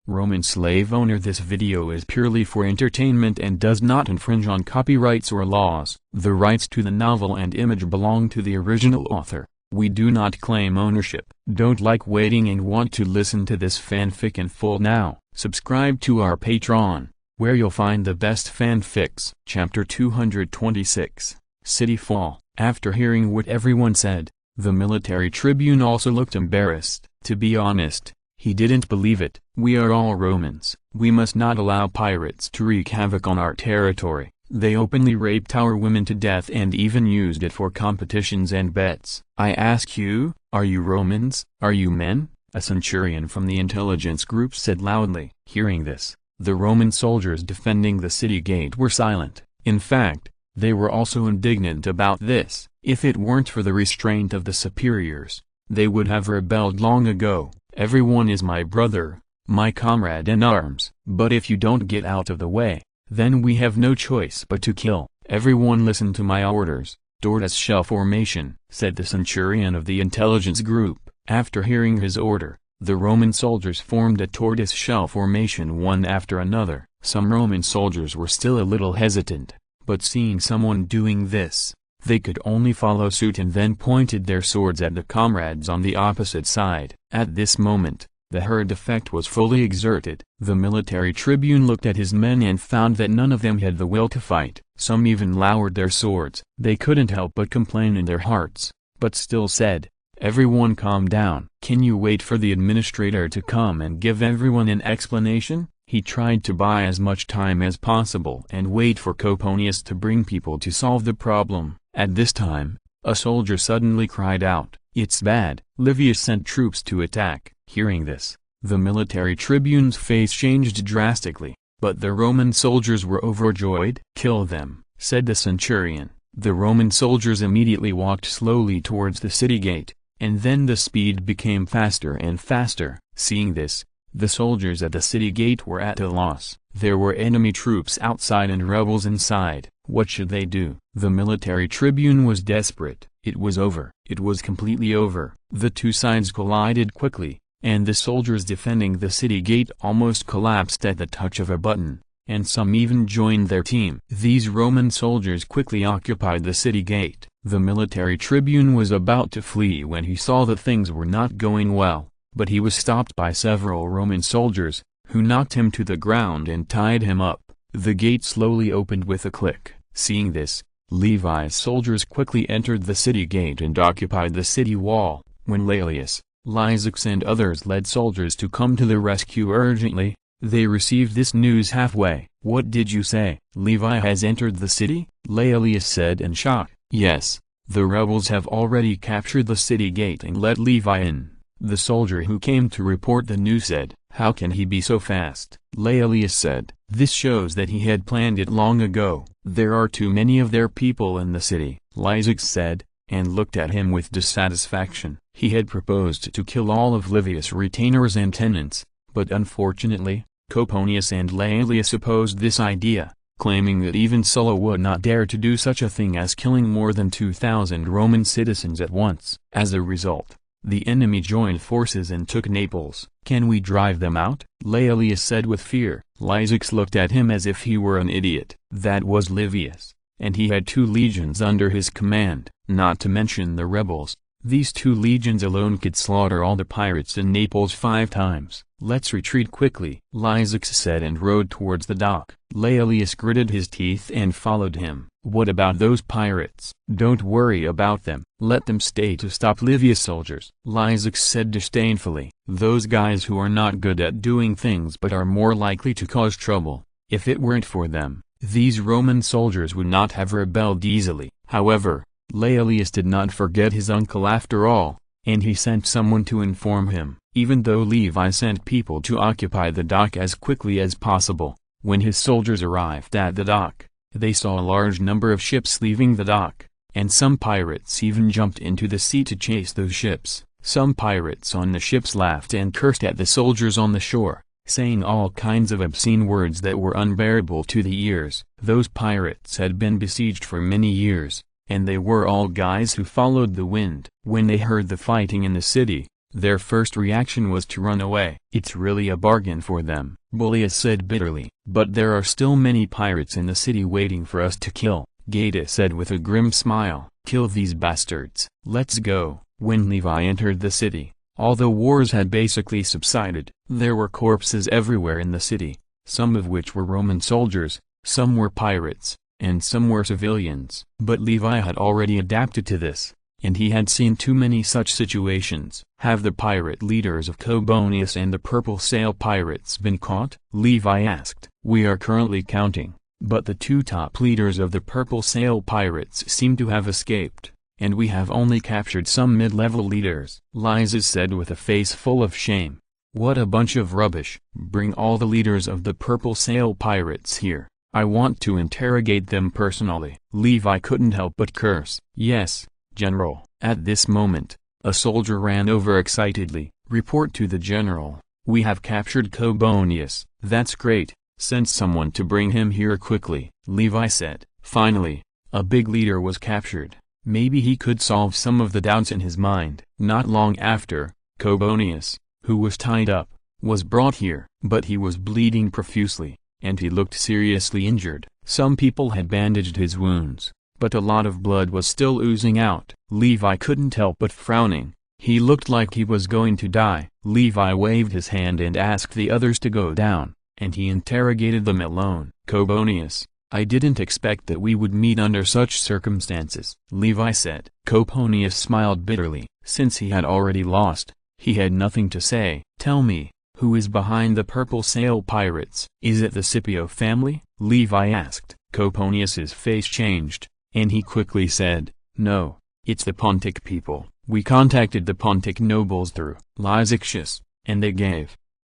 Roman slave owner. This video is purely for entertainment and does not infringe on copyrights or laws. The rights to the novel and image belong to the original author. We do not claim ownership. Don't like waiting and want to listen to this fanfic in full now? Subscribe to our Patreon, where you'll find the best fanfics. Chapter 226, City Fall. After hearing what everyone said, the military tribune also looked embarrassed. To be honest, he didn't believe it. We are all Romans. We must not allow pirates to wreak havoc on our territory. They openly raped our women to death and even used it for competitions and bets. I ask you, are you Romans? Are you men? A centurion from the intelligence group said loudly. Hearing this, the Roman soldiers defending the city gate were silent. In fact, they were also indignant about this. If it weren't for the restraint of the superiors, they would have rebelled long ago. Everyone is my brother, my comrade in arms. But if you don't get out of the way, then we have no choice but to kill. Everyone listen to my orders. Tortoise shell formation, said the centurion of the intelligence group. After hearing his order, the Roman soldiers formed a tortoise shell formation one after another. Some Roman soldiers were still a little hesitant, but seeing someone doing this, they could only follow suit and then pointed their swords at the comrades on the opposite side. At this moment, the herd effect was fully exerted. The military tribune looked at his men and found that none of them had the will to fight. Some even lowered their swords. They couldn't help but complain in their hearts, but still said, "Everyone calm down. Can you wait for the administrator to come and give everyone an explanation?" He tried to buy as much time as possible and wait for Coponius to bring people to solve the problem. At this time, a soldier suddenly cried out, "It's bad. Livius sent troops to attack." Hearing this, the military tribune's face changed drastically, but the Roman soldiers were overjoyed. "Kill them," said the centurion. The Roman soldiers immediately walked slowly towards the city gate, and then the speed became faster and faster. Seeing this, the soldiers at the city gate were at a loss. There were enemy troops outside and rebels inside. What should they do? The military tribune was desperate. It was over. It was completely over. The two sides collided quickly, and the soldiers defending the city gate almost collapsed at the touch of a button, and some even joined their team. These Roman soldiers quickly occupied the city gate. The military tribune was about to flee when he saw that things were not going well, but he was stopped by several Roman soldiers, who knocked him to the ground and tied him up. The gate slowly opened with a click. Seeing this, Levi's soldiers quickly entered the city gate and occupied the city wall. When Laelius, Lysax and others led soldiers to come to the rescue urgently, they received this news halfway. "What did you say? Levi has entered the city?" Laelius said in shock. "Yes, the rebels have already captured the city gate and let Levi in." The soldier who came to report the news said, "How can he be so fast?" Laelius said, "This shows that he had planned it long ago. There are too many of their people in the city," Lysax said, and looked at him with dissatisfaction. He had proposed to kill all of Livius' retainers and tenants, but unfortunately, Coponius and Laelius opposed this idea, claiming that even Sulla would not dare to do such a thing as killing more than 2,000 Roman citizens at once. As a result, the enemy joined forces and took Naples. "Can we drive them out?" Laelius said with fear. Lysax looked at him as if he were an idiot. That was Livius, and he had 2 legions under his command, not to mention the rebels. These 2 legions alone could slaughter all the pirates in Naples 5 times. "Let's retreat quickly," Lysax said and rode towards the dock. Laelius gritted his teeth and followed him. "What about those pirates?" "Don't worry about them. Let them stay to stop Livius' soldiers," Lysax said disdainfully. "Those guys who are not good at doing things but are more likely to cause trouble. If it weren't for them, these Roman soldiers would not have rebelled easily." However, Laelius did not forget his uncle after all, and he sent someone to inform him. Even though Levi sent people to occupy the dock as quickly as possible, when his soldiers arrived at the dock, they saw a large number of ships leaving the dock, and some pirates even jumped into the sea to chase those ships. Some pirates on the ships laughed and cursed at the soldiers on the shore, saying all kinds of obscene words that were unbearable to the ears. Those pirates had been besieged for many years, and they were all guys who followed the wind. When they heard the fighting in the city, Their first reaction was to run away. "It's really a bargain for them," Boleas said bitterly. "But there are still many pirates in the city waiting for us to kill," Gaeta said with a grim smile. "Kill these bastards. Let's go." When Levi entered the city, all the wars had basically subsided. There were corpses everywhere in the city, some of which were Roman soldiers, some were pirates, and some were civilians. But Levi had already adapted to this, and he had seen too many such situations. "Have the pirate leaders of Cobonius and the Purple Sail pirates been caught?" Levi asked. "We are currently counting, but the two top leaders of the Purple Sail pirates seem to have escaped, and we have only captured some mid-level leaders," Lysis said with a face full of shame. "What a bunch of rubbish. Bring all the leaders of the Purple Sail pirates here. I want to interrogate them personally." Levi couldn't help but curse. "Yes, General." At this moment, a soldier ran over excitedly. "Report to the general. We have captured Cobonius." "That's great. Send someone to bring him here quickly," Levi said. Finally, a big leader was captured. Maybe he could solve some of the doubts in his mind. Not long after, Cobonius, who was tied up, was brought here. But he was bleeding profusely, and he looked seriously injured. Some people had bandaged his wounds, but a lot of blood was still oozing out. Levi couldn't help but frowning. He looked like he was going to die. Levi waved his hand and asked the others to go down, and he interrogated them alone. "Cobonius, I didn't expect that we would meet under such circumstances," Levi said. Cobonius smiled bitterly. Since he had already lost, he had nothing to say. "Tell me, who is behind the Purple Sail pirates?" "Is it the Scipio family?" Levi asked. Cobonius's face changed, and he quickly said, "No, it's the Pontic people. We contacted the Pontic nobles through Lysixius, and they gave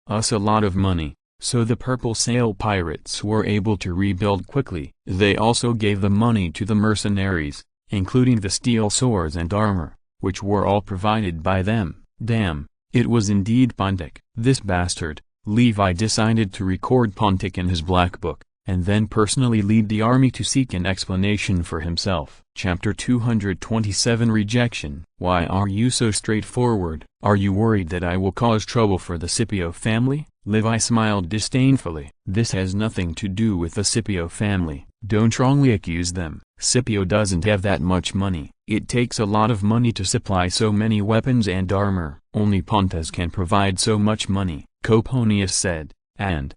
us a lot of money, so the Purple Sail pirates were able to rebuild quickly. They also gave the money to the mercenaries, including the steel swords and armor, which were all provided by them." Damn, it was indeed Pontic. This bastard. Levi decided to record Pontic in his black book, and then personally lead the army to seek an explanation for himself. Chapter 227 Rejection. Why are you so straightforward? Are you worried that I will cause trouble for the Scipio family? Levi smiled disdainfully. This has nothing to do with the Scipio family. Don't wrongly accuse them. Scipio doesn't have that much money. It takes a lot of money to supply so many weapons and armor. Only Pontus can provide so much money, Coponius said. And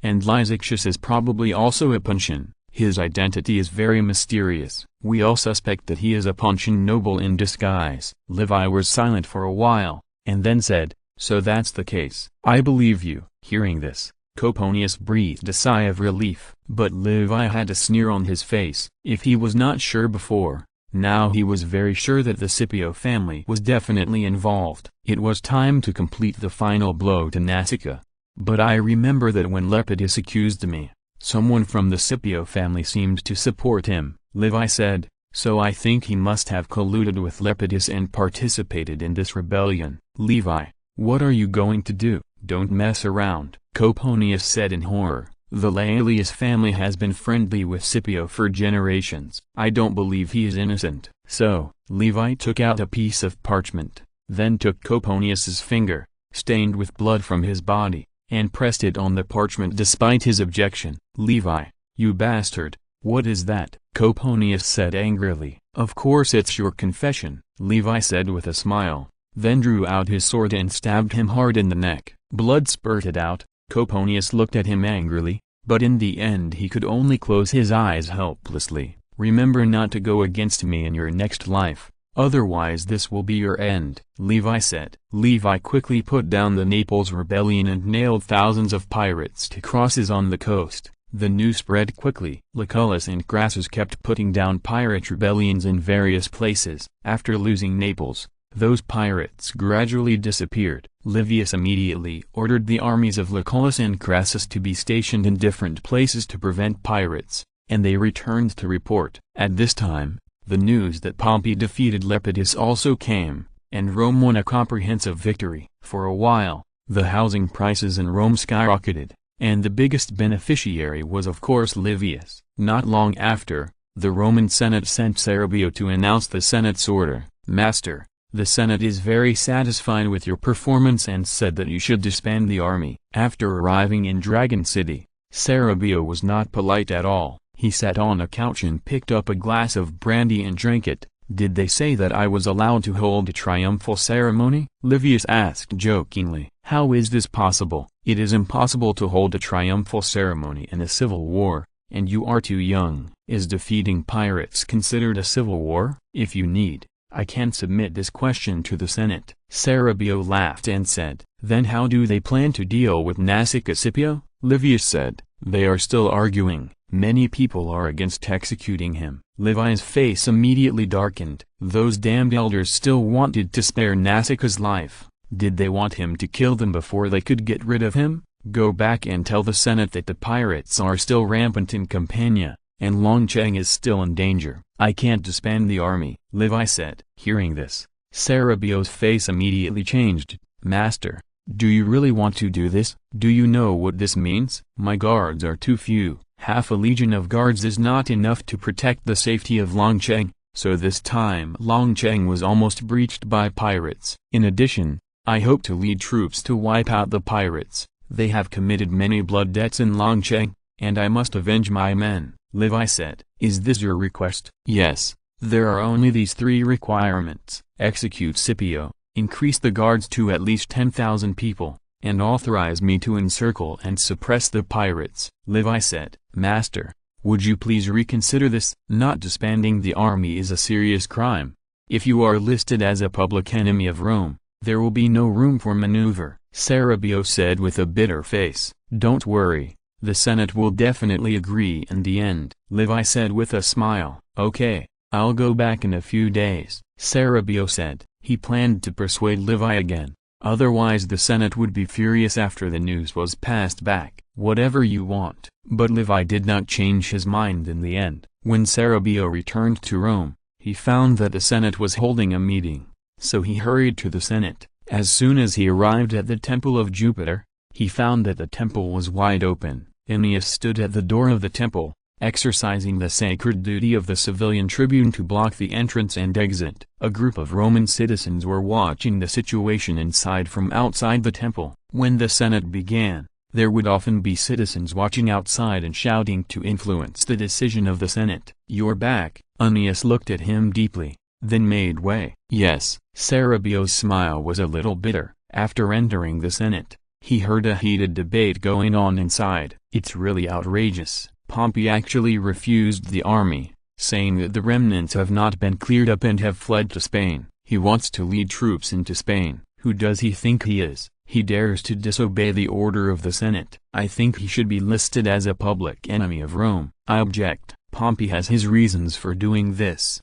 Lysixius is probably also a Puntian. His identity is very mysterious. We all suspect that he is a Pontian noble in disguise. Levi was silent for a while, and then said, "So that's the case. I believe you." Hearing this, Coponius breathed a sigh of relief. But Levi had a sneer on his face. If he was not sure before, now he was very sure that the Scipio family was definitely involved. It was time to complete the final blow to Nasica. "But I remember that when Lepidus accused me, someone from the Scipio family seemed to support him," Levi said, "so I think he must have colluded with Lepidus and participated in this rebellion." "Levi, what are you going to do?" "Don't mess around," Coponius said in horror. "The Laelius family has been friendly with Scipio for generations. I don't believe he is innocent." So, Levi took out a piece of parchment, then took Coponius's finger, stained with blood from his body, and pressed it on the parchment despite his objection. "Levi, you bastard, what is that?" Coponius said angrily. "Of course it's your confession," Levi said with a smile, then drew out his sword and stabbed him hard in the neck. Blood spurted out. Coponius looked at him angrily, but in the end he could only close his eyes helplessly. "Remember not to go against me in your next life, otherwise this will be your end," Levi said. Levi quickly put down the Naples rebellion and nailed thousands of pirates to crosses on the coast. The news spread quickly. Lucullus and Crassus kept putting down pirate rebellions in various places. After losing Naples, those pirates gradually disappeared. Livius immediately ordered the armies of Lucullus and Crassus to be stationed in different places to prevent pirates, and they returned to report. At this time, the news that Pompey defeated Lepidus also came, and Rome won a comprehensive victory. For a while, the housing prices in Rome skyrocketed, and the biggest beneficiary was of course Livius. Not long after, the Roman Senate sent Cerebio to announce the Senate's order. "Master, The Senate is very satisfied with your performance and said that you should disband the army. After arriving in Dragon City, Sarabeo was not polite at all. He sat on a couch and picked up a glass of brandy and drank it. "Did they say that I was allowed to hold a triumphal ceremony?" Livius asked jokingly. "How is this possible? It is impossible to hold a triumphal ceremony in a civil war, and you are too young." "Is defeating pirates considered a civil war?" "If you need, I can submit this question to the Senate." Sarabeo laughed and said, "Then how do they plan to deal with Nasica Scipio?" Livius said, "They are still arguing. Many people are against executing him." Levi's face immediately darkened. Those damned elders still wanted to spare Nasica's life. Did they want him to kill them before they could get rid of him? "Go back and tell the Senate that the pirates are still rampant in Campania, and Longcheng is still in danger. I can't disband the army," Levi said. Hearing this, Sarabeo's face immediately changed. "Master, do you really want to do this? Do you know what this means? My guards are too few. Half a legion of guards is not enough to protect the safety of Longcheng." So this time Longcheng was almost breached by pirates. "In addition, I hope to lead troops to wipe out the pirates. They have committed many blood debts in Longcheng, and I must avenge my men," Levi said. "Is this your request?" "Yes. There are only these 3 requirements. Execute Scipio, increase the guards to at least 10,000 people, and authorize me to encircle and suppress the pirates." Levi said, "Master, would you please reconsider this? Not disbanding the army is a serious crime. If you are listed as a public enemy of Rome, there will be no room for maneuver." Sarabeo said with a bitter face, "Don't worry, the Senate will definitely agree in the end." Levi said with a smile, "Okay, I'll go back in a few days." Sarabeo said. He planned to persuade Levi again, otherwise the Senate would be furious after the news was passed back. "Whatever you want." But Levi did not change his mind in the end. When Sarabeo returned to Rome, he found that the Senate was holding a meeting, so he hurried to the Senate. As soon as he arrived at the Temple of Jupiter, he found that the temple was wide open. Aeneas stood at the door of the temple, exercising the sacred duty of the civilian tribune to block the entrance and exit. A group of Roman citizens were watching the situation inside from outside the temple. When the Senate began, there would often be citizens watching outside and shouting to influence the decision of the Senate. "You're back." Aeneas looked at him deeply, then made way. "Yes." Sarabeo's smile was a little bitter. After entering the Senate, he heard a heated debate going on inside. "It's really outrageous. Pompey actually refused the army, saying that the remnants have not been cleared up and have fled to Spain. He wants to lead troops into Spain. Who does he think he is? He dares to disobey the order of the Senate. I think he should be listed as a public enemy of Rome." "I object. Pompey has his reasons for doing this."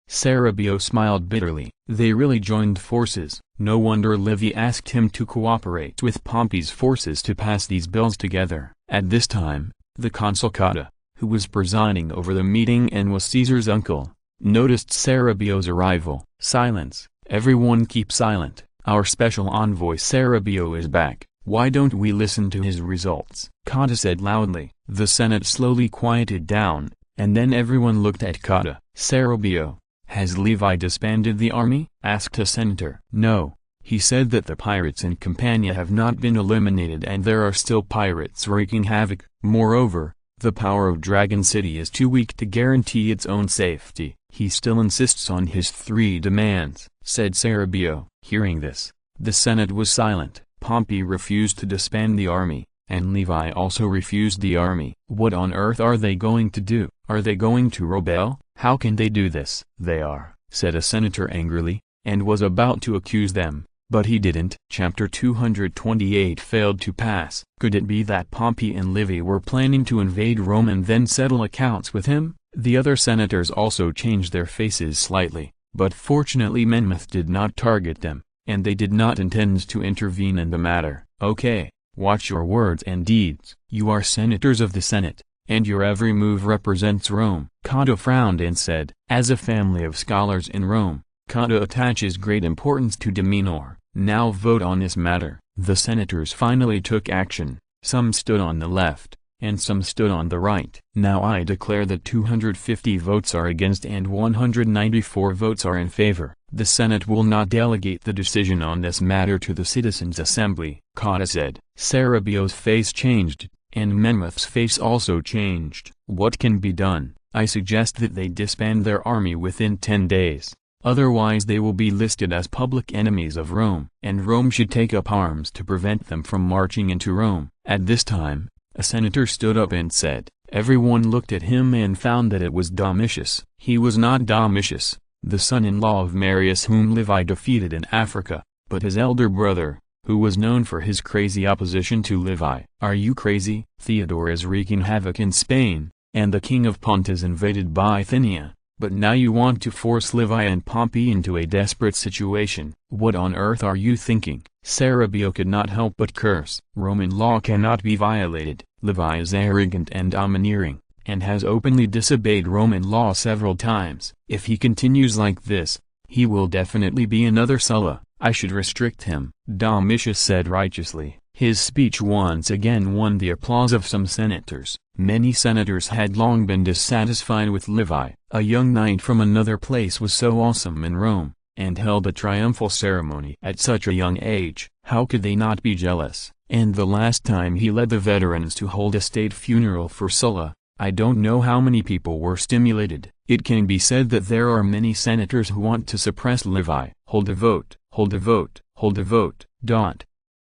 Sarabeo smiled bitterly. They really joined forces. No wonder Livy asked him to cooperate with Pompey's forces to pass these bills together. At this time, the consul Cotta, who was presiding over the meeting and was Caesar's uncle, noticed Sarabeo's arrival. "Silence, everyone keep silent. Our special envoy Sarabeo is back. Why don't we listen to his results?" Cotta said loudly. The Senate slowly quieted down, and then everyone looked at Cotta. "Sarabeo, has Levi disbanded the army?" asked a senator. "No, he said that the pirates in Campania have not been eliminated and there are still pirates wreaking havoc. Moreover, the power of Dragon City is too weak to guarantee its own safety. He still insists on his 3 demands," said Sarabeo. Hearing this, the Senate was silent. Pompey refused to disband the army, and Levi also refused the army. What on earth are they going to do? Are they going to rebel? How can they do this? "They are," said a senator angrily, and was about to accuse them, but he didn't. Chapter 228 failed to pass. Could it be that Pompey and Livy were planning to invade Rome and then settle accounts with him? The other senators also changed their faces slightly, but fortunately Menmouth did not target them, and they did not intend to intervene in the matter. "Okay, watch your words and deeds. You are senators of the Senate, and your every move represents Rome." Cotta frowned and said, "As a family of scholars in Rome, Cotta attaches great importance to demeanor. Now vote on this matter." The senators finally took action. Some stood on the left, and some stood on the right. "Now I declare that 250 votes are against and 194 votes are in favor." The Senate will not delegate the decision on this matter to the citizens' assembly, Cotta said. Cerebio's face changed, and Menmouth's face also changed. What can be done? I suggest that they disband their army within 10 days. Otherwise they will be listed as public enemies of Rome, and Rome should take up arms to prevent them from marching into Rome. At this time, a senator stood up and said, everyone looked at him and found that it was Domitius. He was not Domitius, the son-in-law of Marius whom Levi defeated in Africa, but his elder brother, who was known for his crazy opposition to Levi. Are you crazy? Theodore is wreaking havoc in Spain, and the king of Pontus invaded Bithynia, but now you want to force Levi and Pompey into a desperate situation. What on earth are you thinking? Cerebio could not help but curse. Roman law cannot be violated. Levi is arrogant and domineering, and has openly disobeyed Roman law several times. If he continues like this, he will definitely be another Sulla. I should restrict him, Domitius said righteously. His speech once again won the applause of some senators. Many senators had long been dissatisfied with Levi. A young knight from another place was so awesome in Rome, and held a triumphal ceremony at such a young age. How could they not be jealous? And the last time he led the veterans to hold a state funeral for Sulla, I don't know how many people were stimulated. It can be said that there are many senators who want to suppress Levi. Hold a vote, hold a vote, hold a vote.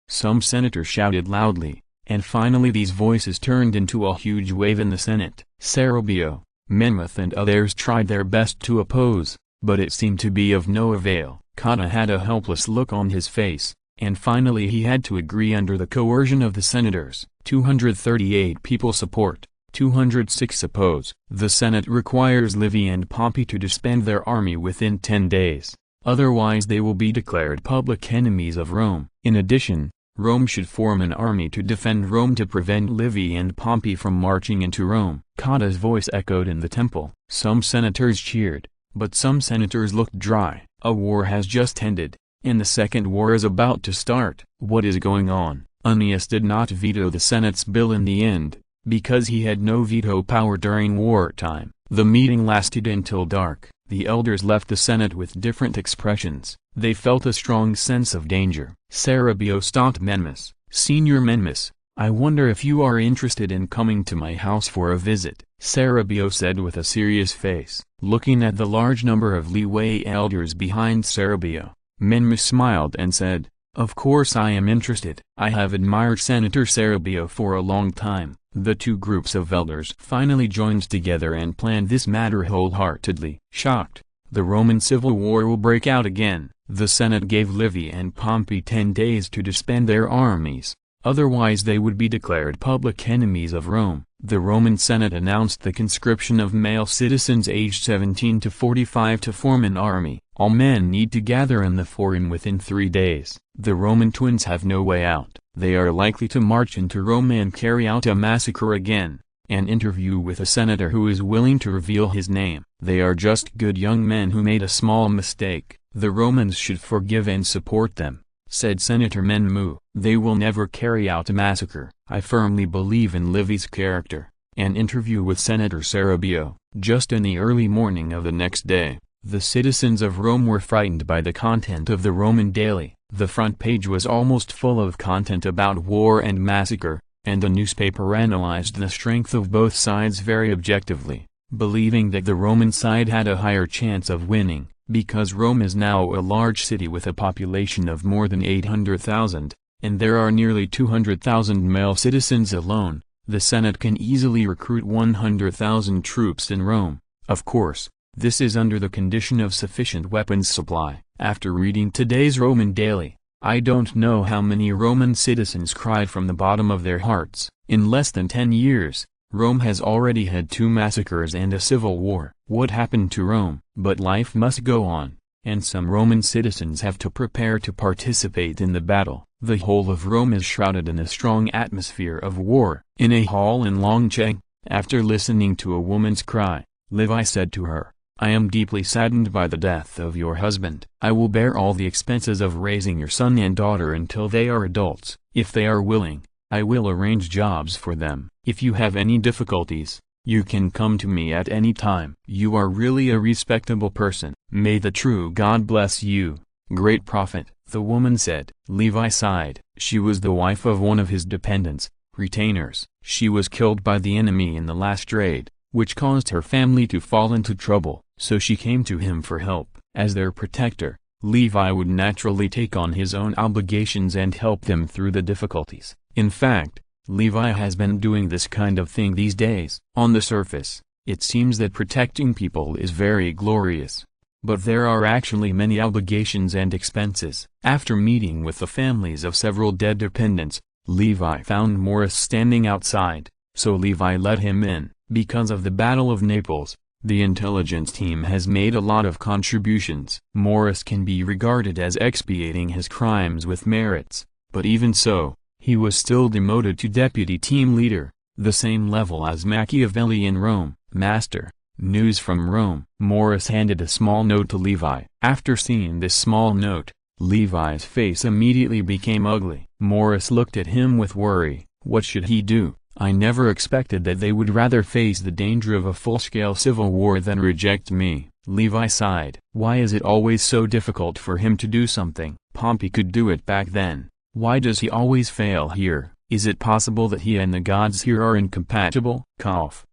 Some senators shouted loudly, and finally these voices turned into a huge wave in the Senate. Cerebio, Menmouth and others tried their best to oppose, but it seemed to be of no avail. Cotta had a helpless look on his face, and finally he had to agree under the coercion of the senators. 238 people support, 206 oppose. The Senate requires Livy and Pompey to disband their army within 10 days, otherwise they will be declared public enemies of Rome. In addition, Rome should form an army to defend Rome to prevent Livy and Pompey from marching into Rome. Cotta's voice echoed in the temple. Some senators cheered, but some senators looked dry. A war has just ended, and the second war is about to start. What is going on? Aeneas did not veto the Senate's bill in the end, because he had no veto power during wartime. The meeting lasted until dark. The elders left the Senate with different expressions. They felt a strong sense of danger. Cerebio stopped Menmouth. Senior Menmouth, I wonder if you are interested in coming to my house for a visit, Cerebio said with a serious face. Looking at the large number of Levi elders behind Cerebio, Menmouth smiled and said, of course I am interested. I have admired Senator Cerebio for a long time. The two groups of elders finally joined together and planned this matter wholeheartedly. Shocked, the Roman civil war will break out again. The Senate gave Livy and Pompey 10 days to disband their armies, otherwise they would be declared public enemies of Rome. The Roman Senate announced the conscription of male citizens aged 17 to 45 to form an army. All men need to gather in the forum within 3 days. The Roman twins have no way out. They are likely to march into Rome and carry out a massacre again. An interview with a senator who is willing to reveal his name. They are just good young men who made a small mistake. The Romans should forgive and support them, said Senator Menmouth. They will never carry out a massacre. I firmly believe in Livy's character. An interview with Senator Cerebio. Just in the early morning of the next day, the citizens of Rome were frightened by the content of the Roman daily. The front page was almost full of content about war and massacre, and the newspaper analyzed the strength of both sides very objectively, believing that the Roman side had a higher chance of winning, because Rome is now a large city with a population of more than 800,000, and there are nearly 200,000 male citizens alone. The Senate can easily recruit 100,000 troops in Rome. Of course, this is under the condition of sufficient weapons supply. After reading today's Roman daily, I don't know how many Roman citizens cried from the bottom of their hearts. In less than 10 years, Rome has already had 2 massacres and a civil war. What happened to Rome? But life must go on, and some Roman citizens have to prepare to participate in the battle. The whole of Rome is shrouded in a strong atmosphere of war. In a hall in Longche, after listening to a woman's cry, Levi said to her, I am deeply saddened by the death of your husband. I will bear all the expenses of raising your son and daughter until they are adults. If they are willing, I will arrange jobs for them. If you have any difficulties, You can come to me at any time. You are really a respectable person. May the true God bless you, great prophet, the woman said. Levi sighed. She was the wife of one of his dependents, retainers. She was killed by the enemy in the last raid, which caused her family to fall into trouble, so she came to him for help. As their protector, Levi would naturally take on his own obligations and help them through the difficulties. In fact, Levi has been doing this kind of thing these days. On the surface, it seems that protecting people is very glorious. But there are actually many obligations and expenses. After meeting with the families of several dead dependents, Levi found Morris standing outside, so Levi let him in. Because of the Battle of Naples, the intelligence team has made a lot of contributions. Morris can be regarded as expiating his crimes with merits, but even so, he was still demoted to deputy team leader, the same level as Machiavelli in Rome. Master, news from Rome. Morris handed a small note to Levi. After seeing this small note, Levi's face immediately became ugly. Morris looked at him with worry. What should he do? I never expected that they would rather face the danger of a full-scale civil war than reject me. Levi sighed. Why is it always so difficult for him to do something? Pompey could do it back then. Why does he always fail here? Is it possible that he and the gods here are incompatible? Cough.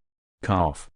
Cough.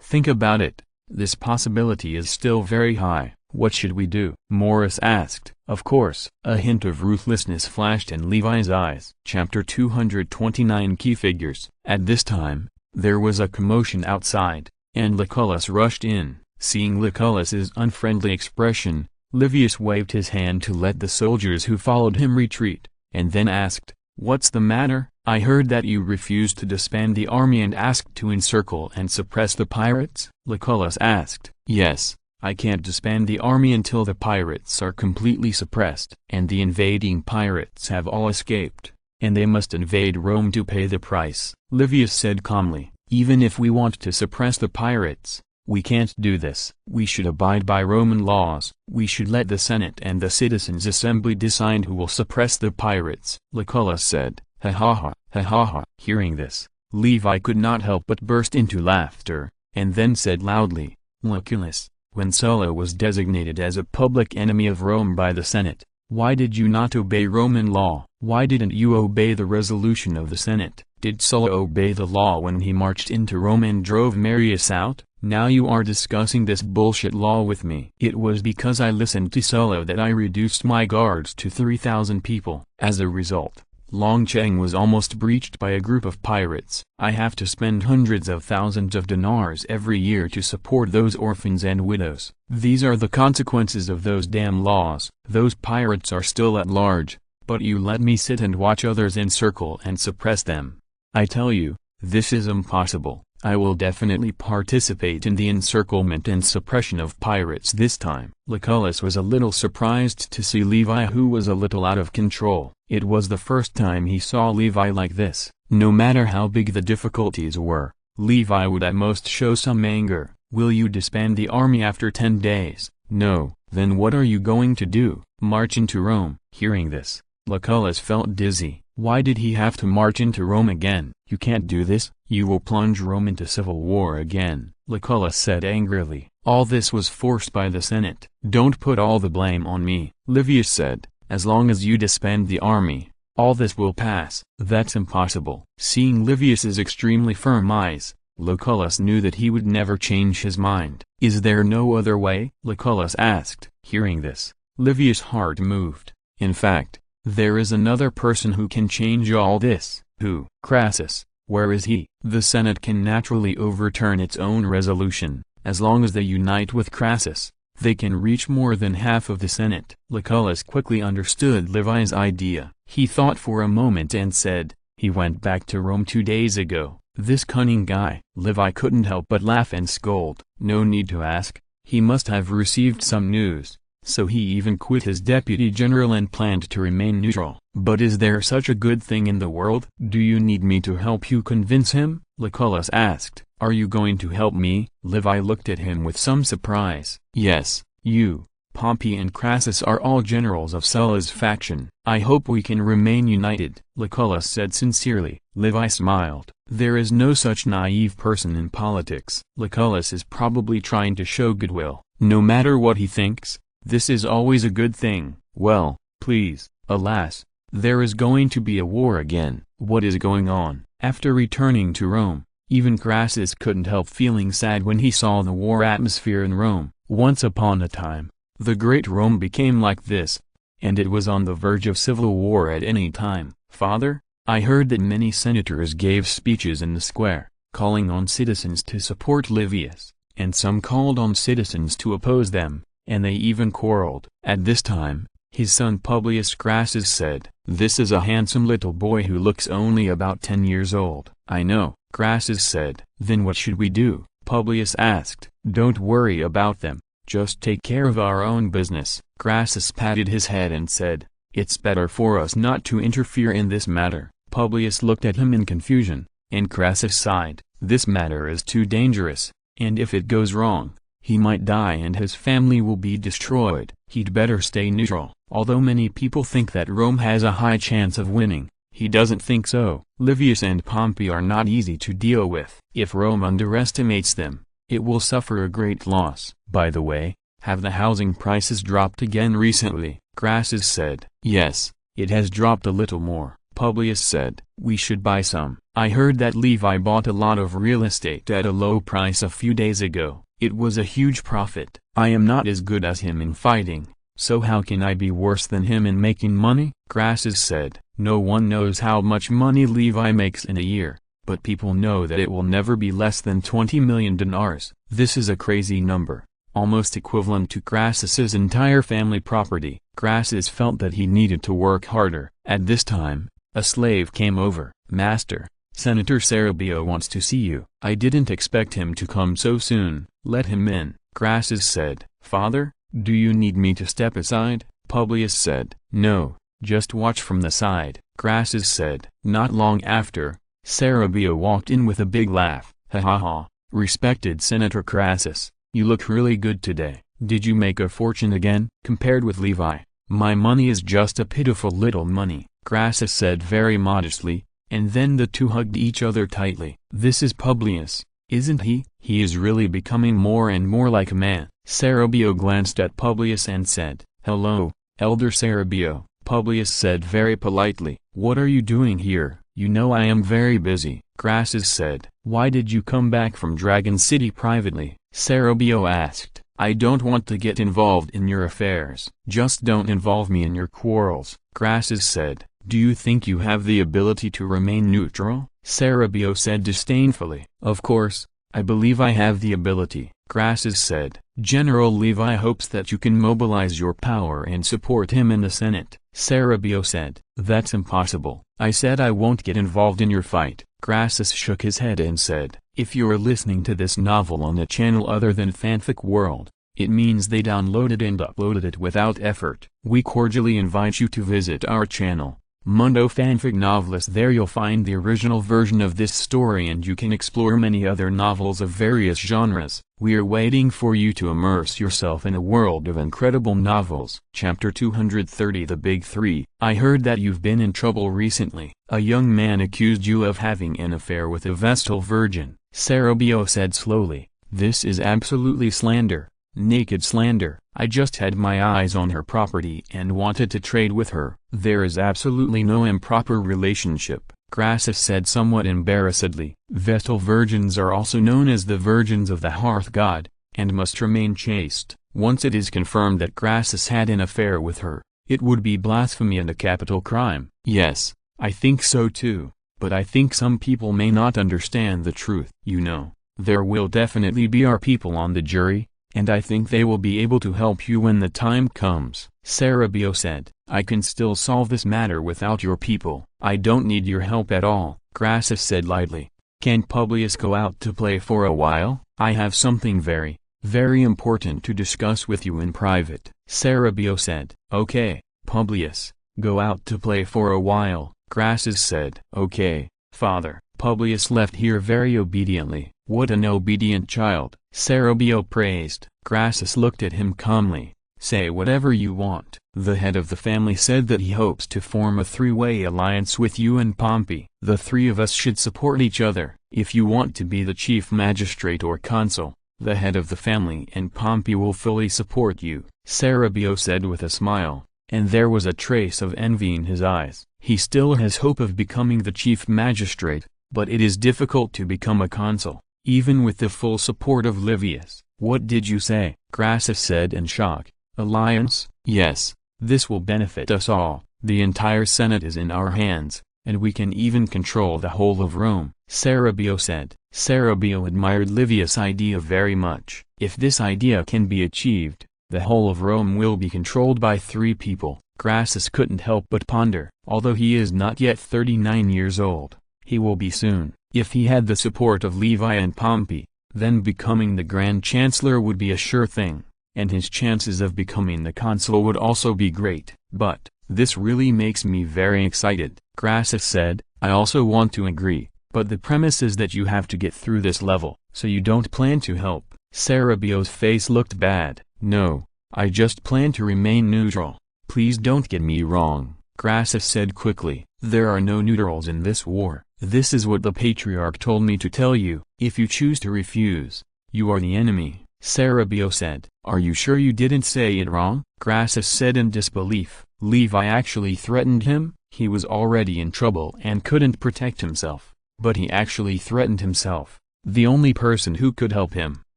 Think about it. This possibility is still very high. What should we do? Morris asked. Of course. A hint of ruthlessness flashed in Levi's eyes. Chapter 229 Key Figures. At this time, there was a commotion outside, and Lucullus rushed in. Seeing Lucullus's unfriendly expression, Livius waved his hand to let the soldiers who followed him retreat, and then asked, "What's the matter? I heard that you refused to disband the army and asked to encircle and suppress the pirates?" Lucullus asked. "Yes. I can't disband the army until the pirates are completely suppressed. And the invading pirates have all escaped, and they must invade Rome to pay the price." Livius said calmly, "Even if we want to suppress the pirates, we can't do this. We should abide by Roman laws. We should let the Senate and the citizens' assembly decide who will suppress the pirates." Lucullus said, "Ha ha ha, ha ha ha." Hearing this, Levi could not help but burst into laughter, and then said loudly, "Lucullus, when Sulla was designated as a public enemy of Rome by the Senate, why did you not obey Roman law? Why didn't you obey the resolution of the Senate? Did Sulla obey the law when he marched into Rome and drove Marius out? Now you are discussing this bullshit law with me. It was because I listened to Sulla that I reduced my guards to 3,000 people. As a result, Longcheng was almost breached by a group of pirates. I have to spend hundreds of thousands of dinars every year to support those orphans and widows. These are the consequences of those damn laws. Those pirates are still at large, but you let me sit and watch others encircle and suppress them. I tell you, this is impossible. I will definitely participate in the encirclement and suppression of pirates this time." Lucullus was a little surprised to see Levi, who was a little out of control. It was the first time he saw Levi like this. No matter how big the difficulties were, Levi would at most show some anger. "Will you disband the army after 10 days? No. Then what are you going to do? March into Rome?" Hearing this, Lucullus felt dizzy. Why did he have to march into Rome again? "You can't do this. You will plunge Rome into civil war again," Lucullus said angrily. "All this was forced by the Senate. Don't put all the blame on me." Livius said, "As long as you disband the army, all this will pass." "That's impossible." Seeing Livius's extremely firm eyes, Lucullus knew that he would never change his mind. "Is there no other way?" Lucullus asked. Hearing this, Livius' heart moved. "In fact, there is another person who can change all this." "Who?" "Crassus. Where is he?" "The Senate can naturally overturn its own resolution. As long as they unite with Crassus, they can reach more than half of the Senate." Lucullus quickly understood Levi's idea. He thought for a moment and said, "He went back to Rome 2 days ago. This cunning guy." Levi couldn't help but laugh and scold. No need to ask. He must have received some news. So he even quit his deputy general and planned to remain neutral. "But is there such a good thing in the world? Do you need me to help you convince him?" Lucullus asked. "Are you going to help me?" Levi looked at him with some surprise. "Yes, you, Pompey and Crassus are all generals of Sulla's faction. I hope we can remain united," Lucullus said sincerely. Levi smiled. There is no such naive person in politics. Lucullus is probably trying to show goodwill. No matter what he thinks, this is always a good thing. Well, please, alas, there is going to be a war again. What is going on? After returning to Rome, even Crassus couldn't help feeling sad when he saw the war atmosphere in Rome. Once upon a time, the great Rome became like this, and it was on the verge of civil war at any time. Father, I heard that many senators gave speeches in the square, calling on citizens to support Livius, and some called on citizens to oppose them, and they even quarreled. At this time, his son Publius Crassus said, "This is a handsome little boy who looks only about 10 years old." "I know," Crassus said. "Then what should we do?" Publius asked. "Don't worry about them, just take care of our own business." Crassus patted his head and said, "It's better for us not to interfere in this matter." Publius looked at him in confusion, and Crassus sighed. "This matter is too dangerous, and if it goes wrong, he might die and his family will be destroyed. He'd better stay neutral." Although many people think that Rome has a high chance of winning, he doesn't think so. Livius and Pompey are not easy to deal with. If Rome underestimates them, it will suffer a great loss. By the way, have the housing prices dropped again recently? Crassus said. "Yes, it has dropped a little more." Publius said, "We should buy some." "I heard that Levi bought a lot of real estate at a low price a few days ago. It was a huge profit." "I am not as good as him in fighting, so how can I be worse than him in making money?" Crassus said, "No one knows how much money Levi makes in a year, but people know that it will never be less than 20 million dinars. This is a crazy number, almost equivalent to Crassus's entire family property." Crassus felt that he needed to work harder. At this time, a slave came over. "Master, Senator Cerebio wants to see you." "I didn't expect him to come so soon. Let him in." Crassus said. "Father, do you need me to step aside?" Publius said. "No, just watch from the side." Crassus said. Not long after, Cerebio walked in with a big laugh. "Ha ha ha, respected Senator Crassus, you look really good today. Did you make a fortune again?" "Compared with Levi, my money is just a pitiful little money," Crassus said very modestly, and then the two hugged each other tightly. "This is Publius, isn't he? He is really becoming more and more like a man." Cerebio glanced at Publius and said, "Hello, Elder Cerebio." Publius said very politely, "What are you doing here? You know I am very busy." Crassus said, "Why did you come back from Dragon City privately?" Cerebio asked. "I don't want to get involved in your affairs." "Just don't involve me in your quarrels." Crassus said, "Do you think you have the ability to remain neutral?" Cerebio said disdainfully, "Of course, I believe I have the ability." Crassus said, "General Levi hopes that you can mobilize your power and support him in the Senate." Cerebio said, "That's impossible." "I said I won't get involved in your fight." Crassus shook his head and said, "If you are listening to this novel on a channel other than Fanfic World, it means they downloaded and uploaded it without effort. We cordially invite you to visit our channel, Mundo Fanfic Novelist. There you'll find the original version of this story and you can explore many other novels of various genres. We are waiting for you to immerse yourself in a world of incredible novels. Chapter 230 The Big Three. "I heard that you've been in trouble recently. A young man accused you of having an affair with a Vestal virgin." Cerebio said slowly, "This is absolutely slander. Naked slander. I just had my eyes on her property and wanted to trade with her. There is absolutely no improper relationship." Crassus said somewhat embarrassedly, "Vestal virgins are also known as the virgins of the hearth god, and must remain chaste." Once it is confirmed that Crassus had an affair with her, it would be blasphemy and a capital crime. "Yes, I think so too, but I think some people may not understand the truth. You know, there will definitely be our people on the jury, and I think they will be able to help you when the time comes." Cerebio said, "I can still solve this matter without your people." "I don't need your help at all," Crassus said lightly. "Can Publius go out to play for a while? I have something very, very important to discuss with you in private." Cerebio said, "Okay, Publius, go out to play for a while." Crassus said, "Okay, father." Publius left here very obediently. "What an obedient child," Cerebio praised. Crassus looked at him calmly. Say whatever you want. The head of the family said that he hopes to form a three-way alliance with you and Pompey. The three of us should support each other. If you want to be the chief magistrate or consul, the head of the family and Pompey will fully support you, Cerebio said with a smile, and there was a trace of envy in his eyes. He still has hope of becoming the chief magistrate, but it is difficult to become a consul, even with the full support of Livius. What did you say? Crassus said in shock. Alliance? Yes, this will benefit us all. The entire Senate is in our hands, and we can even control the whole of Rome, Cerebio said. Cerebio admired Livius' idea very much. If this idea can be achieved, the whole of Rome will be controlled by 3 people. Crassus couldn't help but ponder. Although he is not yet 39 years old, he will be soon. If he had the support of Levi and Pompey, then becoming the Grand Chancellor would be a sure thing, and his chances of becoming the consul would also be great. But, this really makes me very excited, Crassus said. I also want to agree, but the premise is that you have to get through this level, so you don't plan to help. Cerebio's face looked bad. No, I just plan to remain neutral. Please don't get me wrong, Crassus said quickly. There are no neutrals in this war. This is what the Patriarch told me to tell you. If you choose to refuse, you are the enemy, Cerebio said. Are you sure you didn't say it wrong? Crassus said in disbelief. Levi actually threatened him? He was already in trouble and couldn't protect himself, but he actually threatened himself, the only person who could help him.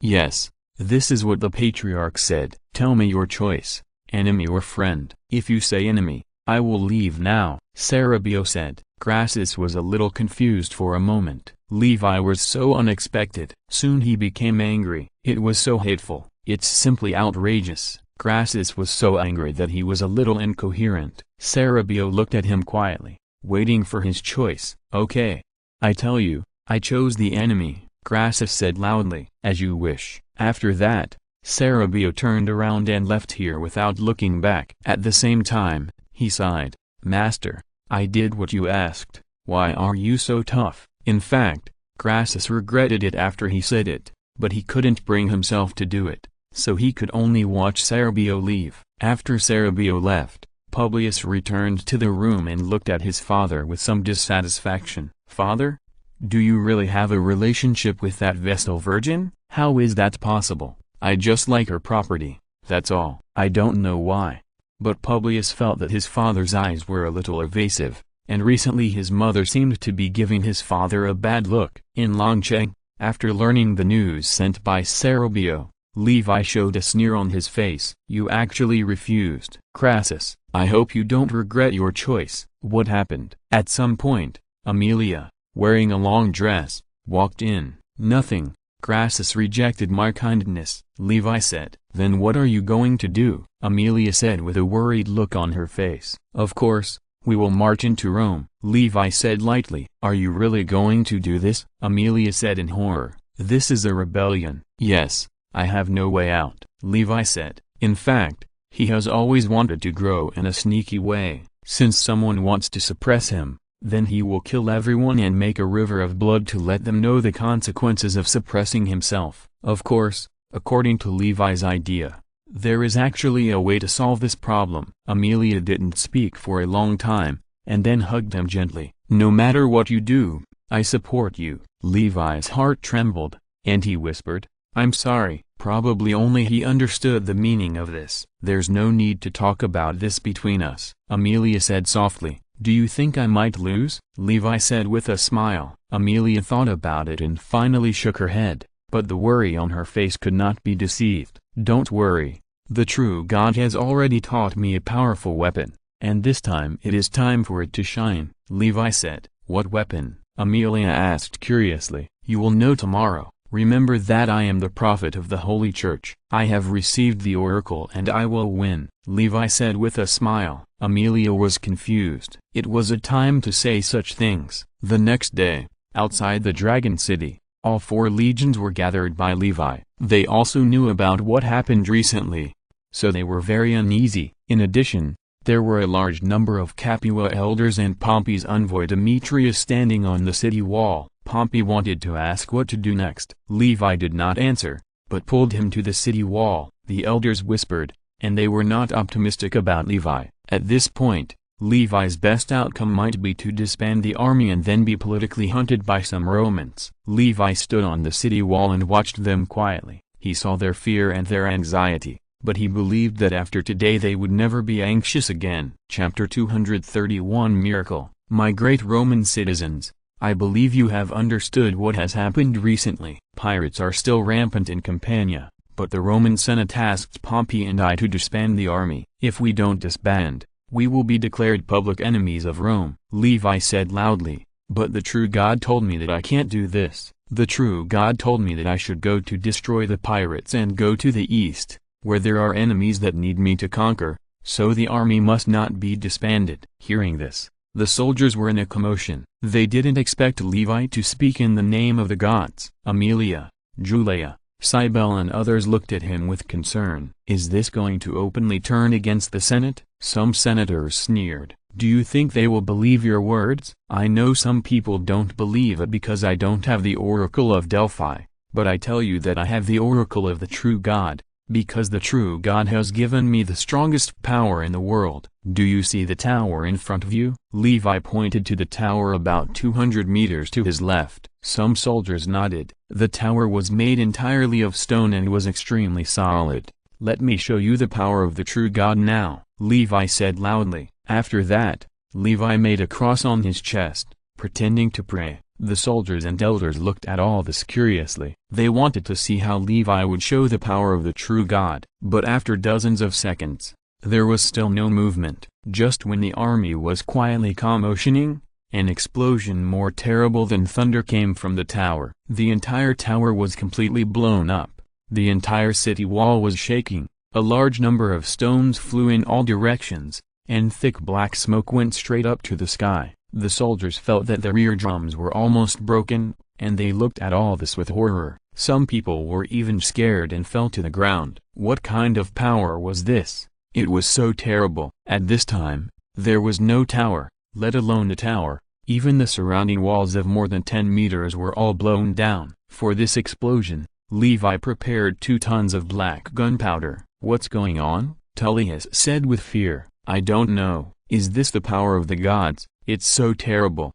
Yes, this is what the Patriarch said. Tell me your choice, enemy or friend. If you say enemy, I will leave now, Cerebio said. Crassus was a little confused for a moment. Levi was so unexpected. Soon he became angry. It was so hateful. It's simply outrageous. Crassus was so angry that he was a little incoherent. Cerebio looked at him quietly, waiting for his choice. Okay. I tell you, I chose the enemy, Crassus said loudly. As you wish. After that, Cerebio turned around and left here without looking back. At the same time, he sighed. Master, I did what you asked. Why are you so tough? In fact, Crassus regretted it after he said it, but he couldn't bring himself to do it, so he could only watch Cerebio leave. After Cerebio left, Publius returned to the room and looked at his father with some dissatisfaction. Father? Do you really have a relationship with that Vestal Virgin? How is that possible? I just like her property, that's all. I don't know why. But Publius felt that his father's eyes were a little evasive, and recently his mother seemed to be giving his father a bad look. In Longcheng, after learning the news sent by Cerebio, Levi showed a sneer on his face. You actually refused. Crassus, I hope you don't regret your choice. What happened? At some point, Amelia, wearing a long dress, walked in. Nothing. Crassus rejected my kindness, Levi said. Then what are you going to do? Amelia said with a worried look on her face. Of course, we will march into Rome, Levi said lightly. Are you really going to do this? Amelia said in horror. This is a rebellion. Yes, I have no way out, Levi said. In fact, he has always wanted to grow in a sneaky way. Since someone wants to suppress him, then he will kill everyone and make a river of blood to let them know the consequences of suppressing himself. Of course, according to Levi's idea, there is actually a way to solve this problem. Amelia didn't speak for a long time, and then hugged him gently. No matter what you do, I support you. Levi's heart trembled, and he whispered, I'm sorry. Probably only he understood the meaning of this. There's no need to talk about this between us, Amelia said softly. Do you think I might lose? Levi said with a smile. Amelia thought about it and finally shook her head, but the worry on her face could not be deceived. Don't worry. The true God has already taught me a powerful weapon, and this time it is time for it to shine, Levi said. What weapon? Amelia asked curiously. You will know tomorrow. Remember that I am the prophet of the Holy Church. I have received the oracle and I will win, Levi said with a smile. Amelia was confused. It was a time to say such things. The next day, outside the Dragon City, all 4 legions were gathered by Levi. They also knew about what happened recently, so they were very uneasy. In addition, there were a large number of Capua elders and Pompey's envoy Demetrius standing on the city wall. Pompey wanted to ask what to do next. Levi did not answer, but pulled him to the city wall. The elders whispered, and they were not optimistic about Levi. At this point, Levi's best outcome might be to disband the army and then be politically hunted by some Romans. Levi stood on the city wall and watched them quietly. He saw their fear and their anxiety, but he believed that after today they would never be anxious again. Chapter 231 Miracle. My great Roman citizens, I believe you have understood what has happened recently. Pirates are still rampant in Campania, but the Roman Senate asked Pompey and I to disband the army. If we don't disband, we will be declared public enemies of Rome. Levi said loudly, but the true God told me that I can't do this. The true God told me that I should go to destroy the pirates and go to the east, where there are enemies that need me to conquer, so the army must not be disbanded. Hearing this, the soldiers were in a commotion. They didn't expect Levi to speak in the name of the gods. Aemilia, Julia, Cybele and others looked at him with concern. Is this going to openly turn against the Senate? Some senators sneered. Do you think they will believe your words? I know some people don't believe it because I don't have the oracle of Delphi, but I tell you that I have the oracle of the true God, because the true God has given me the strongest power in the world. Do you see the tower in front of you? Levi pointed to the tower about 200 meters to his left. Some soldiers nodded. The tower was made entirely of stone and was extremely solid. Let me show you the power of the true God now, Levi said loudly. After that, Levi made a cross on his chest, pretending to pray. The soldiers and elders looked at all this curiously. They wanted to see how Levi would show the power of the true God. But after dozens of seconds, there was still no movement. Just when the army was quietly commotioning, an explosion more terrible than thunder came from the tower. The entire tower was completely blown up. The entire city wall was shaking. A large number of stones flew in all directions, and thick black smoke went straight up to the sky. The soldiers felt that their eardrums were almost broken, and they looked at all this with horror. Some people were even scared and fell to the ground. What kind of power was this? It was so terrible. At this time, there was no tower, let alone the tower. Even the surrounding walls of more than 10 meters were all blown down. For this explosion, Levi prepared 2 tons of black gunpowder. What's going on? Tullius said with fear. I don't know. Is this the power of the gods? It's so terrible.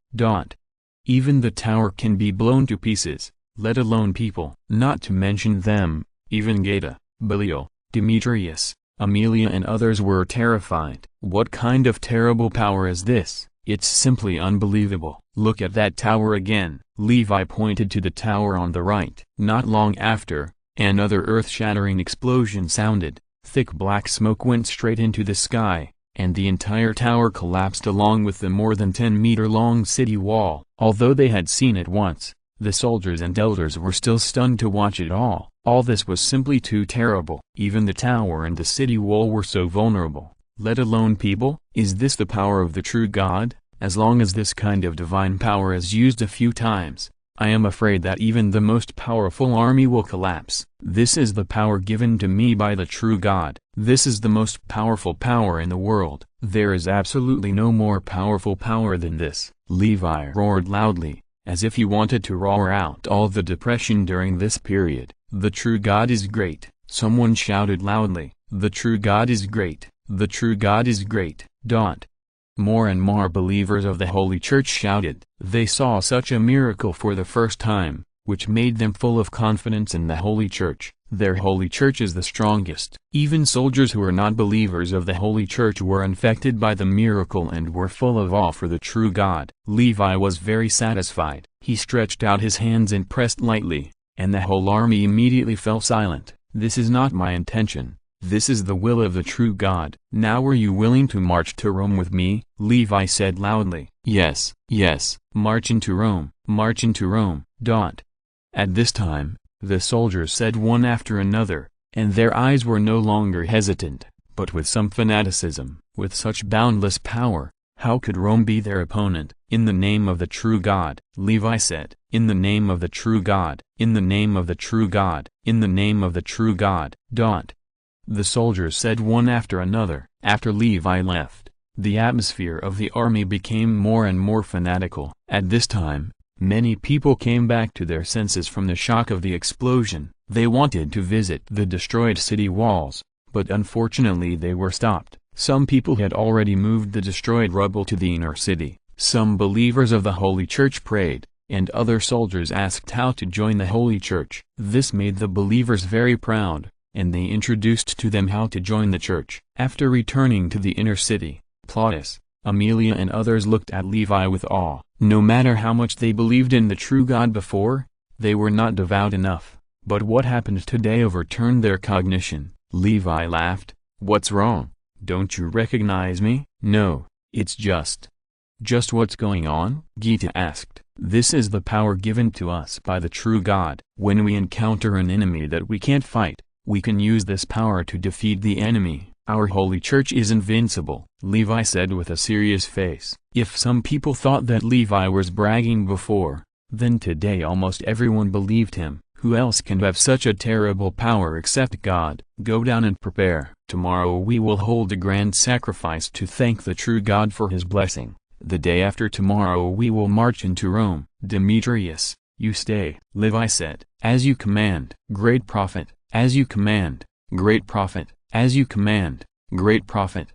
Even the tower can be blown to pieces, let alone people. Not to mention them, even Geta, Belial, Demetrius, Aemilia and others were terrified. What kind of terrible power is this? It's simply unbelievable. Look at that tower again. Levi pointed to the tower on the right. Not long after, another earth-shattering explosion sounded. Thick black smoke went straight into the sky, and the entire tower collapsed along with the more than 10-meter-long city wall. Although they had seen it once, the soldiers and elders were still stunned to watch it all. All this was simply too terrible. Even the tower and the city wall were so vulnerable, let alone people. Is this the power of the true God? As long as this kind of divine power is used a few times, I am afraid that even the most powerful army will collapse. This is the power given to me by the true God. This is the most powerful power in the world. There is absolutely no more powerful power than this. Levi roared loudly, as if he wanted to roar out all the depression during this period. The true God is great. Someone shouted loudly, the true God is great. The true God is great. More and more believers of the Holy Church shouted. They saw such a miracle for the first time, which made them full of confidence in the Holy Church. Their Holy Church is the strongest. Even soldiers who are not believers of the Holy Church were infected by the miracle and were full of awe for the true God. Levi was very satisfied. He stretched out his hands and pressed lightly, and the whole army immediately fell silent. This is not my intention. This is the will of the true God. Now are you willing to march to Rome with me? Levi said loudly. Yes, yes, march into Rome, march into Rome. At this time, the soldiers said one after another, and their eyes were no longer hesitant, but with some fanaticism. With such boundless power, how could Rome be their opponent? In the name of the true God, Levi said. In the name of the true God, in the name of the true God, in the name of the true God. The soldiers said one after another. After Levi left, the atmosphere of the army became more and more fanatical. At this time, many people came back to their senses from the shock of the explosion. They wanted to visit the destroyed city walls, but unfortunately they were stopped. Some people had already moved the destroyed rubble to the inner city. Some believers of the Holy Church prayed, and other soldiers asked how to join the Holy Church. This made the believers very proud, and they introduced to them how to join the church. After returning to the inner city, Plautus, Amelia and others looked at Levi with awe. No matter how much they believed in the true God before, they were not devout enough. But what happened today overturned their cognition. Levi laughed. "What's wrong? Don't you recognize me?" "No, it's just what's going on?" Gita asked. "This is the power given to us by the true God. When we encounter an enemy that we can't fight, we can use this power to defeat the enemy. Our Holy Church is invincible," Levi said with a serious face. If some people thought that Levi was bragging before, then today almost everyone believed him. Who else can have such a terrible power except God? Go down and prepare. Tomorrow we will hold a grand sacrifice to thank the true God for his blessing. The day after tomorrow we will march into Rome. Demetrius, you stay. Levi said. "As you command, great prophet, as you command, great prophet, as you command, great prophet."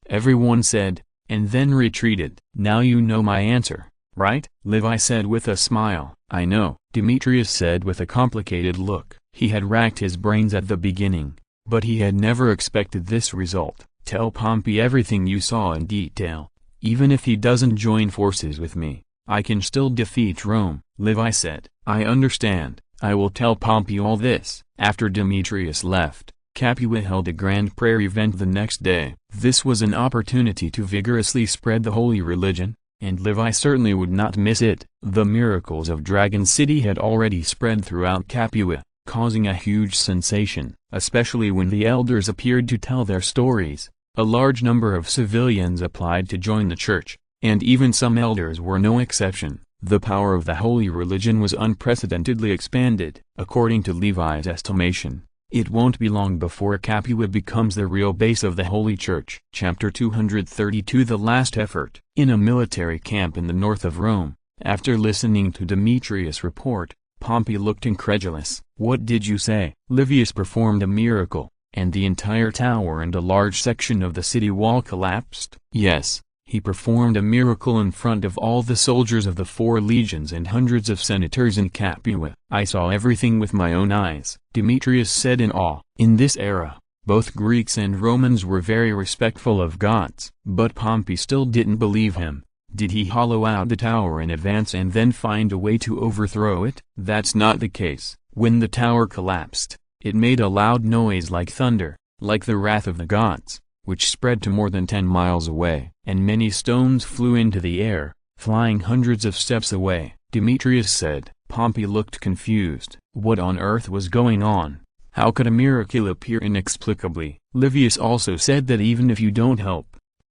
Everyone said, and then retreated. "Now you know my answer, right?" Levi said with a smile. "I know," Demetrius said with a complicated look. He had racked his brains at the beginning, but he had never expected this result. "Tell Pompey everything you saw in detail. Even if he doesn't join forces with me, I can still defeat Rome," Levi said. "I understand. I will tell Pompey all this." After Demetrius left, Capua held a grand prayer event the next day. This was an opportunity to vigorously spread the holy religion, and Levi certainly would not miss it. The miracles of Dragon City had already spread throughout Capua, causing a huge sensation, especially when the elders appeared to tell their stories. A large number of civilians applied to join the church, and even some elders were no exception. The power of the holy religion was unprecedentedly expanded. According to Levi's estimation, it won't be long before Capua becomes the real base of the Holy Church. Chapter 232 The Last Effort. In a military camp in the north of Rome, after listening to Demetrius' report, Pompey looked incredulous. "What did you say?" "Livius performed a miracle, and the entire tower and a large section of the city wall collapsed." "Yes, he performed a miracle in front of all the soldiers of the 4 legions and hundreds of senators in Capua. I saw everything with my own eyes," Demetrius said in awe. In this era, both Greeks and Romans were very respectful of gods. But Pompey still didn't believe him. Did he hollow out the tower in advance and then find a way to overthrow it? That's not the case. When the tower collapsed, it made a loud noise like thunder, like the wrath of the gods, which spread to more than 10 miles away, and many stones flew into the air, flying hundreds of steps away, Demetrius said. Pompey looked confused. What on earth was going on? How could a miracle appear inexplicably? Livius also said that even if you don't help,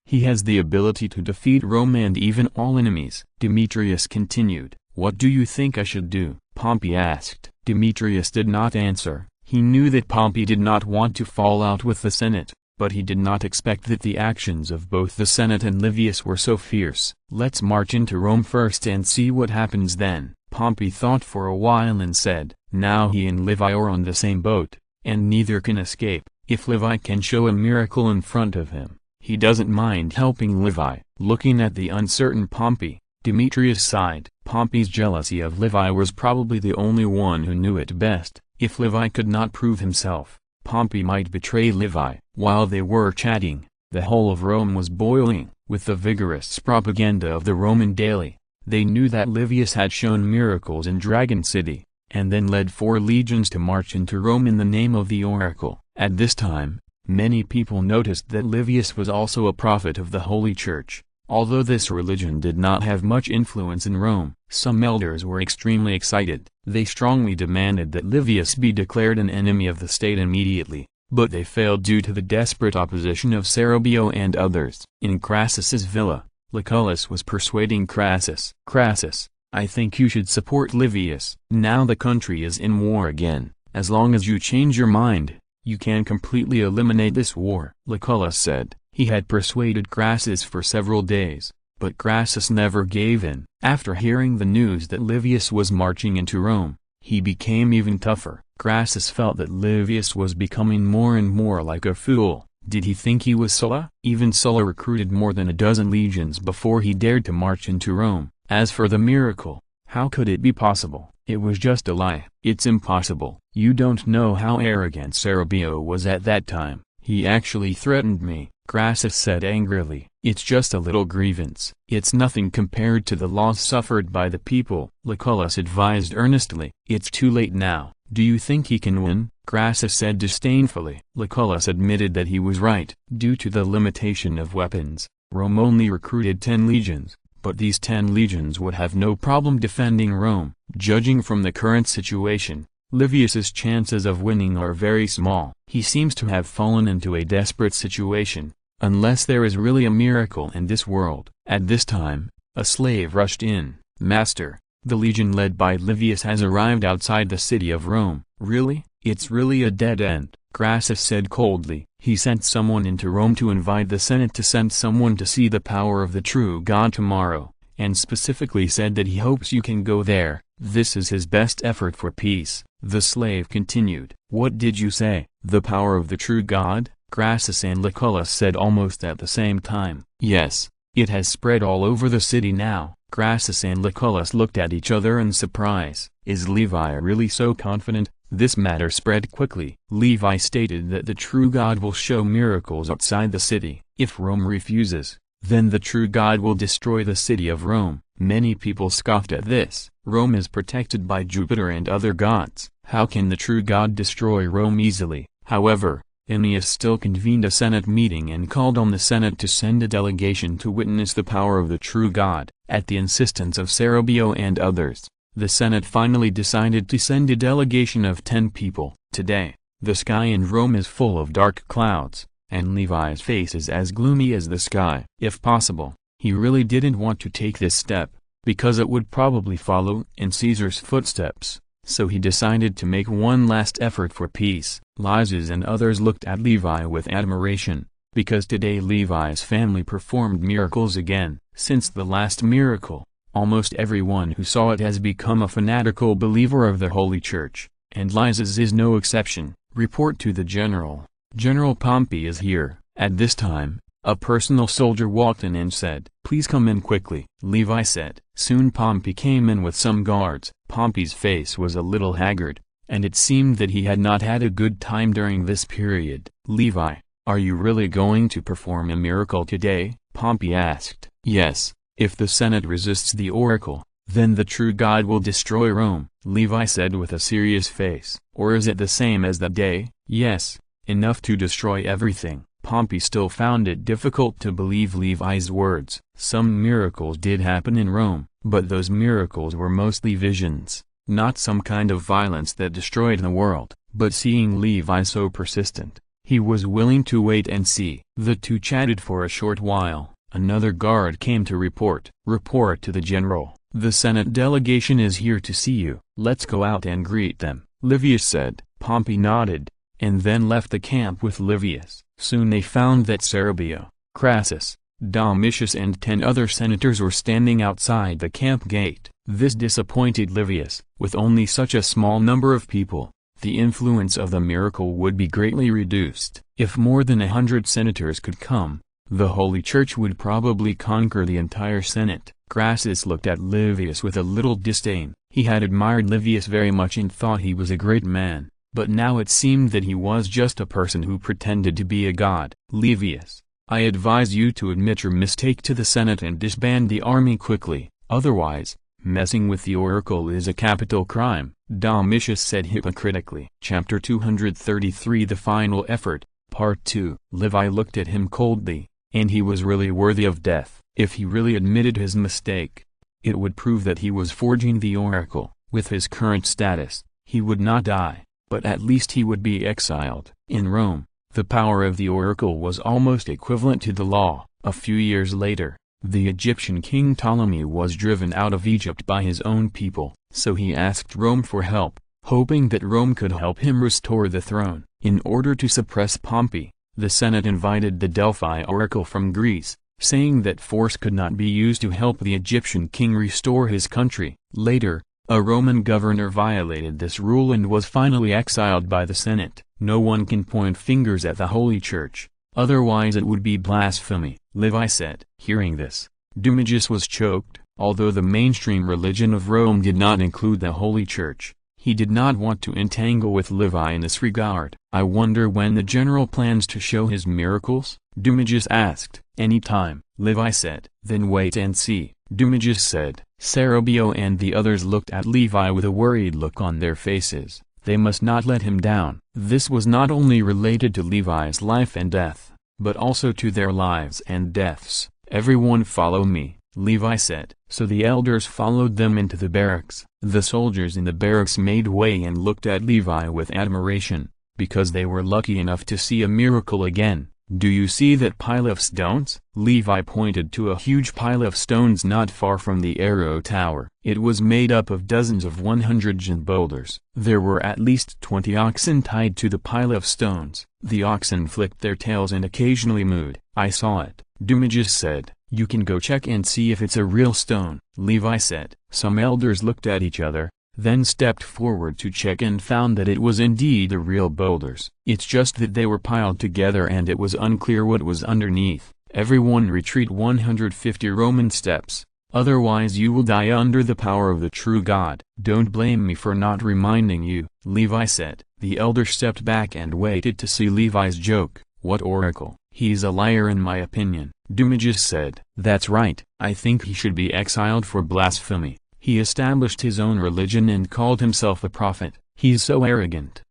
he has the ability to defeat Rome and even all enemies. Demetrius continued. What do you think I should do? Pompey asked. Demetrius did not answer. He knew that Pompey did not want to fall out with the Senate, but he did not expect that the actions of both the Senate and Livius were so fierce. Let's march into Rome first and see what happens then. Pompey thought for a while and said, now he and Levi are on the same boat, and neither can escape. If Levi can show a miracle in front of him, he doesn't mind helping Levi. Looking at the uncertain Pompey, Demetrius sighed. Pompey's jealousy of Levi was probably the only one who knew it best. If Levi could not prove himself, Pompey might betray Levi. While they were chatting, the whole of Rome was boiling with the vigorous propaganda of the Roman daily. They knew that Livius had shown miracles in Dragon City, and then led 4 legions to march into Rome in the name of the oracle. At this time, many people noticed that Livius was also a prophet of the Holy Church. Although this religion did not have much influence in Rome, some elders were extremely excited. They strongly demanded that Livius be declared an enemy of the state immediately, but they failed due to the desperate opposition of Cerebio and others. In Crassus's villa, Lucullus was persuading Crassus. Crassus, I think you should support Livius. Now the country is in war again. As long as you change your mind, you can completely eliminate this war. Lucullus said. He had persuaded Crassus for several days, but Crassus never gave in. After hearing the news that Livius was marching into Rome, he became even tougher. Crassus felt that Livius was becoming more and more like a fool. Did he think he was Sulla? Even Sulla recruited more than a dozen legions before he dared to march into Rome. As for the miracle, how could it be possible? It was just a lie. It's impossible. You don't know how arrogant Serbio was at that time. He actually threatened me, Crassus said angrily. It's just a little grievance. It's nothing compared to the loss suffered by the people, Lucullus advised earnestly. It's too late now. Do you think he can win? Crassus said disdainfully. Lucullus admitted that he was right. Due to the limitation of weapons, Rome only recruited 10 legions, but these 10 legions would have no problem defending Rome. Judging from the current situation, Livius's chances of winning are very small. He seems to have fallen into a desperate situation, unless there is really a miracle in this world. At this time, a slave rushed in. Master, the legion led by Livius has arrived outside the city of Rome. Really? It's really a dead end, Crassus said coldly. He sent someone into Rome to invite the Senate to send someone to see the power of the true God tomorrow, and specifically said that he hopes you can go there. This is his best effort for peace. The slave continued. What did you say? The power of the true God? Crassus and Lucullus said almost at the same time. Yes, it has spread all over the city now. Crassus and Lucullus looked at each other in surprise. Is Levi really so confident? This matter spread quickly. Levi stated that the true God will show miracles outside the city. If Rome refuses, then the true God will destroy the city of Rome. Many people scoffed at this. Rome is protected by Jupiter and other gods. How can the true God destroy Rome easily? However, Amidst still convened a Senate meeting and called on the Senate to send a delegation to witness the power of the true God. At the insistence of Serbio and others, the Senate finally decided to send a delegation of 10 people. Today, the sky in Rome is full of dark clouds, and Levi's face is as gloomy as the sky. If possible, he really didn't want to take this step, because it would probably follow in Caesar's footsteps, so he decided to make one last effort for peace. Lysis and others looked at Levi with admiration, because today Levi's family performed miracles again. Since the last miracle, almost everyone who saw it has become a fanatical believer of the Holy Church, and Lysis is no exception. Report to the general. General Pompey is here. At this time, a personal soldier walked in and said, "Please come in quickly," Levi said. Soon Pompey came in with some guards. Pompey's face was a little haggard, and it seemed that he had not had a good time during this period. "Levi, are you really going to perform a miracle today?" Pompey asked. "Yes, if the Senate resists the oracle, then the true God will destroy Rome," Levi said with a serious face. "Or is it the same as that day?" "Yes, enough to destroy everything." Pompey still found it difficult to believe Levi's words. Some miracles did happen in Rome, but those miracles were mostly visions, not some kind of violence that destroyed the world. But seeing Levi so persistent, he was willing to wait and see. The two chatted for a short while. Another guard came to report. "Report to the general. The Senate delegation is here to see you." "Let's go out and greet them," Livius said. Pompey nodded, and then left the camp with Livius. Soon they found that Serbio, Crassus, Domitius and 10 other senators were standing outside the camp gate. This disappointed Livius. With only such a small number of people, the influence of the miracle would be greatly reduced. If more than 100 senators could come, the Holy Church would probably conquer the entire Senate. Crassus looked at Livius with a little disdain. He had admired Livius very much and thought he was a great man. But now it seemed that he was just a person who pretended to be a god. "Livius, I advise you to admit your mistake to the Senate and disband the army quickly, otherwise, messing with the oracle is a capital crime," Domitius said hypocritically. Chapter 233 The Final Effort, Part 2 Levi looked at him coldly, and he was really worthy of death. If he really admitted his mistake, it would prove that he was forging the oracle. With his current status, he would not die, but at least he would be exiled. In Rome, the power of the oracle was almost equivalent to the law. A few years later, the Egyptian king Ptolemy was driven out of Egypt by his own people, so he asked Rome for help, hoping that Rome could help him restore the throne. In order to suppress Pompey, the Senate invited the Delphi oracle from Greece, saying that force could not be used to help the Egyptian king restore his country. Later, A Roman governor violated this rule and was finally exiled by the Senate. No one can point fingers at the Holy Church, otherwise it would be blasphemy, Levi said. Hearing this, Dumagus was choked. Although the mainstream religion of Rome did not include the Holy Church, he did not want to entangle with Levi in this regard. I wonder when the general plans to show his miracles? Dumagus asked. Anytime, Levi said. Then wait and see, Dumagus said. Sarabio and the others looked at Levi with a worried look on their faces. They must not let him down. This was not only related to Levi's life and death, but also to their lives and deaths. Everyone follow me, Levi said. So the elders followed them into the barracks. The soldiers in the barracks made way and looked at Levi with admiration, because they were lucky enough to see a miracle again. Do you see that pile of stones? Levi pointed to a huge pile of stones not far from the arrow tower. It was made up of dozens of 100 boulders. There were at least 20 oxen tied to the pile of stones. The oxen flicked their tails and occasionally mooed. I saw it, Dumagus said. You can go check and see if it's a real stone, Levi said. Some elders looked at each other, then stepped forward to check and found that it was indeed the real boulders. It's just that they were piled together and it was unclear what was underneath. Everyone retreat 150 Roman steps, otherwise you will die under the power of the true God. Don't blame me for not reminding you, Levi said. The elder stepped back and waited to see Levi's joke. What oracle? He's a liar in my opinion, Dumagus said. That's right, I think he should be exiled for blasphemy. He established his own religion and called himself a prophet. He's so arrogant.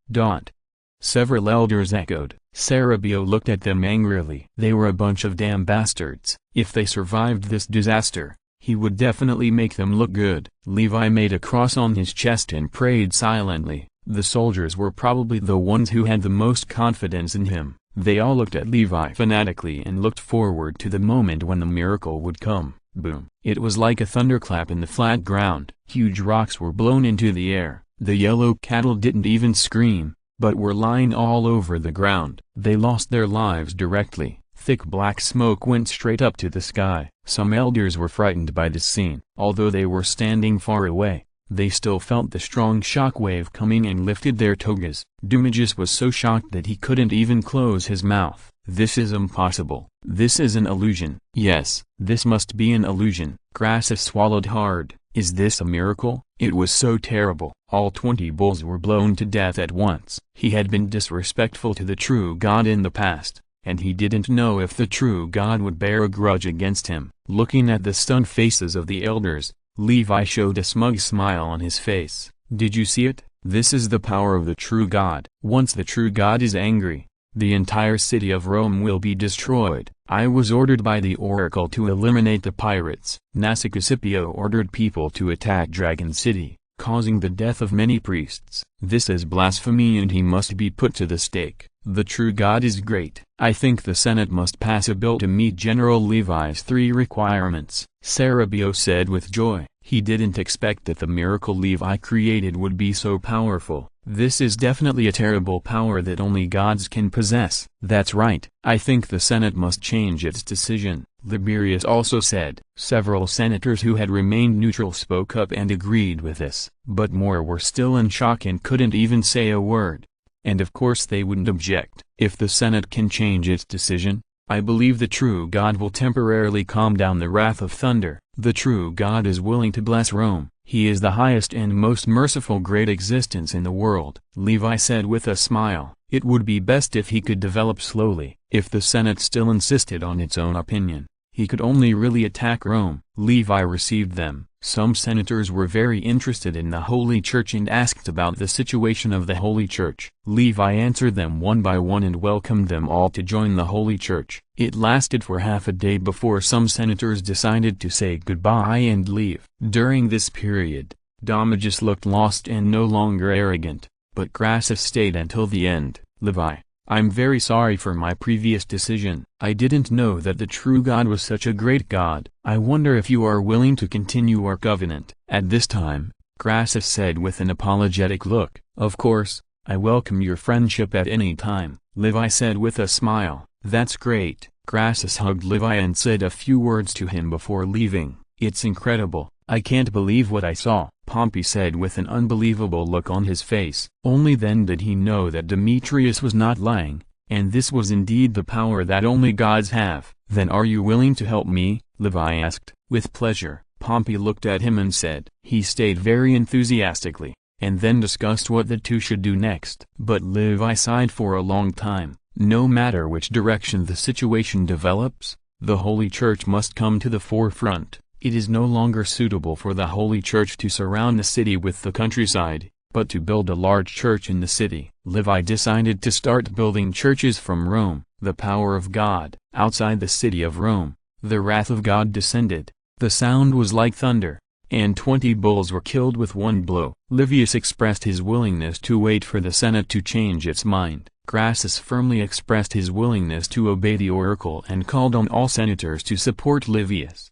Several elders echoed. Sarabio looked at them angrily. They were a bunch of damn bastards. If they survived this disaster, he would definitely make them look good. Levi made a cross on his chest and prayed silently. The soldiers were probably the ones who had the most confidence in him. They all looked at Levi fanatically and looked forward to the moment when the miracle would come. Boom. It was like a thunderclap in the flat ground. Huge rocks were blown into the air. The yellow cattle didn't even scream, but were lying all over the ground. They lost their lives directly. Thick black smoke went straight up to the sky. Some elders were frightened by this scene. Although they were standing far away, they still felt the strong shock wave coming and lifted their togas. Dumagus was so shocked that he couldn't even close his mouth. This is impossible. This is an illusion. Yes, this must be an illusion. Crassus swallowed hard. Is this a miracle? It was so terrible. All 20 bulls were blown to death at once. He had been disrespectful to the true God in the past, and he didn't know if the true God would bear a grudge against him. Looking at the stunned faces of the elders, Levi showed a smug smile on his face. Did you see it? This is the power of the true God. Once the true God is angry, the entire city of Rome will be destroyed. I was ordered by the oracle to eliminate the pirates. Nasicisipio ordered people to attack Dragon City, causing the death of many priests. This is blasphemy and he must be put to the stake. The true God is great. I think the Senate must pass a bill to meet General Levi's 3 requirements, Sarabio said with joy. He didn't expect that the miracle Levi created would be so powerful. This is definitely a terrible power that only gods can possess. That's right. I think the Senate must change its decision, Liberius also said. Several senators who had remained neutral spoke up and agreed with this, but more were still in shock and couldn't even say a word. And of course they wouldn't object. If the Senate can change its decision, I believe the true God will temporarily calm down the wrath of thunder. The true God is willing to bless Rome. He is the highest and most merciful great existence in the world, Levi said with a smile. It would be best if he could develop slowly. If the Senate still insisted on its own opinion, he could only really attack Rome. Levi received them. Some senators were very interested in the Holy Church and asked about the situation of the Holy Church. Levi answered them one by one and welcomed them all to join the Holy Church. It lasted for half a day before some senators decided to say goodbye and leave. During this period, Dumagus looked lost and no longer arrogant, but Crassus stayed until the end. Levi, I'm very sorry for my previous decision. I didn't know that the true God was such a great God. I wonder if you are willing to continue our covenant. At this time, Crassus said with an apologetic look. Of course, I welcome your friendship at any time, Levi said with a smile. That's great. Crassus hugged Levi and said a few words to him before leaving. It's incredible. I can't believe what I saw. Pompey said with an unbelievable look on his face. Only then did he know that Demetrius was not lying, and this was indeed the power that only gods have. "Then are you willing to help me?" Levi asked. "With pleasure." Pompey looked at him and said. He stayed very enthusiastically, and then discussed what the two should do next. But Levi sighed for a long time. No matter which direction the situation develops, the Holy Church must come to the forefront. It is no longer suitable for the Holy Church to surround the city with the countryside, but to build a large church in the city. Levi decided to start building churches from Rome. The power of God. Outside the city of Rome, the wrath of God descended. The sound was like thunder, and 20 bulls were killed with one blow. Livius expressed his willingness to wait for the Senate to change its mind. Crassus firmly expressed his willingness to obey the oracle and called on all senators to support Livius.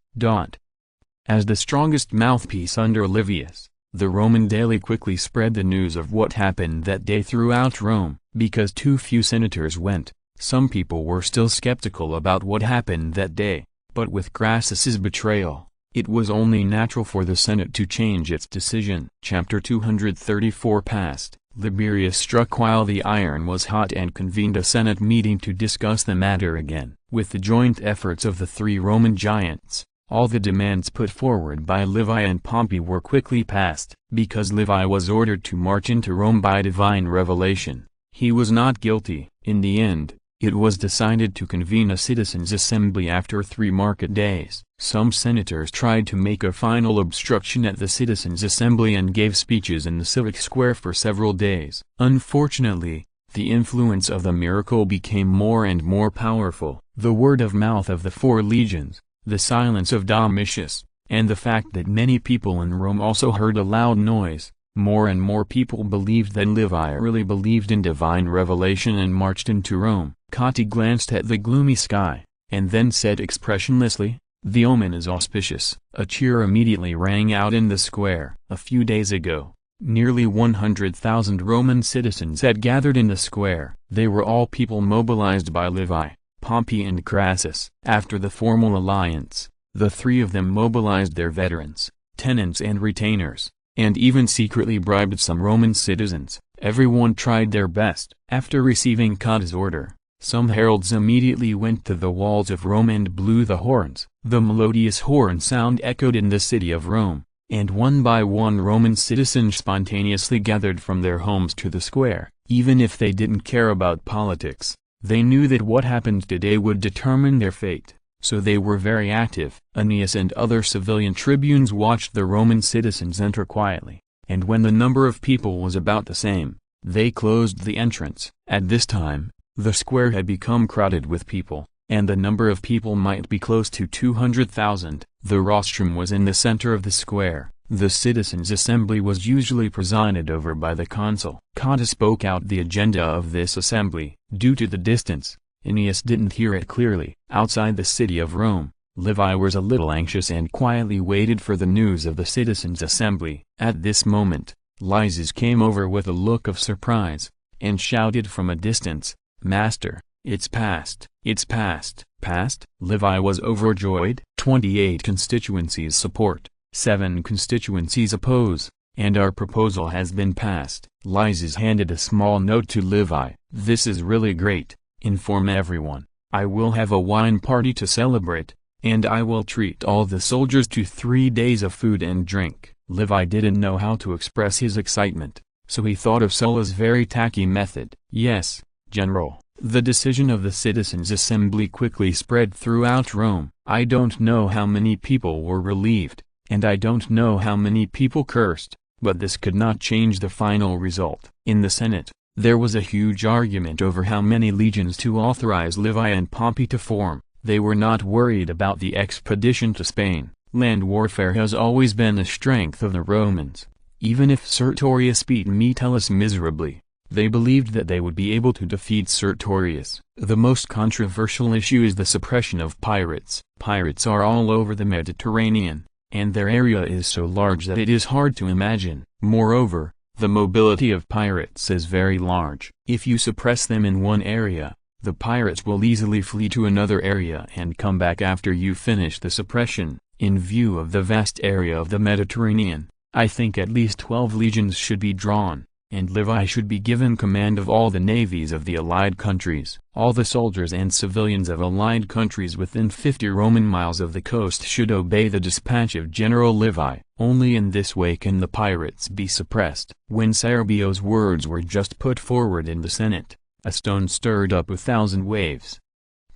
As the strongest mouthpiece under Livius, the Roman daily quickly spread the news of what happened that day throughout Rome. Because too few senators went, some people were still skeptical about what happened that day, but with Crassus's betrayal, it was only natural for the Senate to change its decision. Chapter 234 passed. Liberius struck while the iron was hot and convened a Senate meeting to discuss the matter again. With the joint efforts of the three Roman giants, all the demands put forward by Levi and Pompey were quickly passed. Because Levi was ordered to march into Rome by divine revelation, he was not guilty. In the end, it was decided to convene a citizens' assembly after 3 market days. Some senators tried to make a final obstruction at the citizens' assembly and gave speeches in the civic square for several days. Unfortunately, the influence of the miracle became more and more powerful. The word of mouth of the 4 legions, the silence of Domitius, and the fact that many people in Rome also heard a loud noise. More and more people believed that Levi really believed in divine revelation and marched into Rome. Coti glanced at the gloomy sky, and then said expressionlessly, "The omen is auspicious." A cheer immediately rang out in the square. A few days ago, nearly 100,000 Roman citizens had gathered in the square. They were all people mobilized by Levi, Pompey and Crassus. After the formal alliance, the 3 of them mobilized their veterans, tenants and retainers, and even secretly bribed some Roman citizens. Everyone tried their best. After receiving Cotta's order, some heralds immediately went to the walls of Rome and blew the horns. The melodious horn sound echoed in the city of Rome, and one by one Roman citizens spontaneously gathered from their homes to the square. Even if they didn't care about politics, they knew that what happened today would determine their fate, so they were very active. Aeneas and other civilian tribunes watched the Roman citizens enter quietly, and when the number of people was about the same, they closed the entrance. At this time, the square had become crowded with people, and the number of people might be close to 200,000. The rostrum was in the center of the square. The citizens' assembly was usually presided over by the consul. Cotta spoke out the agenda of this assembly. Due to the distance, Aeneas didn't hear it clearly. Outside the city of Rome, Levi was a little anxious and quietly waited for the news of the citizens' assembly. At this moment, Lysis came over with a look of surprise, and shouted from a distance, "Master, it's passed." "It's passed." "Passed?" Levi was overjoyed. 28 constituencies support, 7 constituencies oppose, and our proposal has been passed. Lysis handed a small note to Levi. "This is really great. Inform everyone. I will have a wine party to celebrate, and I will treat all the soldiers to 3 days of food and drink." Levi didn't know how to express his excitement, so he thought of Sulla's very tacky method. "Yes, General." The decision of the citizens' assembly quickly spread throughout Rome. I don't know how many people were relieved, and I don't know how many people cursed, but this could not change the final result. In the Senate, there was a huge argument over how many legions to authorize Levi and Pompey to form. They were not worried about the expedition to Spain. Land warfare has always been a strength of the Romans. Even if Sertorius beat Metellus miserably, they believed that they would be able to defeat Sertorius. The most controversial issue is the suppression of pirates. Pirates are all over the Mediterranean, and their area is so large that it is hard to imagine. Moreover, the mobility of pirates is very large. If you suppress them in one area, the pirates will easily flee to another area and come back after you finish the suppression. In view of the vast area of the Mediterranean, I think at least 12 legions should be drawn, and Levi should be given command of all the navies of the allied countries. All the soldiers and civilians of allied countries within 50 Roman miles of the coast should obey the dispatch of General Levi. Only in this way can the pirates be suppressed. When Cerbio's words were just put forward in the Senate, a stone stirred up 1,000 waves.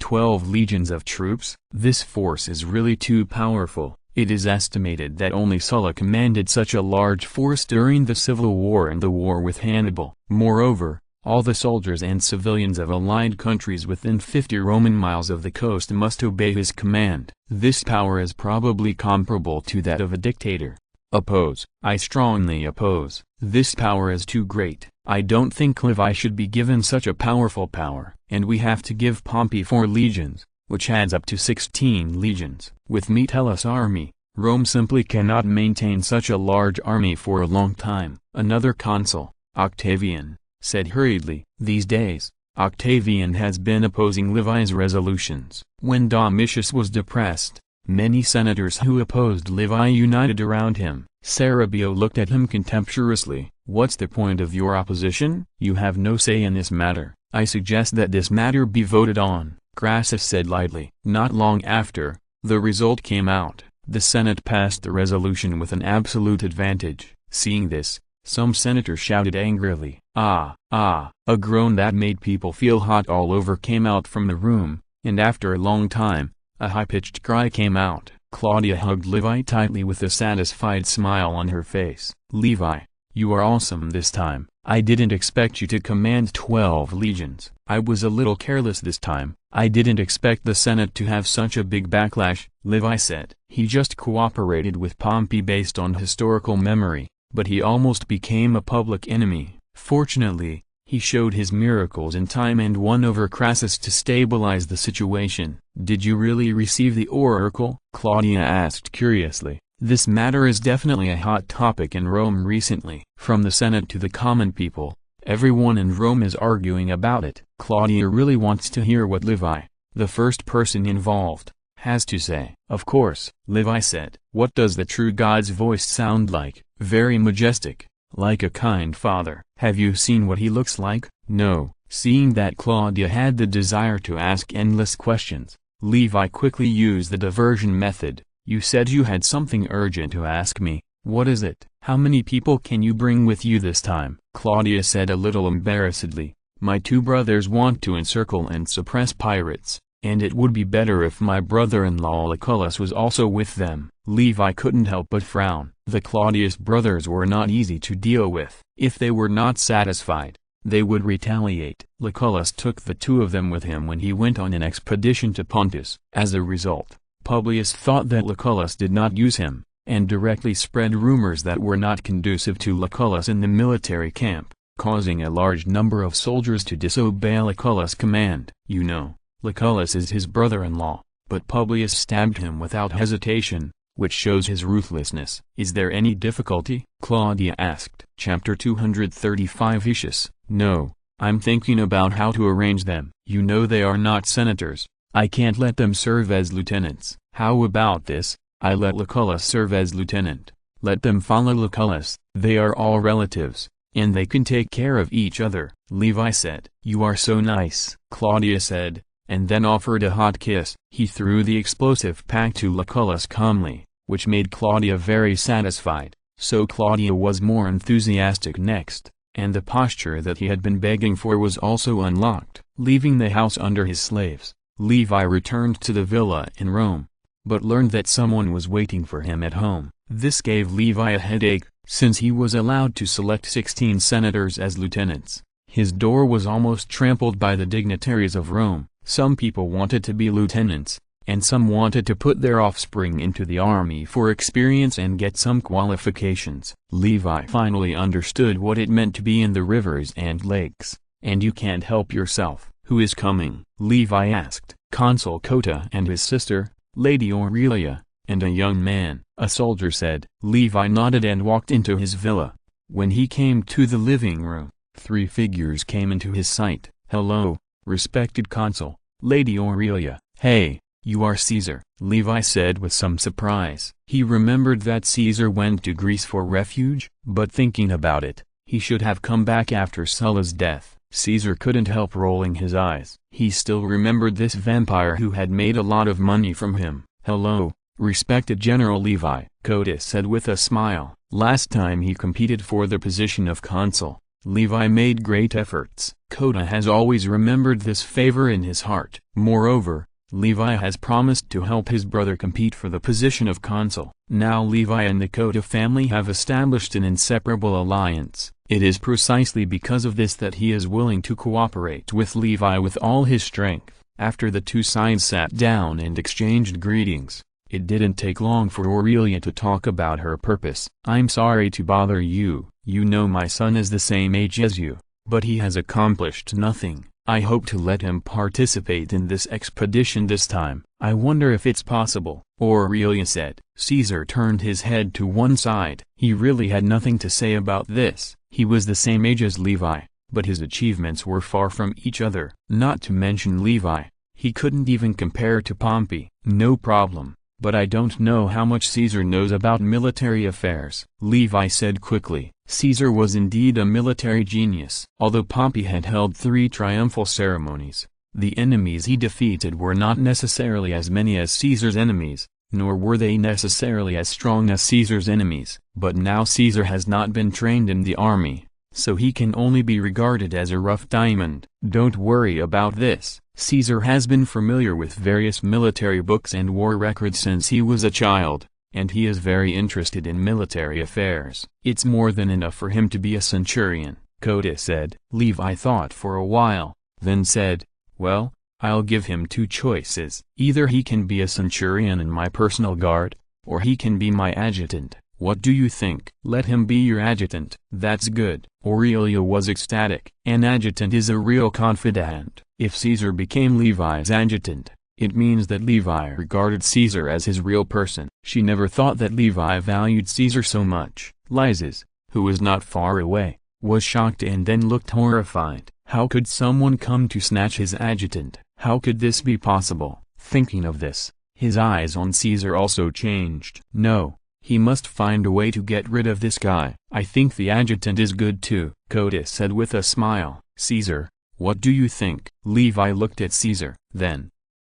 12 legions of troops? This force is really too powerful. It is estimated that only Sulla commanded such a large force during the Civil War and the war with Hannibal. Moreover, all the soldiers and civilians of allied countries within 50 Roman miles of the coast must obey his command. This power is probably comparable to that of a dictator. Oppose. I strongly oppose. This power is too great. I don't think Levi should be given such a powerful power. And we have to give Pompey 4 legions, which adds up to 16 legions. With Metellus' army, Rome simply cannot maintain such a large army for a long time. Another consul, Octavian, said hurriedly, "These days, Octavian has been opposing Levi's resolutions." When Domitius was depressed, many senators who opposed Levi united around him. Cerbio looked at him contemptuously. "What's the point of your opposition? You have no say in this matter." "I suggest that this matter be voted on," Crassus said lightly. Not long after, the result came out. The Senate passed the resolution with an absolute advantage. Seeing this, some senators shouted angrily, "Ah, ah!" A groan that made people feel hot all over came out from the room, and after a long time, a high-pitched cry came out. Claudia hugged Levi tightly with a satisfied smile on her face. "Levi, you are awesome this time. I didn't expect you to command 12 legions. I was a little careless this time. I didn't expect the Senate to have such a big backlash," Levi said. He just cooperated with Pompey based on historical memory, but he almost became a public enemy. Fortunately, he showed his miracles in time and won over Crassus to stabilize the situation. "Did you really receive the oracle?" Claudia asked curiously. This matter is definitely a hot topic in Rome recently. From the Senate to the common people, everyone in Rome is arguing about it. Claudia really wants to hear what Levi, the first person involved, has to say. "Of course," Levi said. "What does the true God's voice sound like?" "Very majestic, like a kind father." "Have you seen what he looks like?" "No." Seeing that Claudia had the desire to ask endless questions, Levi quickly used the diversion method. "You said you had something urgent to ask me. What is it? How many people can you bring with you this time?" Claudia said a little embarrassedly, "My 2 brothers want to encircle and suppress pirates, and it would be better if my brother-in-law Lucullus was also with them." Levi couldn't help but frown. The Claudius brothers were not easy to deal with. If they were not satisfied, they would retaliate. Lucullus took the 2 of them with him when he went on an expedition to Pontus. As a result, Publius thought that Lucullus did not use him, and directly spread rumors that were not conducive to Lucullus in the military camp, causing a large number of soldiers to disobey Lucullus' command. "You know, Lucullus is his brother-in-law, but Publius stabbed him without hesitation, which shows his ruthlessness." "Is there any difficulty?" Claudia asked. Chapter 235 Aetius: "No, I'm thinking about how to arrange them. You know they are not senators. I can't let them serve as lieutenants." "How about this? I let Lucullus serve as lieutenant. Let them follow Lucullus. They are all relatives, and they can take care of each other." Levi said. "You are so nice," Claudia said, and then offered a hot kiss. He threw the explosive pack to Lucullus calmly, which made Claudia very satisfied. So Claudia was more enthusiastic next, and the posture that he had been begging for was also unlocked. Leaving the house under his slaves, Levi returned to the villa in Rome, but learned that someone was waiting for him at home. This gave Levi a headache, since he was allowed to select 16 senators as lieutenants. His door was almost trampled by the dignitaries of Rome. Some people wanted to be lieutenants, and some wanted to put their offspring into the army for experience and get some qualifications. Levi finally understood what it meant to be in the rivers and lakes, and you can't help yourself. "Who is coming?" Levi asked. "Consul Cotta and his sister, Lady Aurelia, and a young man," a soldier said. Levi nodded and walked into his villa. When he came to the living room, 3 figures came into his sight. "Hello, respected consul, Lady Aurelia." "Hey, You are Caesar, Levi said with some surprise. He remembered that Caesar went to Greece for refuge, but thinking about it, he should have come back after Sulla's death. Caesar couldn't help rolling his eyes. He still remembered this vampire who had made a lot of money from him. Hello, respected General Levi, Codus said with a smile. Last time he competed for the position of consul, Levi made great efforts. Coda has always remembered this favor in his heart. Moreover, Levi has promised to help his brother compete for the position of consul. Now Levi and the Coda family have established an inseparable alliance. It is precisely because of this that he is willing to cooperate with Levi with all his strength. After the two sides sat down and exchanged greetings, it didn't take long for Aurelia to talk about her purpose. I'm sorry to bother you. You know my son is the same age as you, but he has accomplished nothing. I hope to let him participate in this expedition this time. I wonder if it's possible, Aurelia said. Caesar turned his head to one side. He really had nothing to say about this. He was the same age as Levi, but his achievements were far from each other. Not to mention Levi, he couldn't even compare to Pompey. No problem, but I don't know how much Caesar knows about military affairs, Levi said quickly. Caesar was indeed a military genius. Although Pompey had held 3 triumphal ceremonies, the enemies he defeated were not necessarily as many as Caesar's enemies, nor were they necessarily as strong as Caesar's enemies. But now Caesar has not been trained in the army, so he can only be regarded as a rough diamond. Don't worry about this. Caesar has been familiar with various military books and war records since he was a child, and he is very interested in military affairs. It's more than enough for him to be a centurion, Coda said. Levi thought for a while, then said, well, I'll give him 2 choices. Either he can be a centurion in my personal guard, or he can be my adjutant. What do you think? Let him be your adjutant. That's good. Aurelia was ecstatic. An adjutant is a real confidant. If Caesar became Levi's adjutant, it means that Levi regarded Caesar as his real person. She never thought that Levi valued Caesar so much. Lysis, who was not far away, was shocked and then looked horrified. How could someone come to snatch his adjutant? How could this be possible? Thinking of this, his eyes on Caesar also changed. No, he must find a way to get rid of this guy. I think the adjutant is good too, Coda said with a smile. Caesar, what do you think? Levi looked at Caesar. Then,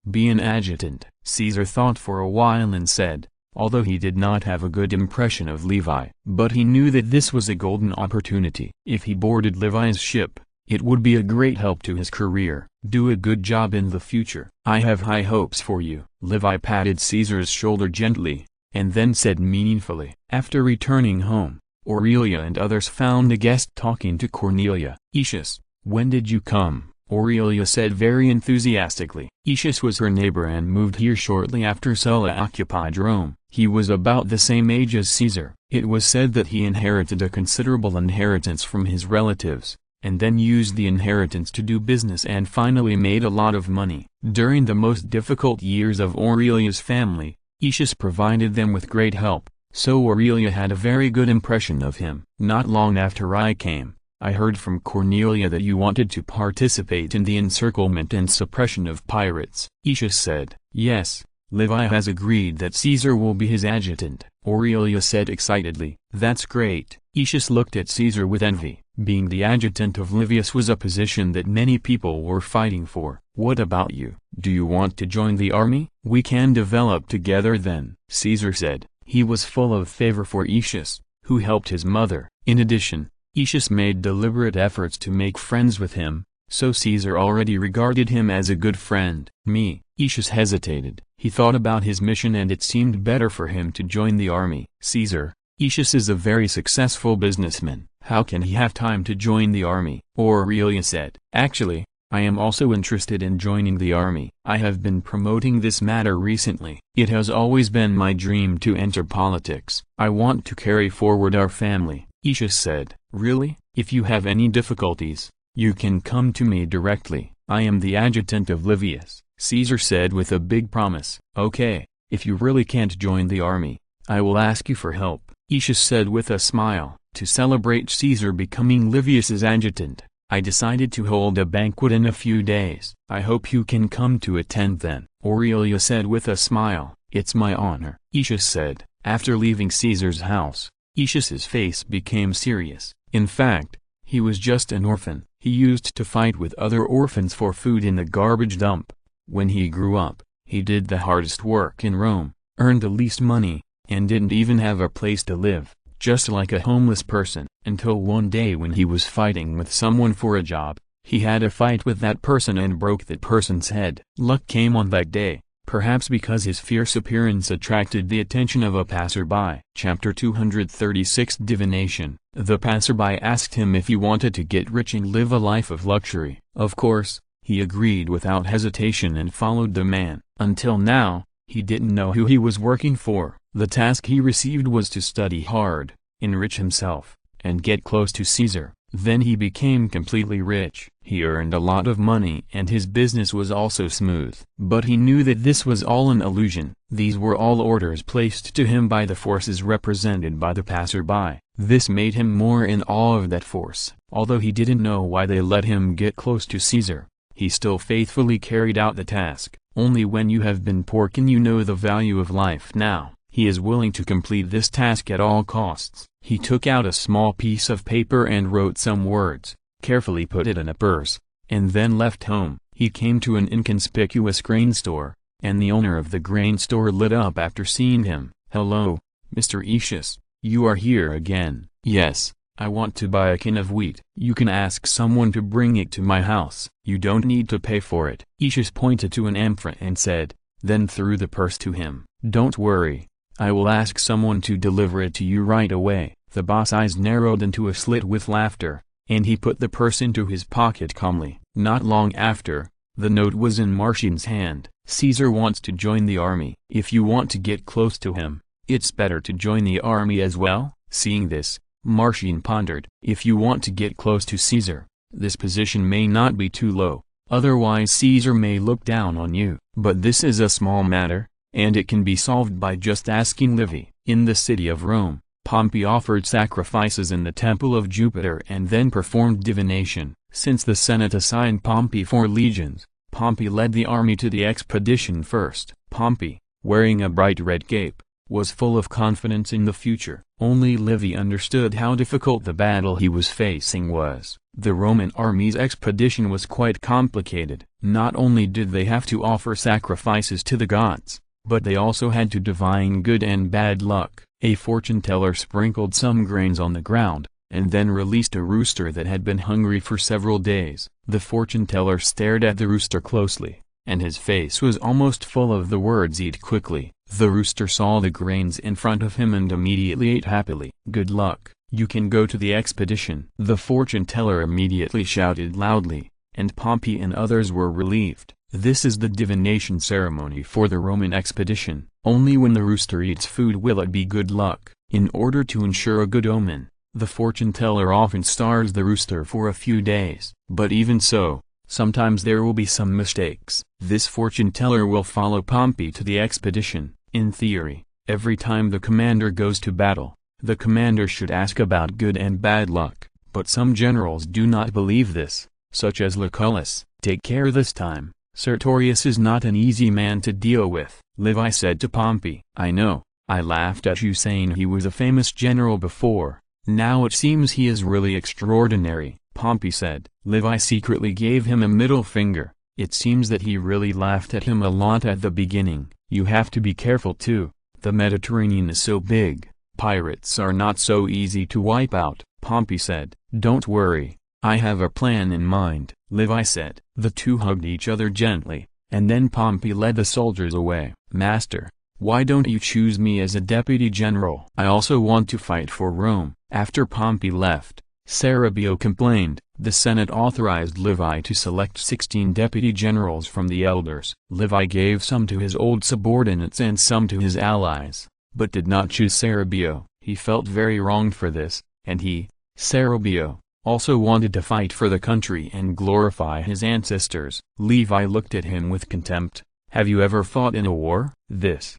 be an adjutant. Caesar thought for a while and said, although he did not have a good impression of Levi, but he knew that this was a golden opportunity. If he boarded Levi's ship, it would be a great help to his career. Do a good job in the future. I have high hopes for you. Levi patted Caesar's shoulder gently, and then said meaningfully. After returning home, Aurelia and others found a guest talking to Cornelia. Aetius, when did you come? Aurelia said very enthusiastically. Aetius was her neighbor and moved here shortly after Sulla occupied Rome. He was about the same age as Caesar. It was said that he inherited a considerable inheritance from his relatives, and then used the inheritance to do business and finally made a lot of money. During the most difficult years of Aurelia's family, Aetius provided them with great help, so Aurelia had a very good impression of him. Not long after I came, I heard from Cornelia that you wanted to participate in the encirclement and suppression of pirates. Aetius said, yes, Levi has agreed that Caesar will be his adjutant. Aurelia said excitedly, that's great. Aetius looked at Caesar with envy. Being the adjutant of Livius was a position that many people were fighting for. What about you? Do you want to join the army? We can develop together then, Caesar said. He was full of favor for Aetius, who helped his mother. In addition, Aetius made deliberate efforts to make friends with him, so Caesar already regarded him as a good friend. Me. Aetius hesitated. He thought about his mission and it seemed better for him to join the army. Caesar, Aetius is a very successful businessman. How can he have time to join the army? Aurelia said. Actually, I am also interested in joining the army. I have been promoting this matter recently. It has always been my dream to enter politics. I want to carry forward our family. Aetius said. Really? If you have any difficulties, you can come to me directly. I am the adjutant of Livius, Caesar said with a big promise. Okay, if you really can't join the army, I will ask you for help, Aetius said with a smile. To celebrate Caesar becoming Livius's adjutant, I decided to hold a banquet in a few days. I hope you can come to attend then. Aurelia said with a smile. "It's my honor," Aetius said. After leaving Caesar's house, Aetius's face became serious. In fact, he was just an orphan. He used to fight with other orphans for food in the garbage dump. When he grew up, he did the hardest work in Rome, earned the least money, and didn't even have a place to live, just like a homeless person, until one day when he was fighting with someone for a job. He had a fight with that person and broke that person's head. Luck came on that day, perhaps because his fierce appearance attracted the attention of a passerby. Chapter 236 Divination. The passerby asked him if he wanted to get rich and live a life of luxury. Of course, he agreed without hesitation and followed the man. Until now, he didn't know who he was working for. The task he received was to study hard, enrich himself, and get close to Caesar. Then he became completely rich. He earned a lot of money and his business was also smooth. But he knew that this was all an illusion. These were all orders placed to him by the forces represented by the passerby. This made him more in awe of that force. Although he didn't know why they let him get close to Caesar, he still faithfully carried out the task. Only when you have been poor can you know the value of life. Now, he is willing to complete this task at all costs. He took out a small piece of paper and wrote some words, carefully put it in a purse, and then left home. He came to an inconspicuous grain store, and the owner of the grain store lit up after seeing him. "Hello, Mr. Aetius, you are here again." "Yes, I want to buy a can of wheat." "You can ask someone to bring it to my house. You don't need to pay for it." Aetius pointed to an amphora and said, then threw the purse to him. "Don't worry, I will ask someone to deliver it to you right away." The boss' eyes narrowed into a slit with laughter, and he put the purse into his pocket calmly. Not long after, the note was in Marcian's hand. "Caesar wants to join the army. If you want to get close to him, it's better to join the army as well." Seeing this, Marcian pondered. "If you want to get close to Caesar, this position may not be too low, otherwise Caesar may look down on you. But this is a small matter, and it can be solved by just asking Levi." In the city of Rome, Pompey offered sacrifices in the temple of Jupiter and then performed divination. Since the Senate assigned Pompey 4 legions, Pompey led the army to the expedition first. Pompey, wearing a bright red cape, was full of confidence in the future. Only Levi understood how difficult the battle he was facing was. The Roman army's expedition was quite complicated. Not only did they have to offer sacrifices to the gods, but they also had to divine good and bad luck. A fortune-teller sprinkled some grains on the ground, and then released a rooster that had been hungry for several days. The fortune-teller stared at the rooster closely, and his face was almost full of the words "eat quickly." The rooster saw the grains in front of him and immediately ate happily. "Good luck, you can go to the expedition," the fortune-teller immediately shouted loudly, and Pompey and others were relieved. This is the divination ceremony for the Roman expedition. Only when the rooster eats food will it be good luck. In order to ensure a good omen, the fortune-teller often stars the rooster for a few days. But even so, sometimes there will be some mistakes. This fortune-teller will follow Pompey to the expedition. In theory, every time the commander goes to battle, the commander should ask about good and bad luck. But some generals do not believe this, such as Lucullus. "Take care this time. Sertorius is not an easy man to deal with," Levi said to Pompey. "I know, I laughed at you saying he was a famous general before. Now it seems he is really extraordinary," Pompey said. Levi secretly gave him a middle finger. It seems that he really laughed at him a lot at the beginning. "You have to be careful too. The Mediterranean is so big, pirates are not so easy to wipe out," Pompey said. "Don't worry, I have a plan in mind," Levi said. The two hugged each other gently, and then Pompey led the soldiers away. "Master, why don't you choose me as a deputy general? I also want to fight for Rome." After Pompey left, Cerebio complained. The Senate authorized Levi to select 16 deputy generals from the elders. Levi gave some to his old subordinates and some to his allies, but did not choose Cerebio. He felt very wronged for this, and he, Cerebio, also wanted to fight for the country and glorify his ancestors. Levi looked at him with contempt. "Have you ever fought in a war? This.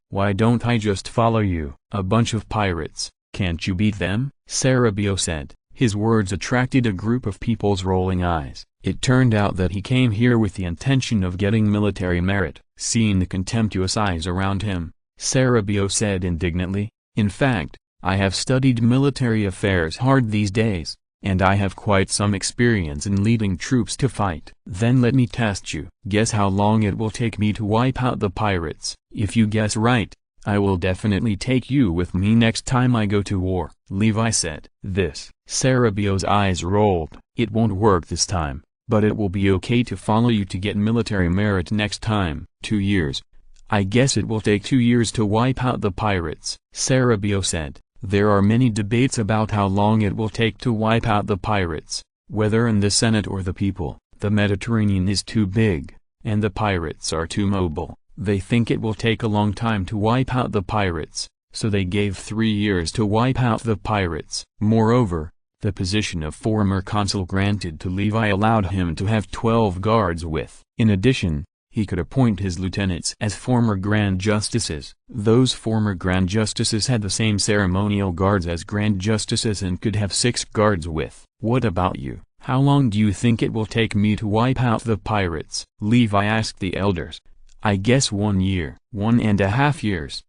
Why don't I just follow you? A bunch of pirates, can't you beat them?" Cerebio said. His words attracted a group of people's rolling eyes. It turned out that he came here with the intention of getting military merit. Seeing the contemptuous eyes around him, Cerebio said indignantly, "In fact, I have studied military affairs hard these days, and I have quite some experience in leading troops to fight. Then let me test you. Guess how long it will take me to wipe out the pirates. If you guess right, I will definitely take you with me next time I go to war," Levi said. This. Cerebio's eyes rolled. "It won't work this time, but it will be okay to follow you to get military merit next time." 2 years. "I guess it will take 2 years to wipe out the pirates," Cerebio said. "There are many debates about how long it will take to wipe out the pirates, whether in the Senate or the people. The Mediterranean is too big, and the pirates are too mobile. They think it will take a long time to wipe out the pirates, so they gave 3 years to wipe out the pirates." Moreover, the position of former consul granted to Levi allowed him to have 12 guards with. In addition, he could appoint his lieutenants as former grand justices. Those former grand justices had the same ceremonial guards as grand justices and could have 6 guards with. "What about you? How long do you think it will take me to wipe out the pirates?" Levi asked the elders. "I guess 1 year. 1.5 years.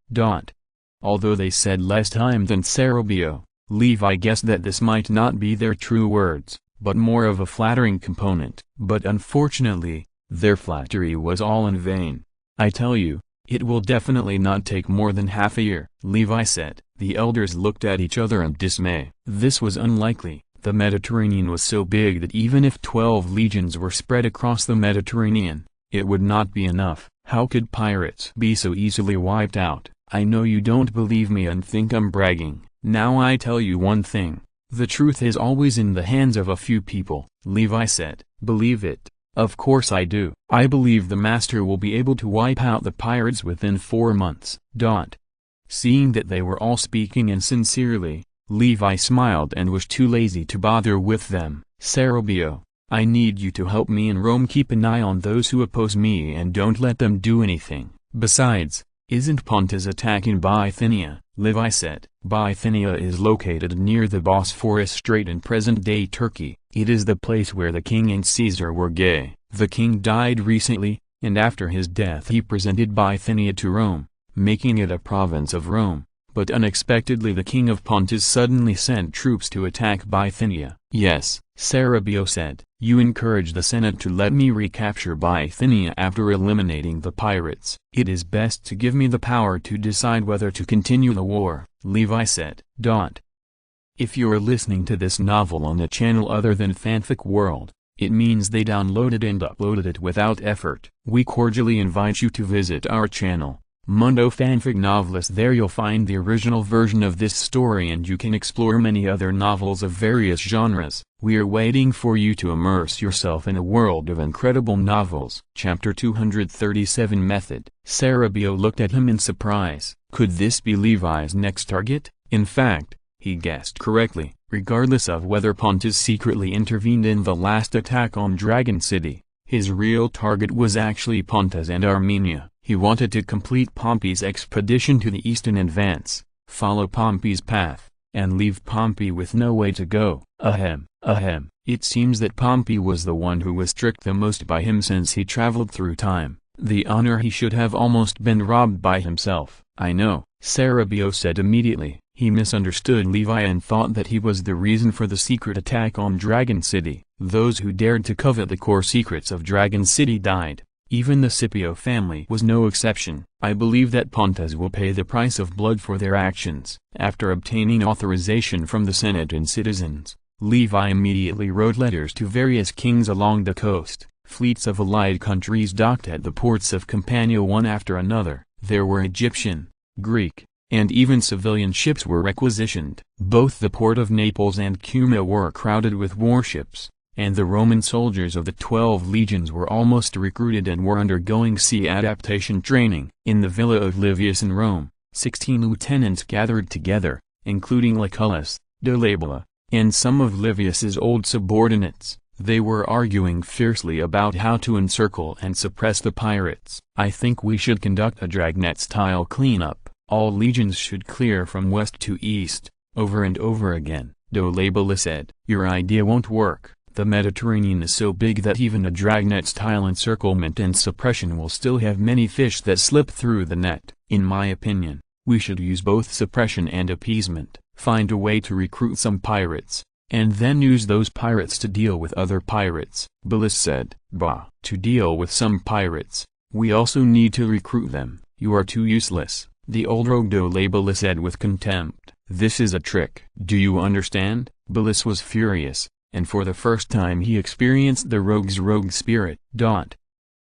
Although they said less time than Cerebio, Levi guessed that this might not be their true words, but more of a flattering component. But unfortunately, their flattery was all in vain. "I tell you, it will definitely not take more than half a year," Levi said. The elders looked at each other in dismay. This was unlikely. The Mediterranean was so big that even if 12 legions were spread across the Mediterranean, it would not be enough. How could pirates be so easily wiped out? "I know you don't believe me and think I'm bragging. Now I tell you one thing. The truth is always in the hands of a few people," Levi said. "Believe it?" "Of course I do. I believe the master will be able to wipe out the pirates within 4 months." Seeing that they were all speaking insincerely, Levi smiled and was too lazy to bother with them. "Cerebio, I need you to help me in Rome. Keep an eye on those who oppose me and don't let them do anything. Besides, isn't Pontus attacking Bithynia?" Levi said. Bithynia is located near the Bosphorus Strait in present-day Turkey. It is the place where the king and Caesar were gay. The king died recently, and after his death he presented Bithynia to Rome, making it a province of Rome. But unexpectedly the king of Pontus suddenly sent troops to attack Bithynia. "Yes," Cerebio said. "You encouraged the Senate to let me recapture Bithynia after eliminating the pirates. It is best to give me the power to decide whether to continue the war," Levi said. If you are listening to this novel on a channel other than Fanfic World, it means they downloaded and uploaded it without effort. We cordially invite you to visit our channel, Mundo Fanfic Novelist. There you'll find the original version of this story and you can explore many other novels of various genres. We are waiting for you to immerse yourself in a world of incredible novels. Chapter 237 Method. Cerebio looked at him in surprise. Could this be Levi's next target? In fact, he guessed correctly. Regardless of whether Pontus secretly intervened in the last attack on Dragon City, his real target was actually Pontus and Armenia. He wanted to complete Pompey's expedition to the east in advance, follow Pompey's path, and leave Pompey with no way to go. It seems that Pompey was the one who was tricked the most by him since he traveled through time. The honor he should have almost been robbed by himself. "I know," Cerebio said immediately. He misunderstood Levi and thought that he was the reason for the secret attack on Dragon City. Those who dared to covet the core secrets of Dragon City died. Even the Scipio family was no exception. "I believe that Pontus will pay the price of blood for their actions." After obtaining authorization from the Senate and citizens, Levi immediately wrote letters to various kings along the coast. Fleets of allied countries docked at the ports of Campania one after another. There were Egyptian, Greek, and even civilian ships were requisitioned. Both the port of Naples and Cuma were crowded with warships, and the Roman soldiers of the 12 legions were almost recruited and were undergoing sea adaptation training. In the villa of Livius in Rome, 16 lieutenants gathered together, including Lucullus, Delabella, and some of Livius's old subordinates. They were arguing fiercely about how to encircle and suppress the pirates. "I think we should conduct a dragnet-style cleanup. All legions should clear from west to east, over and over again," Dolabella said. "Your idea won't work. The Mediterranean is so big that even a dragnet-style encirclement and suppression will still have many fish that slip through the net. In my opinion, we should use both suppression and appeasement, find a way to recruit some pirates, and then use those pirates to deal with other pirates." Bellis said. "Bah! To deal with some pirates, we also need to recruit them. You are too useless," the old rogue Dolabella said with contempt. "This is a trick. Do you understand?" Bellis was furious, and for the first time he experienced the rogue's rogue spirit.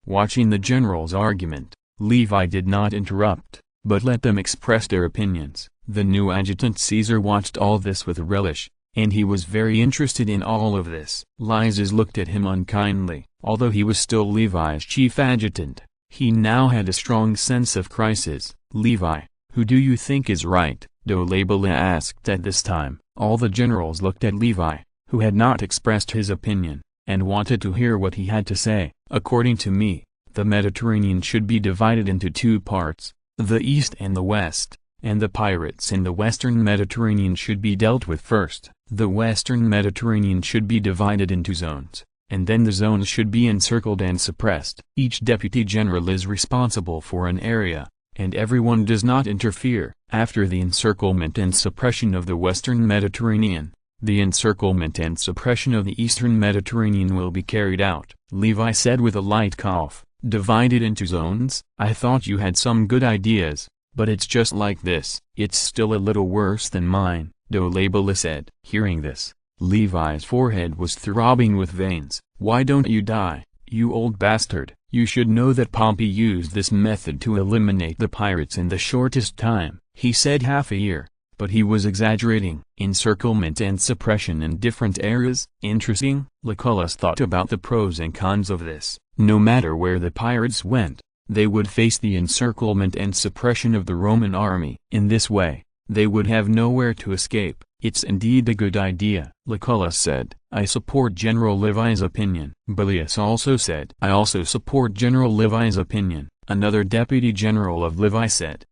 Watching the general's argument, Levi did not interrupt, but let them express their opinions. The new adjutant Caesar watched all this with relish, and he was very interested in all of this. Lysias looked at him unkindly. Although he was still Levi's chief adjutant, he now had a strong sense of crisis. "Levi, who do you think is right?" Dolabella asked at this time. All the generals looked at Levi, who had not expressed his opinion, and wanted to hear what he had to say. "According to me, the Mediterranean should be divided into two parts, the East and the West, and the pirates in the Western Mediterranean should be dealt with first. The Western Mediterranean should be divided into zones, and then the zones should be encircled and suppressed. Each deputy general is responsible for an area, and everyone does not interfere. After the encirclement and suppression of the Western Mediterranean, the encirclement and suppression of the Eastern Mediterranean will be carried out." Levi said with a light cough. "Divided into zones? I thought you had some good ideas, but it's just like this." "It's still a little worse than mine," Dolabella said. Hearing this, Levi's forehead was throbbing with veins. "Why don't you die, you old bastard? You should know that Pompey used this method to eliminate the pirates in the shortest time." He said half a year, but he was exaggerating. Encirclement and suppression in different areas? Interesting. Lucullus thought about the pros and cons of this. No matter where the pirates went, they would face the encirclement and suppression of the Roman army. In this way, they would have nowhere to escape. "It's indeed a good idea," Lucullus said. "I support General Levi's opinion." Bellius also said. "I also support General Levi's opinion," another deputy general of Levi said.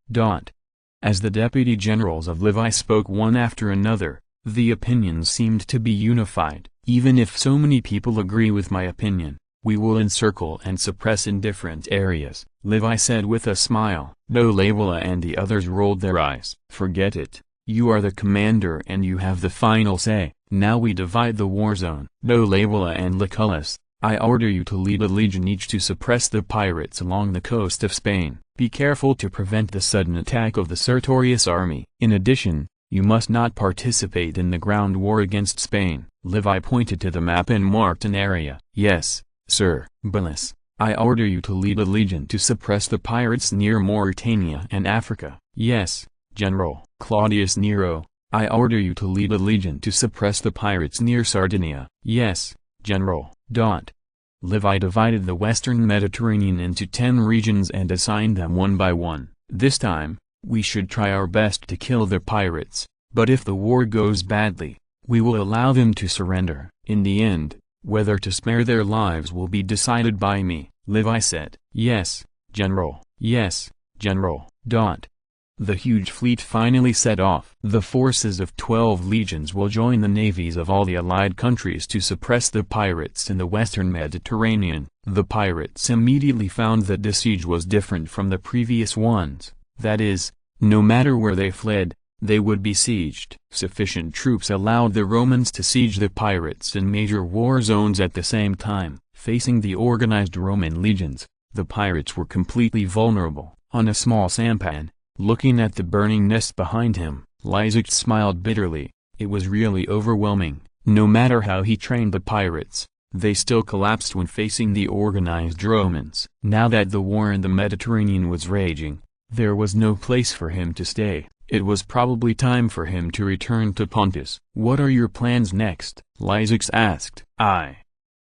As the deputy generals of Levi spoke one after another, the opinions seemed to be unified. "Even if so many people agree with my opinion, we will encircle and suppress in different areas," Levi said with a smile. Dolabella and the others rolled their eyes. "Forget it. You are the commander and you have the final say. Now we divide the war zone." Dolabella and Lucullus, "I order you to lead a legion each to suppress the pirates along the coast of Spain. Be careful to prevent the sudden attack of the Sertorius army. In addition, you must not participate in the ground war against Spain." Levi pointed to the map and marked an area. "Yes, sir." Bellis, "I order you to lead a legion to suppress the pirates near Mauritania and Africa." "Yes, General." Claudius Nero, "I order you to lead a legion to suppress the pirates near Sardinia." "Yes, General." Levi divided the Western Mediterranean into 10 regions and assigned them one by one. "This time, we should try our best to kill the pirates, but if the war goes badly, we will allow them to surrender. In the end, whether to spare their lives will be decided by me," Levi said. "Yes, General." "Yes, General." The huge fleet finally set off. The forces of 12 legions will join the navies of all the allied countries to suppress the pirates in the Western Mediterranean. The pirates immediately found that the siege was different from the previous ones. That is, no matter where they fled, they would be sieged. Sufficient troops allowed the Romans to siege the pirates in major war zones at the same time. Facing the organized Roman legions, the pirates were completely vulnerable. On a small sampan, looking at the burning nest behind him, Lysias smiled bitterly. It was really overwhelming. No matter how he trained the pirates, they still collapsed when facing the organized Romans. Now that the war in the Mediterranean was raging, there was no place for him to stay. It was probably time for him to return to Pontus. "What are your plans next?" Lysias asked. "I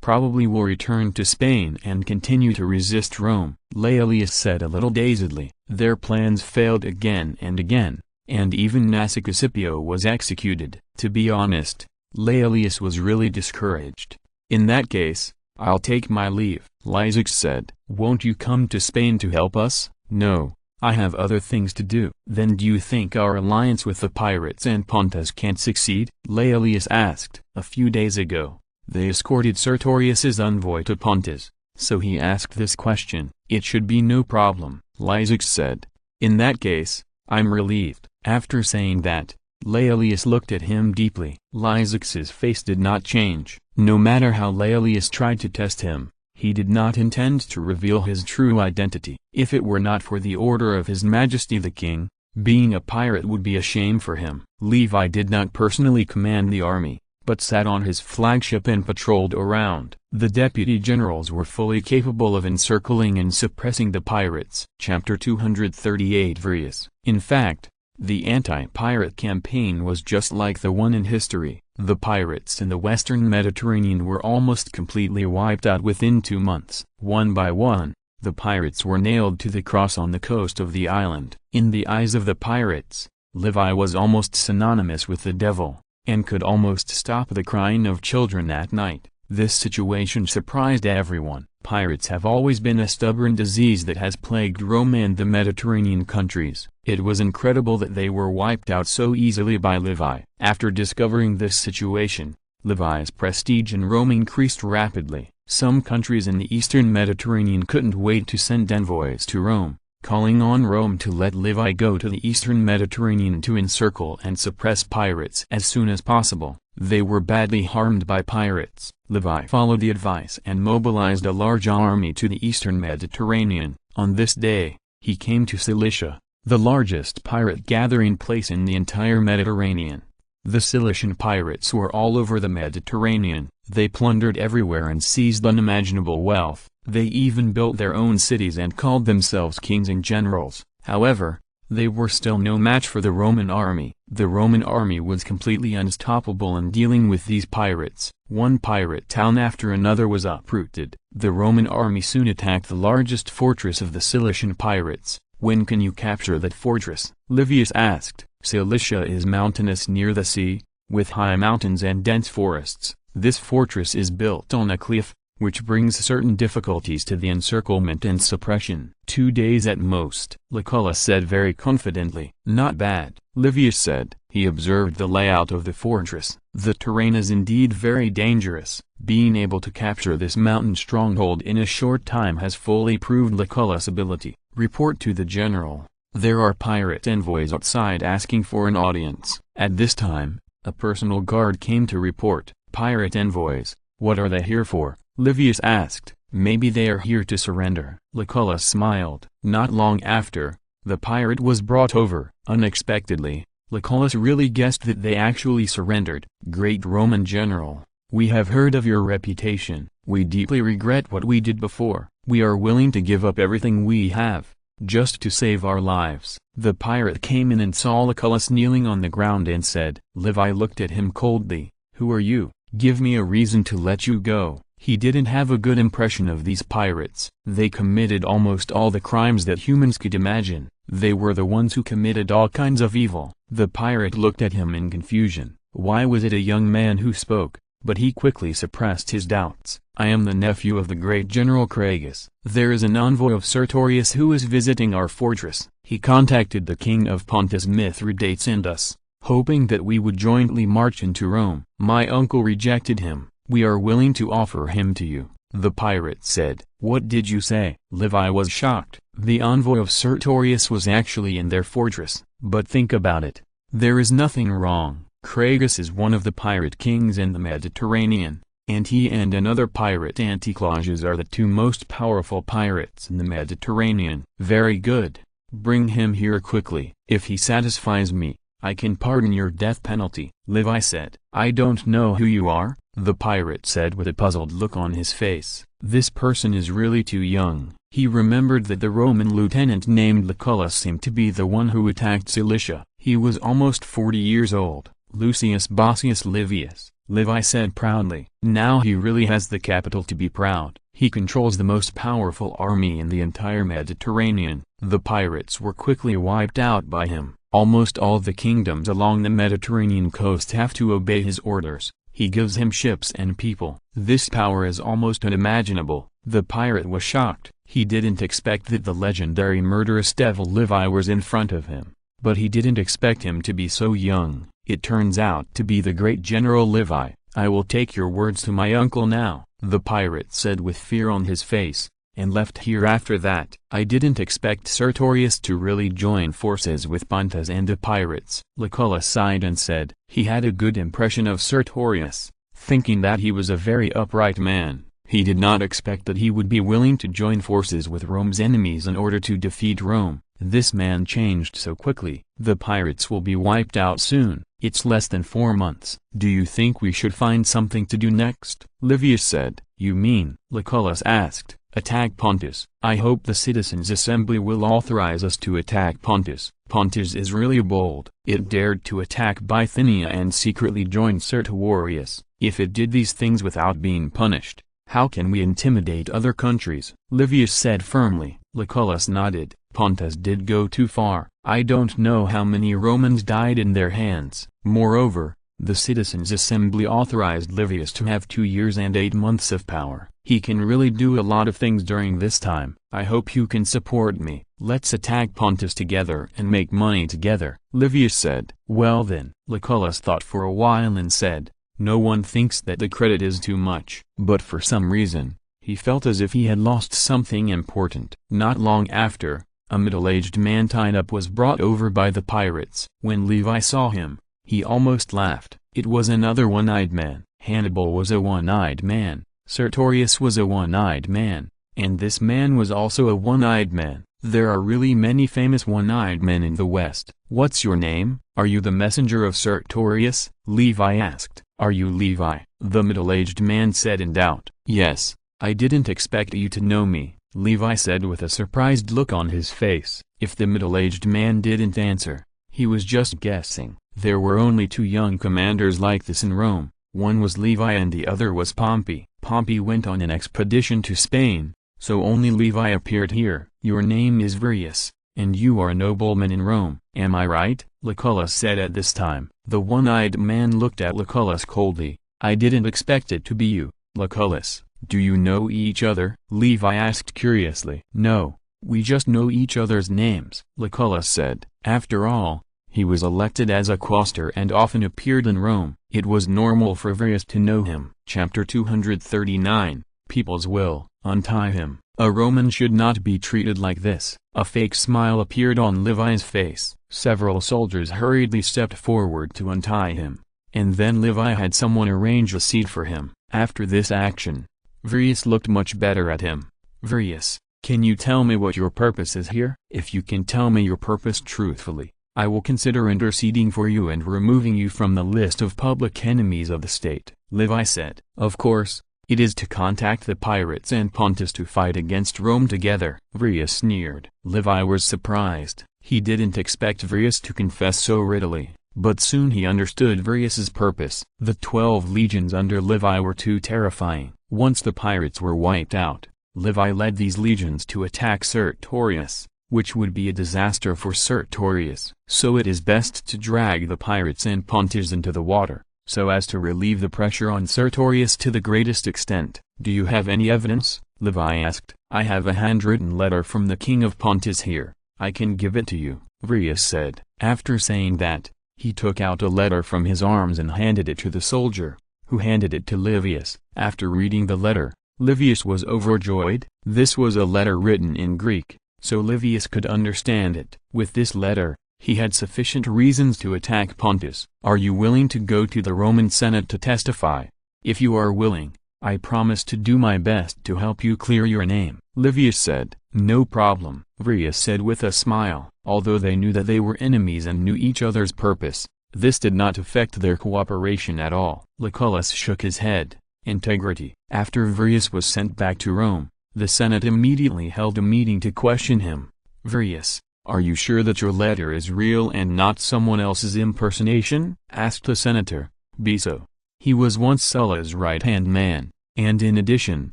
probably will return to Spain and continue to resist Rome," Laelius said a little dazedly. Their plans failed again and again, and even Nasica Scipio was executed. To be honest, Laelius was really discouraged. "In that case, I'll take my leave," Lysias said. "Won't you come to Spain to help us?" "No, I have other things to do. Then do you think our alliance with the pirates and Pontus can't succeed? Laelius asked. A few days ago, they escorted Sertorius's envoy to Pontus, so he asked this question. It should be no problem, Lysax said. In that case, I'm relieved. After saying that, Laelius looked at him deeply. Lysax's face did not change. No matter how Laelius tried to test him, he did not intend to reveal his true identity. If it were not for the order of His Majesty the King, being a pirate would be a shame for him. Levi did not personally command the army, but sat on his flagship and patrolled around. The deputy generals were fully capable of encircling and suppressing the pirates. Chapter 238 Various. In fact, the anti-pirate campaign was just like the one in history. The pirates in the western Mediterranean were almost completely wiped out within 2 months. One by one, the pirates were nailed to the cross on the coast of the island. In the eyes of the pirates, Levi was almost synonymous with the devil, and could almost stop the crying of children at night. This situation surprised everyone. Pirates have always been a stubborn disease that has plagued Rome and the Mediterranean countries. It was incredible that they were wiped out so easily by Levi. After discovering this situation, Levi's prestige in Rome increased rapidly. Some countries in the eastern Mediterranean couldn't wait to send envoys to Rome, calling on Rome to let Levi go to the eastern Mediterranean to encircle and suppress pirates as soon as possible. They were badly harmed by pirates. Levi followed the advice and mobilized a large army to the eastern Mediterranean. On this day, he came to Cilicia, the largest pirate gathering place in the entire Mediterranean. The Cilician pirates were all over the Mediterranean. They plundered everywhere and seized unimaginable wealth. They even built their own cities and called themselves kings and generals. However, they were still no match for the Roman army. The Roman army was completely unstoppable in dealing with these pirates. One pirate town after another was uprooted. The Roman army soon attacked the largest fortress of the Cilician pirates. When can you capture that fortress? Livius asked. Cilicia is mountainous near the sea, with high mountains and dense forests. This fortress is built on a cliff, which brings certain difficulties to the encirclement and suppression. 2 days at most, Lucullus said very confidently. Not bad, Livius said. He observed the layout of the fortress. The terrain is indeed very dangerous. Being able to capture this mountain stronghold in a short time has fully proved Lucullus' ability. Report to the general. There are pirate envoys outside asking for an audience. At this time, a personal guard came to report. Pirate envoys, what are they here for? Livius asked. Maybe they are here to surrender. Lucullus smiled. Not long after, the pirate was brought over. Unexpectedly, Lucullus really guessed that they actually surrendered. Great Roman general, we have heard of your reputation. We deeply regret what we did before. We are willing to give up everything we have, just to save our lives. The pirate came in and saw Lucullus kneeling on the ground and said. Levi looked at him coldly. Who are you? Give me a reason to let you go. He didn't have a good impression of these pirates. They committed almost all the crimes that humans could imagine. They were the ones who committed all kinds of evil. The pirate looked at him in confusion. Why was it a young man who spoke? But he quickly suppressed his doubts. I am the nephew of the great General Craggus. There is an envoy of Sertorius who is visiting our fortress. He contacted the king of Pontus Mithridates and us, hoping that we would jointly march into Rome. My uncle rejected him. We are willing to offer him to you, the pirate said. What did you say? Levi was shocked. The envoy of Sertorius was actually in their fortress. But think about it. There is nothing wrong. Craggus is one of the pirate kings in the Mediterranean, and he and another pirate Anticlages are the two most powerful pirates in the Mediterranean. Very good. Bring him here quickly. If he satisfies me, I can pardon your death penalty. Levi said. I don't know who you are, the pirate said with a puzzled look on his face. This person is really too young. He remembered that the Roman lieutenant named Lucullus seemed to be the one who attacked Cilicia. He was almost 40 years old. Lucius Bassius Livius, Levi said proudly. Now he really has the capital to be proud. He controls the most powerful army in the entire Mediterranean. The pirates were quickly wiped out by him. Almost all the kingdoms along the Mediterranean coast have to obey his orders. He gives him ships and people. This power is almost unimaginable. The pirate was shocked. He didn't expect that the legendary murderous devil Levi was in front of him. But he didn't expect him to be so young. It turns out to be the great General Levi. "I will take your words to my uncle now," the pirate said with fear on his face, and left here after that. "I didn't expect Sertorius to really join forces with Pontus and the pirates." Lucullus sighed and said, he had a good impression of Sertorius, thinking that he was a very upright man. He did not expect that he would be willing to join forces with Rome's enemies in order to defeat Rome. This man changed so quickly. "The pirates will be wiped out soon. It's less than 4 months. Do you think we should find something to do next?" Livius said. "You mean?" Lucullus asked. "Attack Pontus. I hope the citizens' assembly will authorize us to attack Pontus. Pontus is really bold. It dared to attack Bithynia and secretly join Sertorius. If it did these things without being punished, how can we intimidate other countries?" Livius said firmly. Lucullus nodded. "Pontus did go too far. I don't know how many Romans died in their hands. Moreover, the citizens' assembly authorized Livius to have 2 years and 8 months of power. He can really do a lot of things during this time. I hope you can support me. Let's attack Pontus together and make money together," Livius said. "Well then." Lucullus thought for a while and said, "No one thinks that the credit is too much." But for some reason, he felt as if he had lost something important. Not long after, a middle-aged man tied up was brought over by the pirates. When Levi saw him, he almost laughed. It was another one-eyed man. Hannibal was a one-eyed man, Sertorius was a one-eyed man, and this man was also a one-eyed man. There are really many famous one-eyed men in the West. "What's your name? Are you the messenger of Sertorius?" Levi asked. "Are you Levi?" the middle-aged man said in doubt. "Yes. I didn't expect you to know me," Levi said with a surprised look on his face. If the middle-aged man didn't answer, he was just guessing. There were only 2 young commanders like this in Rome. One was Levi and the other was Pompey. Pompey went on an expedition to Spain, so only Levi appeared here. "Your name is Varius, and you are a nobleman in Rome, am I right?" Lucullus said at this time. The one-eyed man looked at Lucullus coldly. "I didn't expect it to be you." "Lucullus, do you know each other?" Levi asked curiously. "No, we just know each other's names," Lucullus said. After all, he was elected as a quaestor and often appeared in Rome. It was normal for Varius to know him. Chapter 239, People's Will. "Untie him. A Roman should not be treated like this." A fake smile appeared on Levi's face. Several soldiers hurriedly stepped forward to untie him, and then Levi had someone arrange a seat for him. After this action, Varius looked much better at him. "Varius, can you tell me what your purpose is here? If you can tell me your purpose truthfully, I will consider interceding for you and removing you from the list of public enemies of the state," Levi said. "Of course, it is to contact the pirates and Pontus to fight against Rome together." Varius sneered. Levi was surprised. He didn't expect Varius to confess so readily, but soon he understood Varius's purpose. The 12 legions under Levi were too terrifying. Once the pirates were wiped out, Levi led these legions to attack Sertorius, which would be a disaster for Sertorius. So it is best to drag the pirates and Pontus into the water, so as to relieve the pressure on Sertorius to the greatest extent. "Do you have any evidence?" Levi asked. "I have a handwritten letter from the king of Pontus here. I can give it to you," Varius said. After saying that, he took out a letter from his arms and handed it to the soldier, who handed it to Livius. After reading the letter, Livius was overjoyed. This was a letter written in Greek, so Livius could understand it. With this letter, he had sufficient reasons to attack Pontus. "Are you willing to go to the Roman Senate to testify? If you are willing, I promise to do my best to help you clear your name," Livius said. "No problem," Varius said with a smile. Although they knew that they were enemies and knew each other's purpose, this did not affect their cooperation at all. Lucullus shook his head. Integrity. After Varius was sent back to Rome, the Senate immediately held a meeting to question him. "Varius, are you sure that your letter is real and not someone else's impersonation?" asked the senator. "Be so. He was once Sulla's right-hand man, and in addition,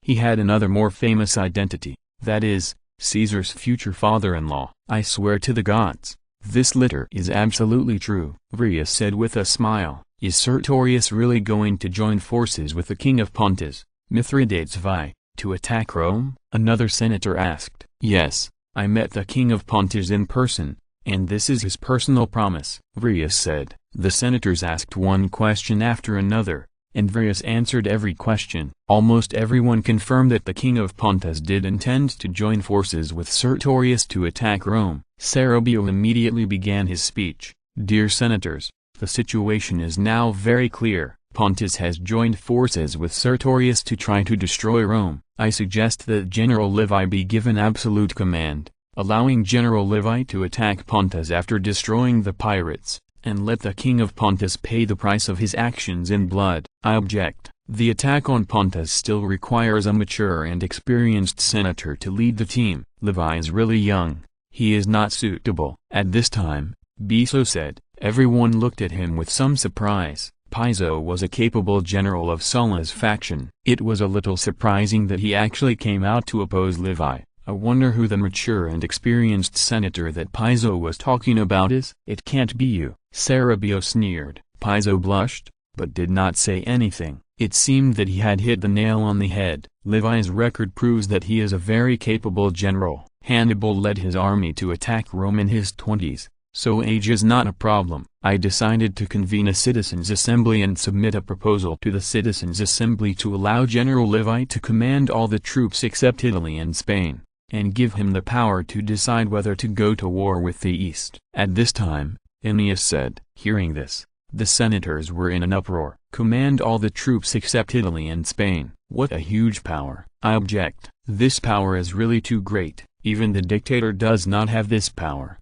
he had another more famous identity, that is, Caesar's future father-in-law. I swear to the gods, this letter is absolutely true," Varius said with a smile. Is Sertorius really going to join forces with the king of Pontus, Mithridates Vi, to attack Rome? Another senator asked. Yes, I met the king of Pontus in person, and this is his personal promise, Varius said. The senators asked one question after another, and Varius answered every question. Almost everyone confirmed that the king of Pontus did intend to join forces with Sertorius to attack Rome. Cerebio immediately began his speech. Dear senators, the situation is now very clear. Pontus has joined forces with Sertorius to try to destroy Rome. I suggest that General Levi be given absolute command, allowing General Levi to attack Pontus after destroying the pirates, and let the king of Pontus pay the price of his actions in blood. I object. The attack on Pontus still requires a mature and experienced senator to lead the team. Levi is really young. He is not suitable. At this time, Piso said. Everyone looked at him with some surprise. Piso was a capable general of Sulla's faction. It was a little surprising that he actually came out to oppose Levi. I wonder who the mature and experienced senator that Piso was talking about is? It can't be you. Cerebio sneered. Piso blushed, but did not say anything. It seemed that he had hit the nail on the head. Levi's record proves that he is a very capable general. Hannibal led his army to attack Rome in his 20s. So age is not a problem. I decided to convene a citizens' assembly and submit a proposal to the citizens' assembly to allow General Levi to command all the troops except Italy and Spain, and give him the power to decide whether to go to war with the East. At this time, Aeneas said. Hearing this, the senators were in an uproar. Command all the troops except Italy and Spain. What a huge power. I object. This power is really too great. Even the dictator does not have this power.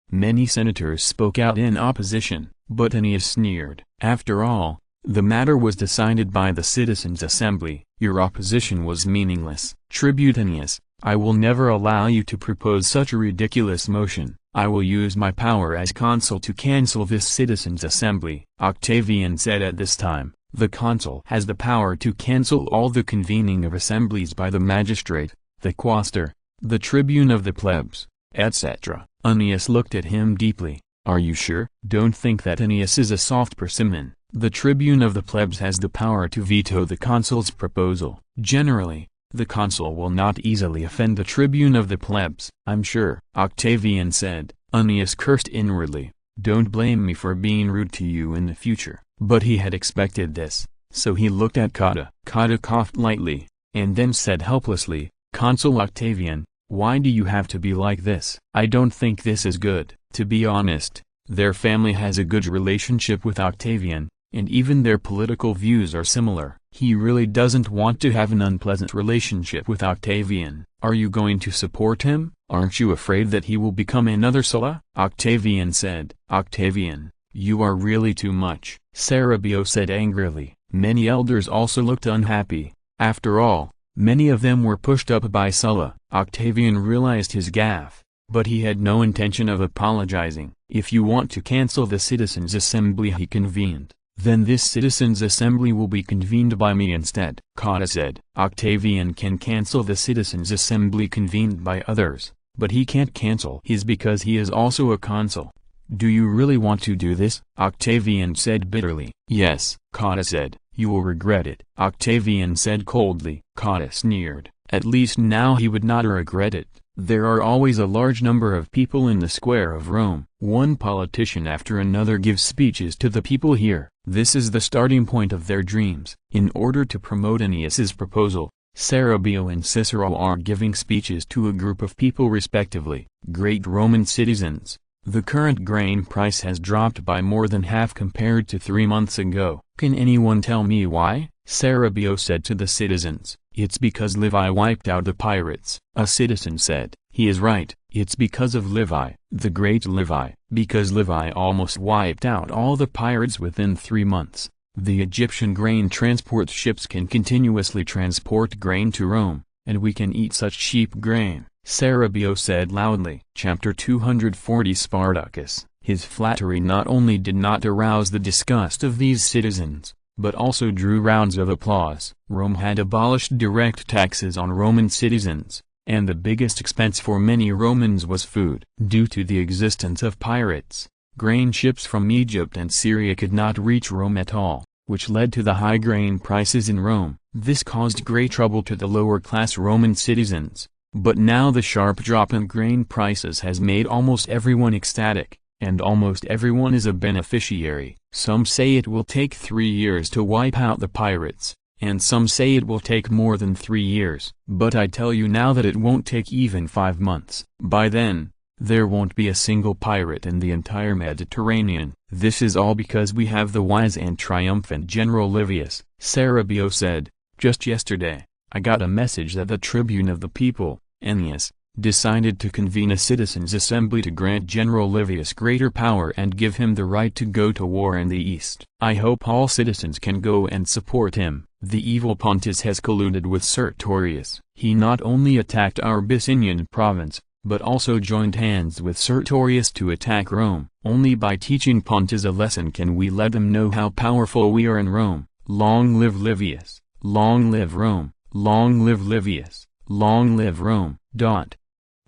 Many senators spoke out in opposition, but Aeneas sneered. After all, the matter was decided by the citizens' assembly. Your opposition was meaningless. Tribute Aeneas, I will never allow you to propose such a ridiculous motion. I will use my power as consul to cancel this citizens' assembly. Octavian said at this time, the consul has the power to cancel all the convening of assemblies by the magistrate, the quaestor, the tribune of the plebs, etc. Aeneas looked at him deeply. Are you sure? Don't think that Aeneas is a soft persimmon. The tribune of the plebs has the power to veto the consul's proposal. Generally, the consul will not easily offend the tribune of the plebs. I'm sure. Octavian said. Aeneas cursed inwardly. Don't blame me for being rude to you in the future. But he had expected this, so he looked at Cotta. Cotta coughed lightly, and then said helplessly, Consul Octavian, why do you have to be like this? I don't think this is good. To be honest, their family has a good relationship with Octavian, and even their political views are similar. He really doesn't want to have an unpleasant relationship with Octavian. Are you going to support him? Aren't you afraid that he will become another Sulla? Octavian said. Octavian, you are really too much. Cerebio said angrily. Many elders also looked unhappy. After all, many of them were pushed up by Sulla. Octavian realized his gaffe, but he had no intention of apologizing. If you want to cancel the citizens' assembly he convened, then this citizens' assembly will be convened by me instead. Cotta said. Octavian can cancel the citizens' assembly convened by others, but he can't cancel his because he is also a consul. Do you really want to do this? Octavian said bitterly. Yes. Cotta said. You will regret it. Octavian said coldly. Cotta sneered. At least now he would not regret it. There are always a large number of people in the square of Rome. One politician after another gives speeches to the people here. This is the starting point of their dreams. In order to promote Aeneas's proposal, Cerebio and Cicero are giving speeches to a group of people respectively. Great Roman citizens, the current grain price has dropped by more than half compared to 3 months ago. Can anyone tell me why? Cerebio said to the citizens. It's because Levi wiped out the pirates. A citizen said. He is right. It's because of Levi, the great Levi. Because Levi almost wiped out all the pirates within 3 months. The Egyptian grain transport ships can continuously transport grain to Rome, and we can eat such cheap grain. Cerebio said loudly. Chapter 240 Spartacus. His flattery not only did not arouse the disgust of these citizens, but also drew rounds of applause. Rome had abolished direct taxes on Roman citizens, and the biggest expense for many Romans was food. Due to the existence of pirates, Grain ships from Egypt and Syria could not reach Rome at all, which led to the high grain prices in Rome. This caused great trouble to the lower-class Roman citizens. But now the sharp drop in grain prices has made almost everyone ecstatic, and almost everyone is a beneficiary. Some say it will take 3 years to wipe out the pirates, and some say it will take more than 3 years. But I tell you now that it won't take even 5 months. By then, there won't be a single pirate in the entire Mediterranean. This is all because we have the wise and triumphant General Livius. Cerebio said, just yesterday, I got a message that the tribune of the people, Ennius, decided to convene a citizens' assembly to grant General Livius greater power and give him the right to go to war in the East. I hope all citizens can go and support him. The evil Pontus has colluded with Sertorius. He not only attacked our Byzantine province, but also joined hands with Sertorius to attack Rome. Only by teaching Pontus a lesson can we let him know how powerful we are in Rome. Long live Livius! Long live Rome! Long live Livius! Long live Rome!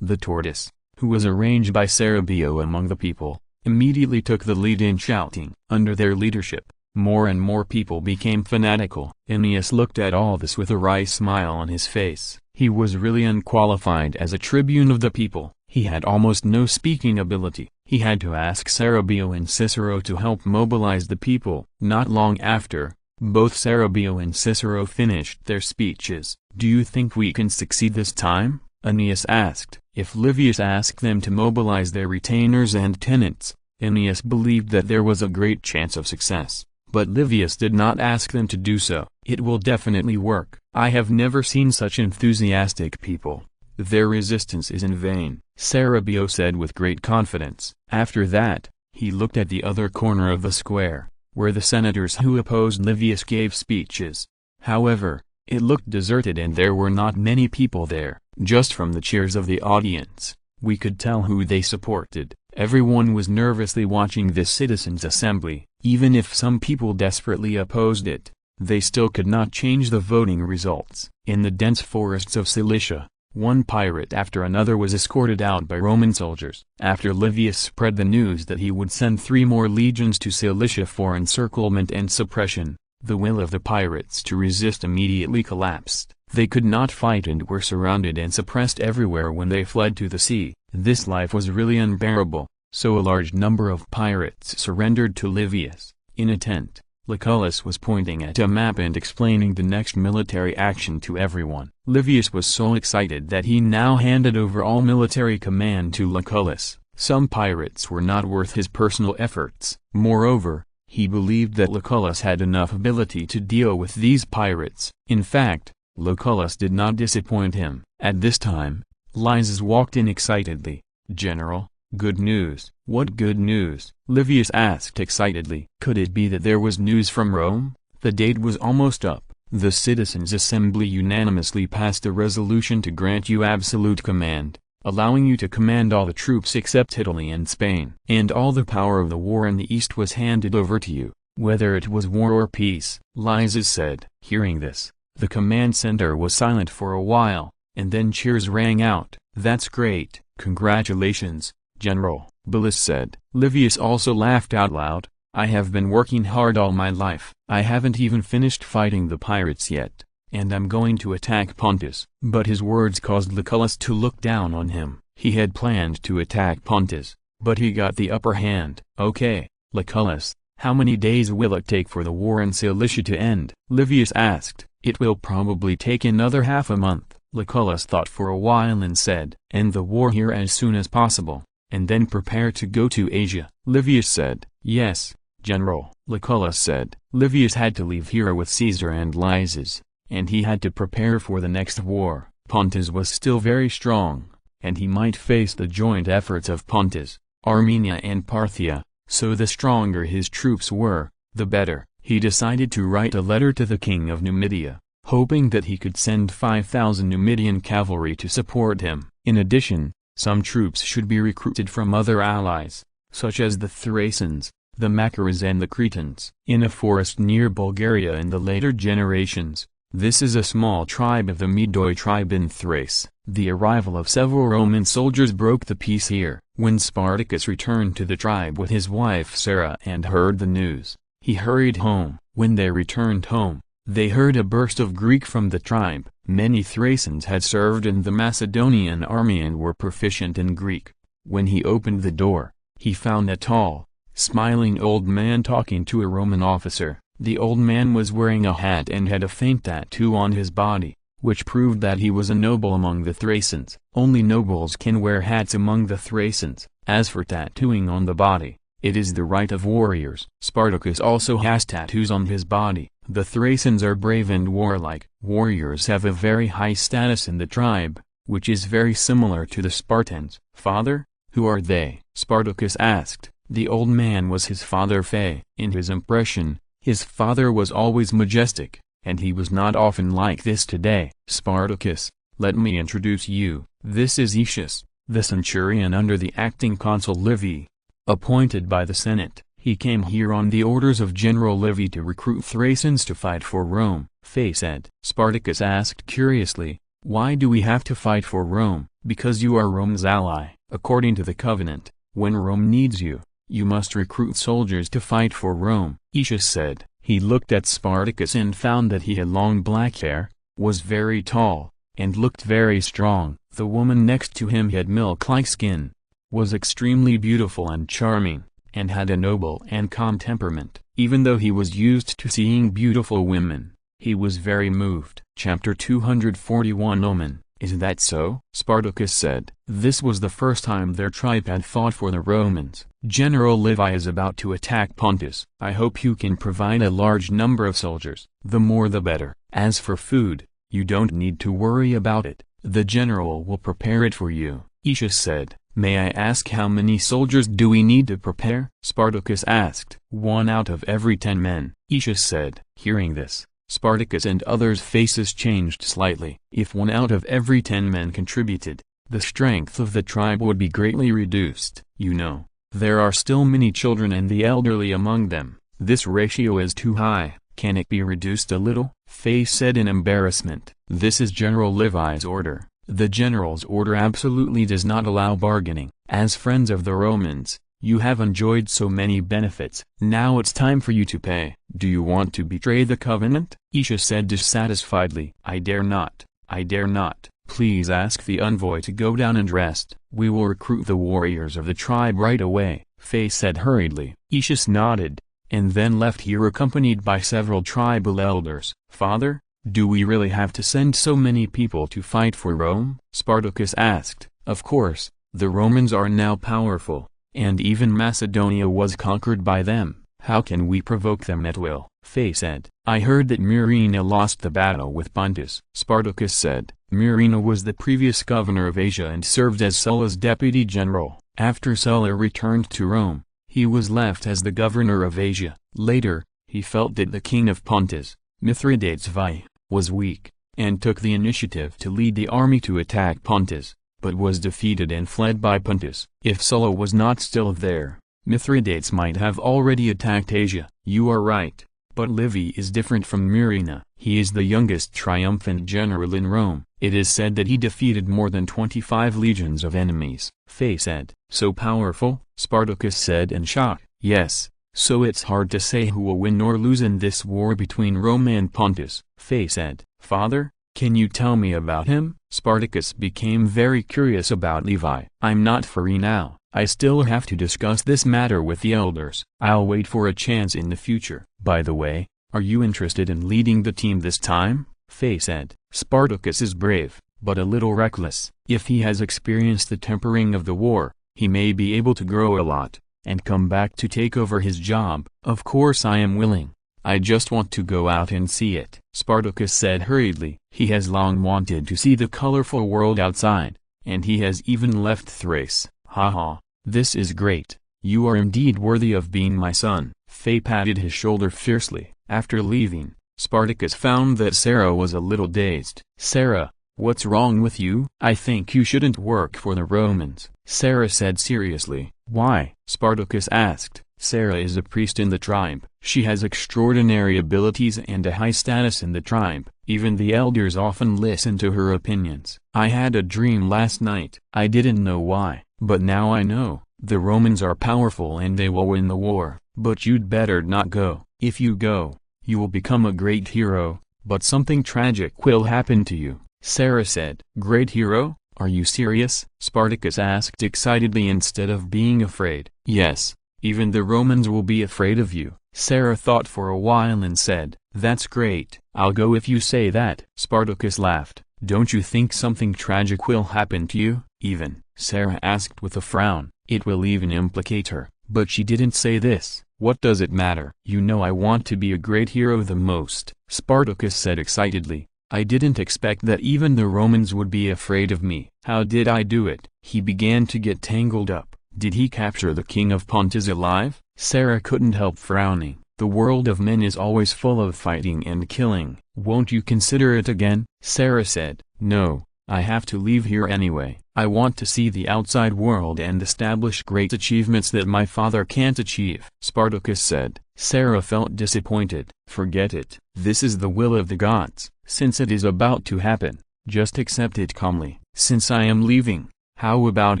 The tortoise, who was arranged by Cerebio among the people, immediately took the lead in shouting. Under their leadership, more and more people became fanatical. Ennius looked at all this with a wry smile on his face. He was really unqualified as a tribune of the people. He had almost no speaking ability. He had to ask Cerebio and Cicero to help mobilize the people. Not long after, both Cerebio and Cicero finished their speeches. Do you think we can succeed this time? Ennius asked. If Livius asked them to mobilize their retainers and tenants, Ennius believed that there was a great chance of success. But Livius did not ask them to do so. It will definitely work. I have never seen such enthusiastic people. Their resistance is in vain, Cerebio said with great confidence. After that, he looked at the other corner of the square, where the senators who opposed Livius gave speeches. However, it looked deserted and there were not many people there. Just from the cheers of the audience, we could tell who they supported. Everyone was nervously watching this citizens' assembly. Even if some people desperately opposed it, they still could not change the voting results. In the dense forests of Cilicia, one pirate after another was escorted out by Roman soldiers. After Livius spread the news that he would send 3 more legions to Cilicia for encirclement and suppression, the will of the pirates to resist immediately collapsed. They could not fight and were surrounded and suppressed everywhere when they fled to the sea. This life was really unbearable, so a large number of pirates surrendered to Livius. In a tent, Lucullus was pointing at a map and explaining the next military action to everyone. Livius was so excited that he now handed over all military command to Lucullus. Some pirates were not worth his personal efforts. Moreover, he believed that Lucullus had enough ability to deal with these pirates. In fact, Lucullus did not disappoint him. At this time, Lysis walked in excitedly. General, good news. What good news? Livius asked excitedly. Could it be that there was news from Rome? The date was almost up. The citizens' assembly unanimously passed a resolution to grant you absolute command, allowing you to command all the troops except Italy and Spain. And all the power of the war in the East was handed over to you, whether it was war or peace. Lysis said. Hearing this, the command center was silent for a while, and then cheers rang out. That's great. Congratulations, General, Billus said. Livius also laughed out loud. I have been working hard all my life. I haven't even finished fighting the pirates yet, and I'm going to attack Pontus. But his words caused Lucullus to look down on him. He had planned to attack Pontus, but he got the upper hand. Okay, Lucullus, how many days will it take for the war in Cilicia to end? Livius asked. It will probably take another half a month. Lucullus thought for a while and said, end the war here as soon as possible, and then prepare to go to Asia. Livius said, yes, General. Lucullus said. Livius had to leave here with Caesar and Lysis, and he had to prepare for the next war. Pontus was still very strong, and he might face the joint efforts of Pontus, Armenia and Parthia, so the stronger his troops were, the better. He decided to write a letter to the king of Numidia, hoping that he could send 5,000 Numidian cavalry to support him. In addition, some troops should be recruited from other allies, such as the Thracians, the Macaras and the Cretans. In a forest near Bulgaria in the later generations, This is a small tribe of the Medoi tribe in Thrace. The arrival of several Roman soldiers broke the peace here. When Spartacus returned to the tribe with his wife Sarah and heard the news, he hurried home. When they returned home, they heard a burst of Greek from the tribe. Many Thracians had served in the Macedonian army and were proficient in Greek. When he opened the door, he found a tall, smiling old man talking to a Roman officer. The old man was wearing a hat and had a faint tattoo on his body, which proved that he was a noble among the Thracians. Only nobles can wear hats among the Thracians. As for tattooing on the body, it is the right of warriors. Spartacus also has tattoos on his body. The Thracians are brave and warlike. Warriors have a very high status in the tribe, which is very similar to the Spartans. Father, who are they? Spartacus asked. The old man was his father Phae. In his impression, his father was always majestic, and he was not often like this today. Spartacus, let me introduce you. This is Aetius, the centurion under the acting consul Levi, appointed by the Senate. He came here on the orders of General Levi to recruit Thracians to fight for Rome, Phae said. Spartacus asked curiously, why do we have to fight for Rome? Because you are Rome's ally. According to the covenant, when Rome needs you, you must recruit soldiers to fight for Rome, Aetius said. He looked at Spartacus and found that he had long black hair, was very tall, and looked very strong. The woman next to him had milk-like skin, was extremely beautiful and charming, and had a noble and calm temperament. Even though he was used to seeing beautiful women, he was very moved. Chapter 241 Omen. Is that so? Spartacus said. This was the first time their tribe had fought for the Romans. General Levi is about to attack Pontus. I hope you can provide a large number of soldiers. The more the better. As for food, you don't need to worry about it. The general will prepare it for you, Aetius said. May I ask how many soldiers do we need to prepare? Spartacus asked. 1 out of every 10 men, Aetius said. Hearing this, Spartacus and others' faces changed slightly. If 1 out of every 10 men contributed, the strength of the tribe would be greatly reduced. You know, there are still many children and the elderly among them. This ratio is too high. Can it be reduced a little? Phae said in embarrassment. This is General Levi's order. The general's order absolutely does not allow bargaining. As friends of the Romans, you have enjoyed so many benefits. Now it's time for you to pay. Do you want to betray the covenant? Aetius said dissatisfiedly. I dare not. I dare not. Please ask the envoy to go down and rest. We will recruit the warriors of the tribe right away, Phae said hurriedly. Aetius nodded, and then left here accompanied by several tribal elders. Father, do we really have to send so many people to fight for Rome? Spartacus asked. Of course, the Romans are now powerful, and even Macedonia was conquered by them. How can we provoke them at will? Phae said. I heard that Murena lost the battle with Pontus. Spartacus said. Murena was the previous governor of Asia and served as Sulla's deputy general. After Sulla returned to Rome, he was left as the governor of Asia. Later, he felt that the king of Pontus, Mithridates V, was weak, and took the initiative to lead the army to attack Pontus, but was defeated and fled by Pontus. If Sulla was not still there, Mithridates might have already attacked Asia. You are right, but Levi is different from Murena. He is the youngest triumphant general in Rome. It is said that he defeated more than 25 legions of enemies. Phae said. So powerful? Spartacus said in shock. Yes, so it's hard to say who will win or lose in this war between Rome and Pontus. Phae said. Father, can you tell me about him? Spartacus became very curious about Levi. I'm not free now. I still have to discuss this matter with the elders. I'll wait for a chance in the future. By the way, are you interested in leading the team this time? Phae said. Spartacus is brave, but a little reckless. If he has experienced the tempering of the war, he may be able to grow a lot, and come back to take over his job. Of course I am willing. I just want to go out and see it. Spartacus said hurriedly. He has long wanted to see the colorful world outside, and he has even left Thrace. Haha, this is great. You are indeed worthy of being my son. Phae patted his shoulder fiercely. After leaving, Spartacus found that Sarah was a little dazed. Sarah, what's wrong with you? I think you shouldn't work for the Romans, Sarah said seriously. Why? Spartacus asked. Sarah is a priest in the tribe. She has extraordinary abilities and a high status in the tribe. Even the elders often listen to her opinions. I had a dream last night. I didn't know why, but now I know. The Romans are powerful and they will win the war, but you'd better not go. If you go, you will become a great hero, but something tragic will happen to you, Sarah said. Great hero? Are you serious? Spartacus asked excitedly instead of being afraid. Yes, even the Romans will be afraid of you. Sarah thought for a while and said, That's great, I'll go if you say that. Spartacus laughed. Don't you think something tragic will happen to you, even? Sarah asked with a frown. It will even implicate her, but she didn't say this. What does it matter? You know I want to be a great hero the most, Spartacus said excitedly. I didn't expect that even the Romans would be afraid of me. How did I do it? He began to get tangled up. Did he capture the king of Pontus alive? Sarah couldn't help frowning. The world of men is always full of fighting and killing. Won't you consider it again? Sarah said. No, I have to leave here anyway. I want to see the outside world and establish great achievements that my father can't achieve, Spartacus said. Sarah felt disappointed. Forget it. This is the will of the gods. Since it is about to happen, just accept it calmly. Since I am leaving, how about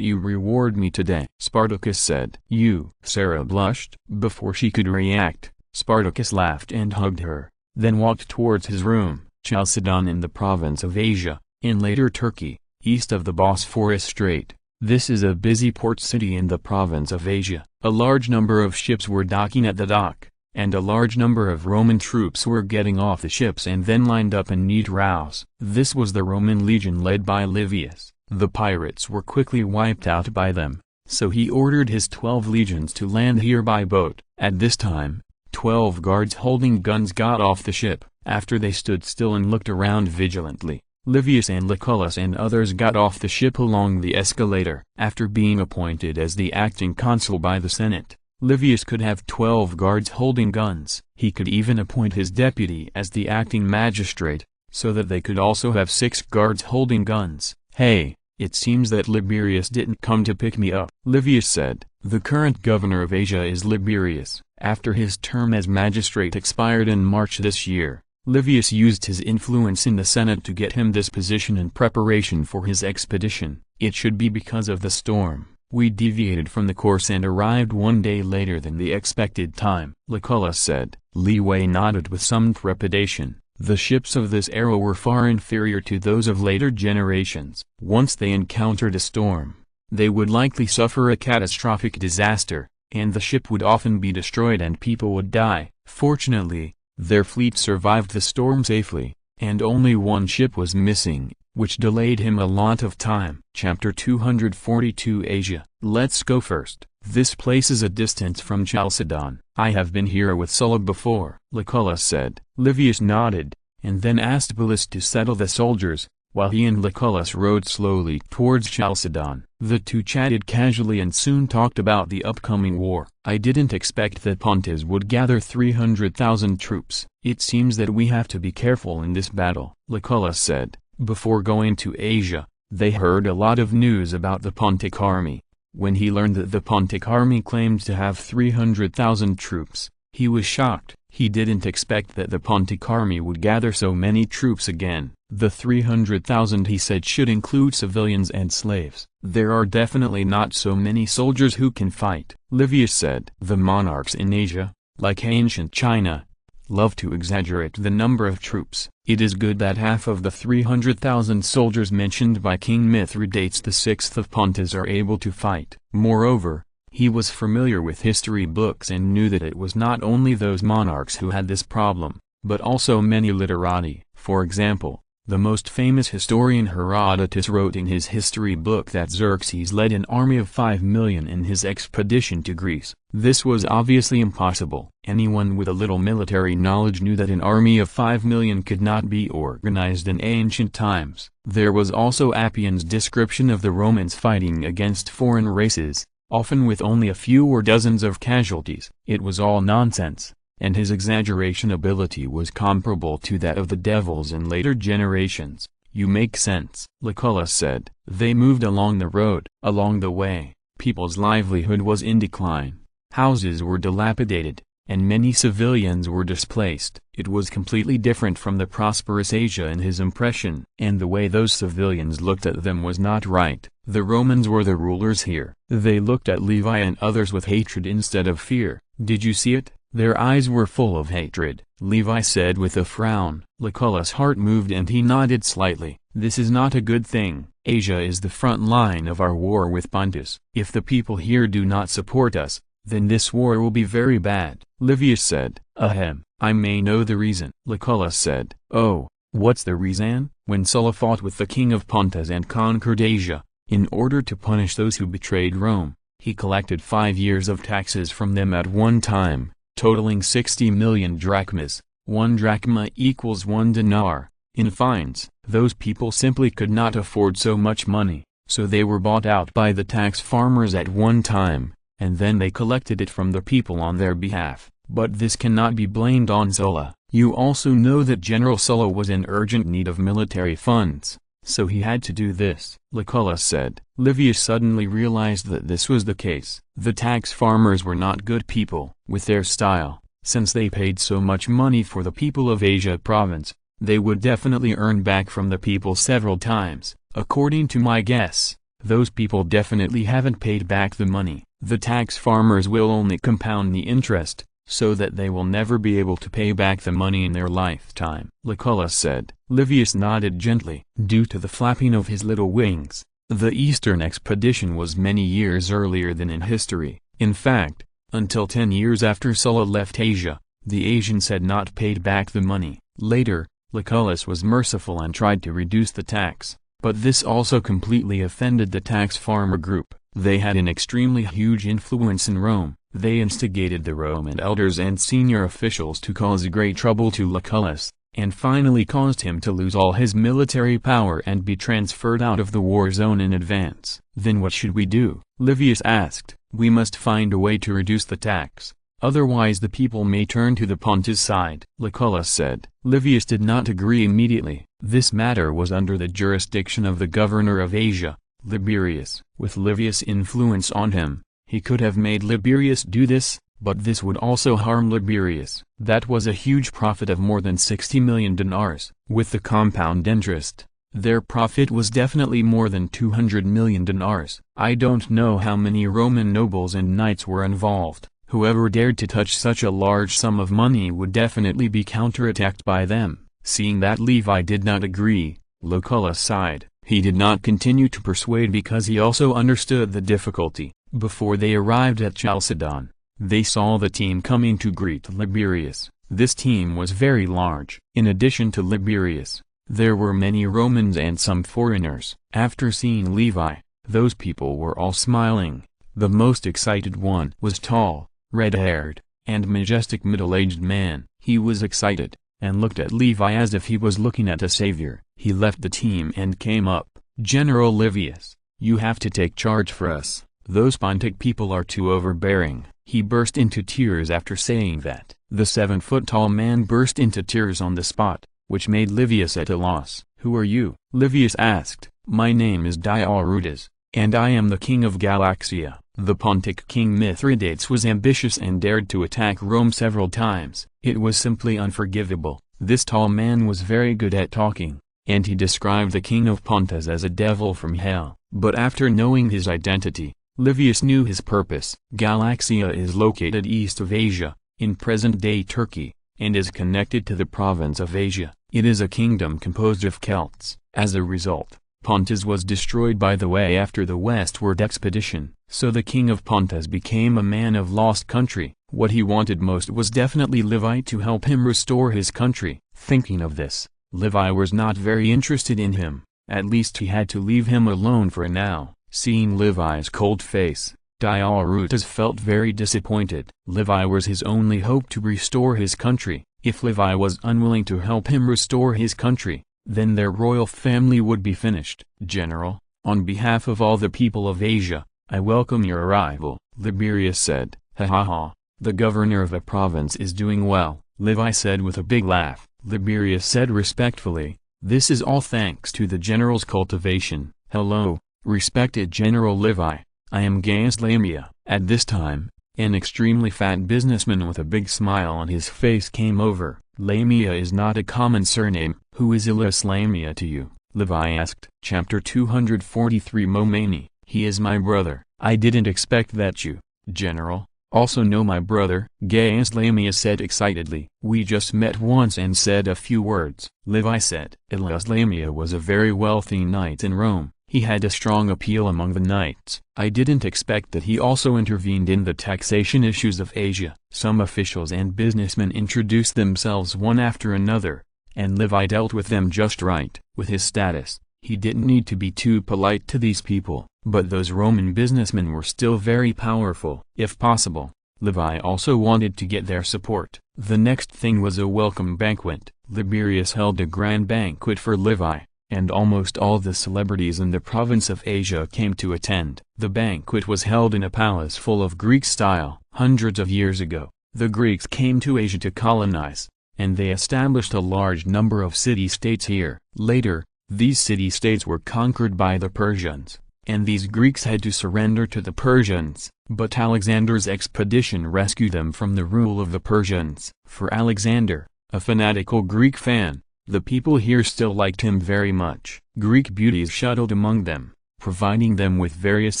you reward me today? Spartacus said. You. Sarah blushed. Before she could react, Spartacus laughed and hugged her, then walked towards his room. Chalcedon in the province of Asia, in later Turkey, east of the Bosphorus Strait. This is a busy port city in the province of Asia. A large number of ships were docking at the dock, and a large number of Roman troops were getting off the ships and then lined up in neat rows. This was the Roman legion led by Livius. The pirates were quickly wiped out by them, so he ordered his 12 legions to land here by boat. At this time, 12 guards holding guns got off the ship. After they stood still and looked around vigilantly, Livius and Lucullus and others got off the ship along the escalator. After being appointed as the acting consul by the Senate, Livius could have 12 guards holding guns. He could even appoint his deputy as the acting magistrate, so that they could also have 6 guards holding guns. Hey, it seems that Liberius didn't come to pick me up, Livius said. The current governor of Asia is Liberius. After his term as magistrate expired in March this year, Livius used his influence in the Senate to get him this position in preparation for his expedition. It should be because of the storm. We deviated from the course and arrived 1 day later than the expected time, Lucullus said. Levi nodded with some trepidation. The ships of this era were far inferior to those of later generations. Once they encountered a storm, they would likely suffer a catastrophic disaster, and the ship would often be destroyed and people would die. Fortunately, their fleet survived the storm safely, and only one ship was missing, which delayed him a lot of time. Chapter 242 Asia. Let's go first. This place is a distance from Chalcedon. I have been here with Sulla before, Lucullus said. Livius nodded, and then asked Bullus to settle the soldiers, while he and Lucullus rode slowly towards Chalcedon. The two chatted casually and soon talked about the upcoming war. I didn't expect that Pontus would gather 300,000 troops. It seems that we have to be careful in this battle, Lucullus said. Before going to Asia, they heard a lot of news about the Pontic army. When he learned that the Pontic army claimed to have 300,000 troops, he was shocked. He didn't expect that the Pontic army would gather so many troops again. The 300,000 he said should include civilians and slaves. There are definitely not so many soldiers who can fight, Livius said. The monarchs in Asia, like ancient China, love to exaggerate the number of troops. It is good that half of the 300,000 soldiers mentioned by King Mithridates VI of Pontus are able to fight. Moreover, he was familiar with history books and knew that it was not only those monarchs who had this problem, but also many literati. For example, the most famous historian Herodotus wrote in his history book that Xerxes led an army of 5 million in his expedition to Greece. This was obviously impossible. Anyone with a little military knowledge knew that an army of 5 million could not be organized in ancient times. There was also Appian's description of the Romans fighting against foreign races, often with only a few or dozens of casualties. It was all nonsense, and his exaggeration ability was comparable to that of the devils in later generations. You make sense, Lucullus said. They moved along the road. Along the way, people's livelihood was in decline. houses were dilapidated, and many civilians were displaced. It was completely different from the prosperous Asia in his impression, and the way those civilians looked at them was not right. The Romans were the rulers here. They looked at Levi and others with hatred instead of fear. Did you see it? Their eyes were full of hatred, Levi said with a frown. Lucullus's heart moved and he nodded slightly. This is not a good thing. Asia is the front line of our war with Pontus. If the people here do not support us, then this war will be very bad. Livius said, Ahem, I may know the reason. Lucullus said, Oh, what's the reason? When Sulla fought with the king of Pontus and conquered Asia, in order to punish those who betrayed Rome, he collected 5 years of taxes from them at one time, totaling 60 million drachmas. 1 drachma equals 1 dinar. In fines, those people simply could not afford so much money, so they were bought out by the tax farmers at one time, and then they collected it from the people on their behalf. But this cannot be blamed on Sulla. You also know that General Sulla was in urgent need of military funds, so he had to do this. Lucullus said. Livius suddenly realized that this was the case. The tax farmers were not good people. With their style, since they paid so much money for the people of Asia province, they would definitely earn back from the people several times. According to my guess, those people definitely haven't paid back the money. The tax farmers will only compound the interest, so that they will never be able to pay back the money in their lifetime. Lucullus said. Livius nodded gently. Due to the flapping of his little wings, the Eastern expedition was many years earlier than in history. In fact, until 10 years after Sulla left Asia, the Asians had not paid back the money. Later, Lucullus was merciful and tried to reduce the tax, but this also completely offended the tax farmer group. They had an extremely huge influence in Rome. They instigated the Roman elders and senior officials to cause great trouble to Lucullus, and finally caused him to lose all his military power and be transferred out of the war zone in advance. Then what should we do? Livius asked. We must find a way to reduce the tax, otherwise the people may turn to the Pontus side. Lucullus said. Livius did not agree immediately. This matter was under the jurisdiction of the governor of Asia, Liberius. With Livius' influence on him, he could have made Liberius do this, but this would also harm Liberius. That was a huge profit of more than 60 million dinars. With the compound interest, their profit was definitely more than 200 million dinars. I don't know how many Roman nobles and knights were involved. Whoever dared to touch such a large sum of money would definitely be counterattacked by them. Seeing that Levi did not agree, Lucullus sighed. He did not continue to persuade because he also understood the difficulty. Before they arrived at Chalcedon, they saw the team coming to greet Liberius. This team was very large. In addition to Liberius, there were many Romans and some foreigners. After seeing Levi, those people were all smiling. The most excited one was tall, red-haired, and majestic middle-aged man. He was excited, and looked at Levi as if he was looking at a savior. He left the team and came up. General Livius, you have to take charge for us. Those Pontic people are too overbearing. He burst into tears after saying that. The 7-foot-tall man burst into tears on the spot, which made Livius at a loss. Who are you? Livius asked. My name is Diarutus, and I am the king of Galaxia. The Pontic king Mithridates was ambitious and dared to attack Rome several times. It was simply unforgivable. This tall man was very good at talking, and he described the king of Pontus as a devil from hell. But after knowing his identity, Livius knew his purpose. Galaxia is located east of Asia, in present-day Turkey, and is connected to the province of Asia. It is a kingdom composed of Celts. As a result, Pontus was destroyed by the way after the westward expedition, so the king of Pontus became a man of lost country. What he wanted most was definitely Levi to help him restore his country. Thinking of this, Levi was not very interested in him. At least he had to leave him alone for now. Seeing Levi's cold face, Diarutus felt very disappointed. Levi was his only hope to restore his country. If Levi was unwilling to help him restore his country, then their royal family would be finished. General, on behalf of all the people of Asia, I welcome your arrival, Liberius said. Ha ha ha, the governor of a province is doing well, Levi said with a big laugh. Liberius said respectfully, this is all thanks to the general's cultivation. Hello, respected General Levi, I am Gaius Lamia. At this time, An extremely fat businessman with a big smile on his face came over. Lamia is not a common surname. Who is Elias Lamia to you? Levi asked. Chapter 243 Momani. He is my brother. I didn't expect that you, General, also know my brother, Gaius Lamia said excitedly. We just met once and said a few words, Levi said. Elias Lamia was a very wealthy knight in Rome. He had a strong appeal among the knights. I didn't expect that he also intervened in the taxation issues of Asia. Some officials and businessmen introduced themselves one after another, and Levi dealt with them just right. With his status, he didn't need to be too polite to these people, but those Roman businessmen were still very powerful. If possible, Levi also wanted to get their support. The next thing was a welcome banquet. Liberius held a grand banquet for Levi, and almost all the celebrities in the province of Asia came to attend. The banquet was held in a palace full of Greek style. Hundreds of years ago, the Greeks came to Asia to colonize, and they established a large number of city-states here. Later, these city-states were conquered by the Persians, and these Greeks had to surrender to the Persians, but Alexander's expedition rescued them from the rule of the Persians. For Alexander, a fanatical Greek fan, the people here still liked him very much. Greek beauties shuttled among them, providing them with various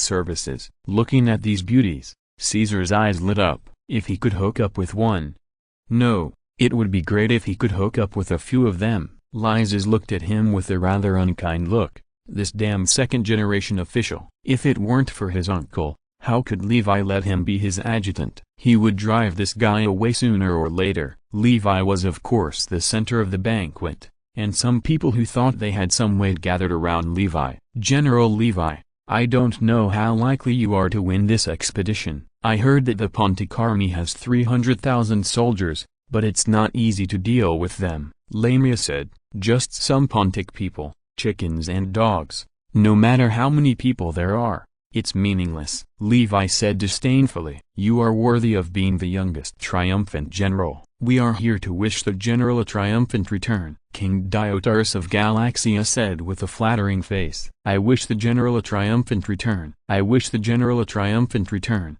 services. Looking at these beauties, Caesar's eyes lit up. If he could hook up with one. No, it would be great if he could hook up with a few of them. Lysias looked at him with a rather unkind look. This damn second-generation official. If it weren't for his uncle, how could Levi let him be his adjutant? He would drive this guy away sooner or later. Levi was of course the center of the banquet, and some people who thought they had some weight gathered around Levi. General Levi, I don't know how likely you are to win this expedition. I heard that the Pontic army has 300,000 soldiers, but it's not easy to deal with them. Lamia said, just some Pontic people, chickens and dogs. No matter how many people there are, it's meaningless. Levi said disdainfully, you are worthy of being the youngest triumphant general. We are here to wish the general a triumphant return. King Diotarus of Galaxia said with a flattering face. I wish the general a triumphant return. I wish the general a triumphant return.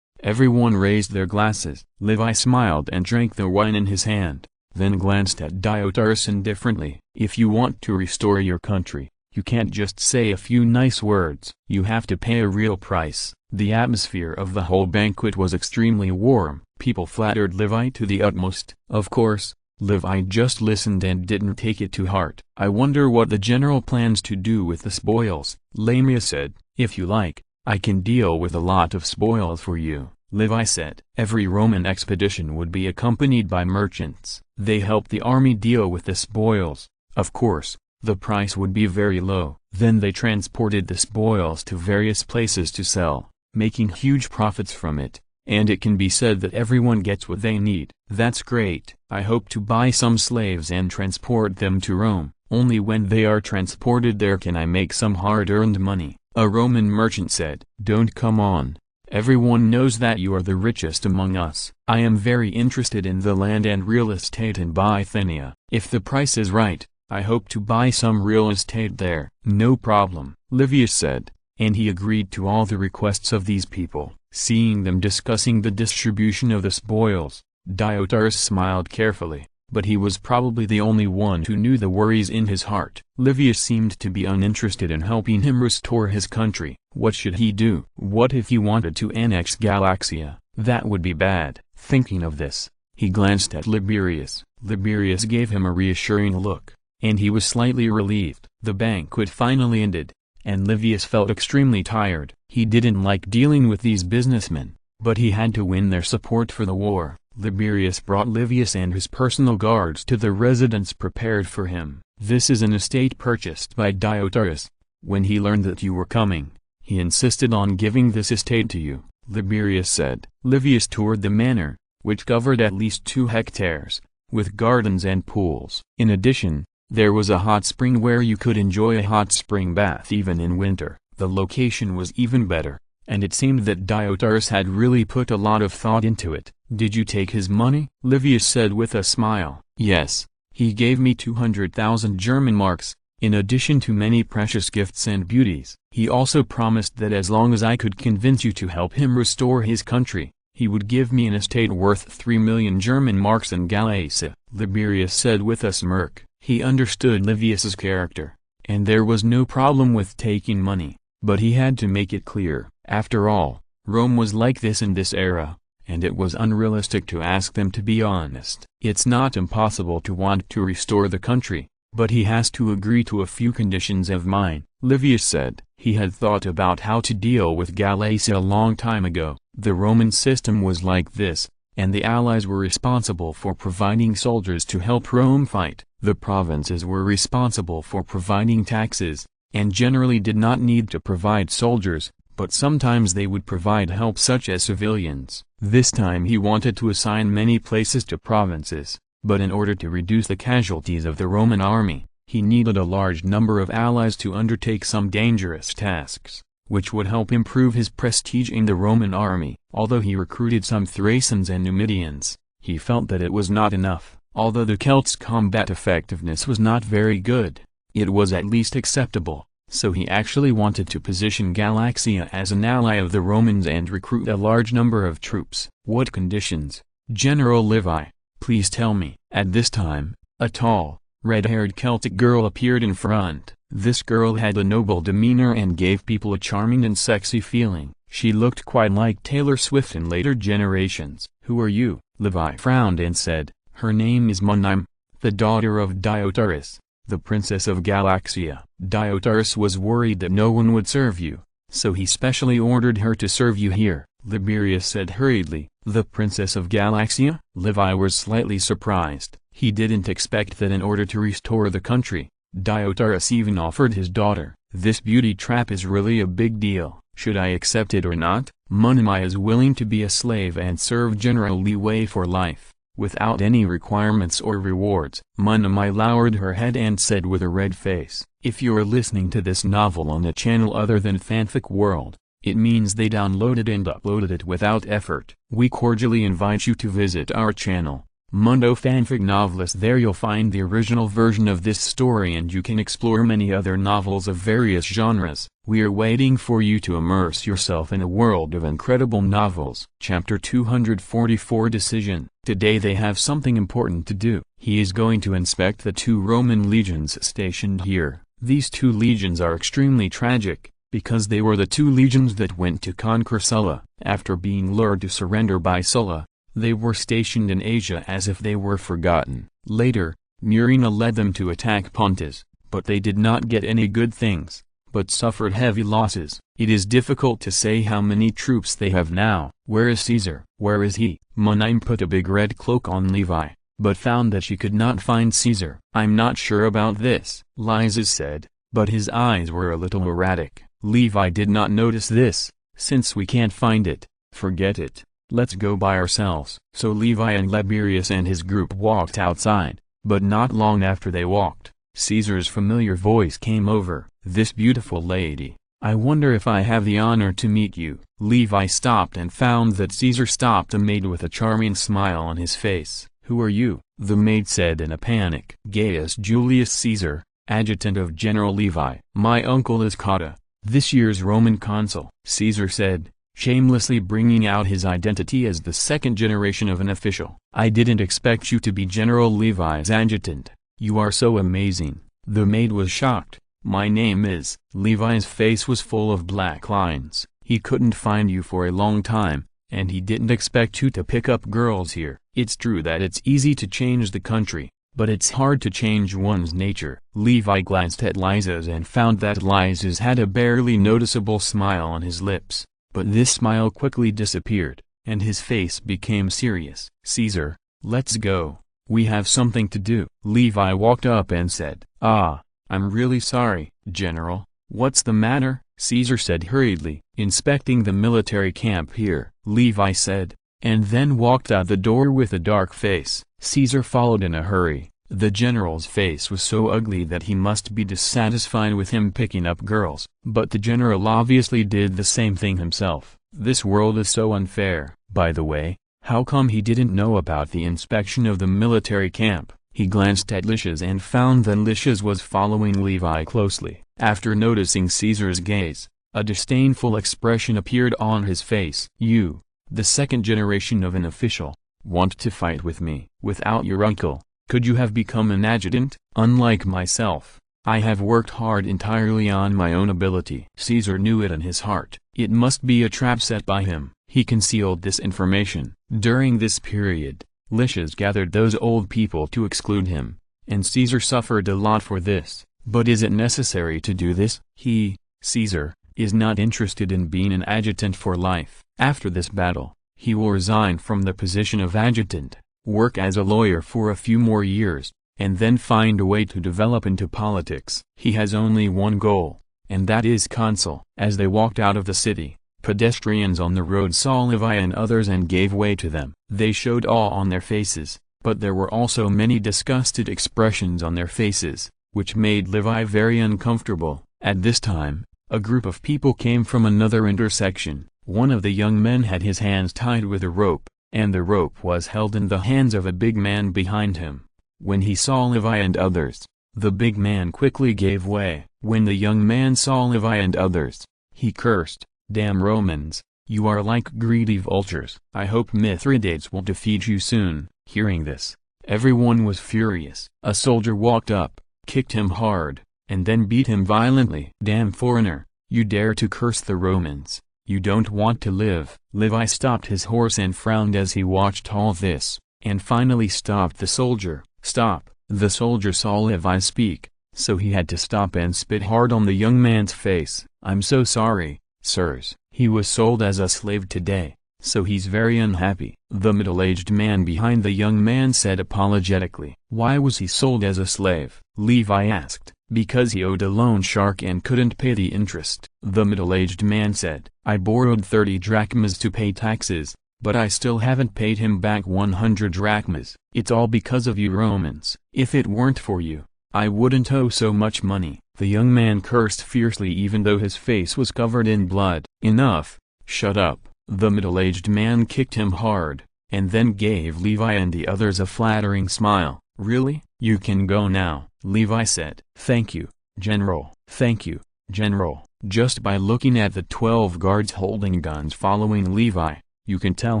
Everyone raised their glasses. Levi smiled and drank the wine in his hand, then glanced at Diotarus indifferently. If you want to restore your country, you can't just say a few nice words. You have to pay a real price. The atmosphere of the whole banquet was extremely warm. People flattered Levi to the utmost. Of course, Levi just listened and didn't take it to heart. I wonder what the general plans to do with the spoils. Lamia said, if you like, I can deal with a lot of spoils for you. Levi said, every Roman expedition would be accompanied by merchants. They helped the army deal with the spoils. Of course, the price would be very low. Then they transported the spoils to various places to sell, making huge profits from it, and it can be said that everyone gets what they need. That's great. I hope to buy some slaves and transport them to Rome. Only when they are transported there can I make some hard-earned money. A Roman merchant said, don't come on. Everyone knows that you are the richest among us. I am very interested in the land and real estate in Bithynia. If the price is right, I hope to buy some real estate there. No problem, Livius said, and he agreed to all the requests of these people. Seeing them discussing the distribution of the spoils, Diotarus smiled carefully, but he was probably the only one who knew the worries in his heart. Livius seemed to be uninterested in helping him restore his country. What should he do? What if he wanted to annex Galaxia? That would be bad. Thinking of this, he glanced at Liberius. Liberius gave him a reassuring look, and he was slightly relieved. The banquet finally ended, and Livius felt extremely tired. He didn't like dealing with these businessmen, but he had to win their support for the war. Liberius brought Livius and his personal guards to the residence prepared for him. This is an estate purchased by Diotarus. When he learned that you were coming, he insisted on giving this estate to you, Liberius said. Livius toured the manor, which covered at least 2 hectares, with gardens and pools. In addition, there was a hot spring where you could enjoy a hot spring bath even in winter. The location was even better, and it seemed that Diotarus had really put a lot of thought into it. Did you take his money? Livius said with a smile. Yes, he gave me 200,000 German marks, In addition to many precious gifts and beauties, he also promised that as long as I could convince you to help him restore his country, he would give me an estate worth 3 million German marks in Galatia. Liberius said with a smirk. He understood Livius's character, and there was no problem with taking money, but he had to make it clear. After all, Rome was like this in this era, and it was unrealistic to ask them to be honest. It's not impossible to want to restore the country, but he has to agree to a few conditions of mine, Livius said. He had thought about how to deal with Galatia a long time ago. The Roman system was like this, and the allies were responsible for providing soldiers to help Rome fight. The provinces were responsible for providing taxes, and generally did not need to provide soldiers, but sometimes they would provide help such as civilians. This time he wanted to assign many places to provinces, but in order to reduce the casualties of the Roman army, he needed a large number of allies to undertake some dangerous tasks, which would help improve his prestige in the Roman army. Although he recruited some Thracians and Numidians, he felt that it was not enough. Although the Celts' combat effectiveness was not very good, it was at least acceptable, so he actually wanted to position Galatia as an ally of the Romans and recruit a large number of troops. What conditions, General Levi? Please tell me. At this time, a tall, red-haired Celtic girl appeared in front. This girl had a noble demeanor and gave people a charming and sexy feeling. She looked quite like Taylor Swift in later generations. Who are you? Levi frowned and said, her name is Monim, the daughter of Diotarus, the princess of Galatia. Diotarus was worried that no one would serve you, so he specially ordered her to serve you here, Liberius said hurriedly. The princess of Galatia? Levi was slightly surprised. He didn't expect that in order to restore the country, Diotarus even offered his daughter. This beauty trap is really a big deal. Should I accept it or not? Monimi is willing to be a slave and serve General Levi for life, without any requirements or rewards. Monimi lowered her head and said with a red face, if you're listening to this novel on a channel other than Fanfic World, it means they downloaded and uploaded it without effort. We cordially invite you to visit our channel, Mundo Fanfic Novelist. There you'll find the original version of this story and you can explore many other novels of various genres. We are waiting for you to immerse yourself in a world of incredible novels. Chapter 244 Decision. Today they have something important to do. He is going to inspect the 2 Roman legions stationed here. These 2 legions are extremely tragic, because they were the 2 legions that went to conquer Sulla. After being lured to surrender by Sulla, they were stationed in Asia as if they were forgotten. Later, Murena led them to attack Pontus, but they did not get any good things, but suffered heavy losses. It is difficult to say how many troops they have now. Where is Caesar? Where is he? Monim put a big red cloak on Levi, but found that she could not find Caesar. I'm not sure about this, Lysis said, but his eyes were a little erratic. Levi did not notice this. Since we can't find it, forget it. Let's go by ourselves. So Levi and Liberius and his group walked outside, but not long after they walked, Caesar's familiar voice came over. This beautiful lady, I wonder if I have the honor to meet you. Levi stopped and found that Caesar stopped a maid with a charming smile on his face. Who are you? The maid said in a panic. Gaius Julius Caesar, adjutant of General Levi. My uncle is Cotta, this year's Roman consul, Caesar said, shamelessly bringing out his identity as the second generation of an official. I didn't expect you to be General Levi's adjutant. You are so amazing. The maid was shocked. My name is. Levi's face was full of black lines. He couldn't find you for a long time, and he didn't expect you to pick up girls here. It's true that it's easy to change the country, but it's hard to change one's nature. Levi glanced at Lysis and found that Lysis had a barely noticeable smile on his lips, but this smile quickly disappeared, and his face became serious. Caesar, let's go. We have something to do. Levi walked up and said, I'm really sorry, General. What's the matter? Caesar said hurriedly. Inspecting the military camp here, Levi said, and then walked out the door with a dark face. Caesar followed in a hurry. The general's face was so ugly that he must be dissatisfied with him picking up girls. But the general obviously did the same thing himself. This world is so unfair. By the way, how come he didn't know about the inspection of the military camp? He glanced at Lysias and found that Lysias was following Levi closely. After noticing Caesar's gaze, a disdainful expression appeared on his face. "You, the second generation of an official, want to fight with me. Without your uncle, could you have become an adjutant? Unlike myself, I have worked hard entirely on my own ability." Caesar knew it in his heart. It must be a trap set by him. He concealed this information. During this period, Lysias gathered those old people to exclude him, and Caesar suffered a lot for this. But is it necessary to do this? He, Caesar, is not interested in being an adjutant for life. After this battle, he will resign from the position of adjutant, work as a lawyer for a few more years, and then find a way to develop into politics. He has only one goal, and that is consul. As they walked out of the city, pedestrians on the road saw Levi and others and gave way to them. They showed awe on their faces, but there were also many disgusted expressions on their faces, which made Levi very uncomfortable. At this time, a group of people came from another intersection. One of the young men had his hands tied with a rope, and the rope was held in the hands of a big man behind him. When he saw Levi and others, the big man quickly gave way. When the young man saw Levi and others, he cursed, "Damn Romans, you are like greedy vultures. I hope Mithridates will defeat you soon." Hearing this, everyone was furious. A soldier walked up, kicked him hard, and then beat him violently. "Damn foreigner, you dare to curse the Romans. You don't want to live." Levi stopped his horse and frowned as he watched all this, and finally stopped the soldier. "Stop." The soldier saw Levi speak, so he had to stop and spit hard on the young man's face. "I'm so sorry, sirs. He was sold as a slave today, so he's very unhappy." The middle-aged man behind the young man said apologetically. "Why was he sold as a slave?" Levi asked. "Because he owed a loan shark and couldn't pay the interest." The middle-aged man said, "I borrowed 30 drachmas to pay taxes, but I still haven't paid him back 100 drachmas. It's all because of you Romans. If it weren't for you, I wouldn't owe so much money." The young man cursed fiercely even though his face was covered in blood. "Enough, shut up." The middle-aged man kicked him hard, and then gave Levi and the others a flattering smile. "Really? You can go now," Levi said. "Thank you, General." "Thank you, General." Just by looking at the 12 guards holding guns following Levi, you can tell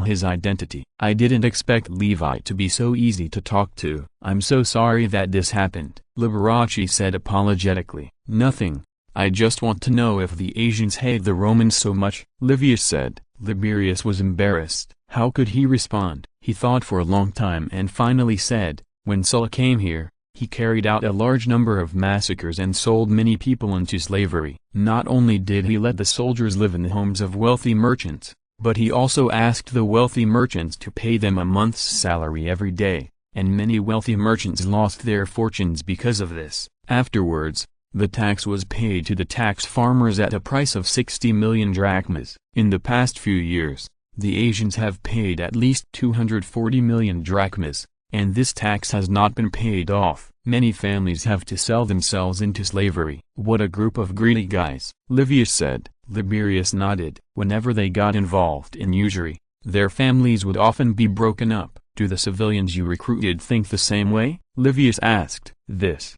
his identity. "I didn't expect Levi to be so easy to talk to." "I'm so sorry that this happened," Liberace said apologetically. "Nothing. I just want to know if the Asians hate the Romans so much," Livius said. Liberius was embarrassed. How could he respond? He thought for a long time and finally said, "When Sulla came here, he carried out a large number of massacres and sold many people into slavery. Not only did he let the soldiers live in the homes of wealthy merchants, but he also asked the wealthy merchants to pay them a month's salary every day, and many wealthy merchants lost their fortunes because of this. Afterwards, the tax was paid to the tax farmers at a price of 60 million drachmas. In the past few years, the Asians have paid at least 240 million drachmas, and this tax has not been paid off. Many families have to sell themselves into slavery." "What a group of greedy guys," Livius said. Liberius nodded. "Whenever they got involved in usury, their families would often be broken up." "Do the civilians you recruited think the same way?" Livius asked. "This.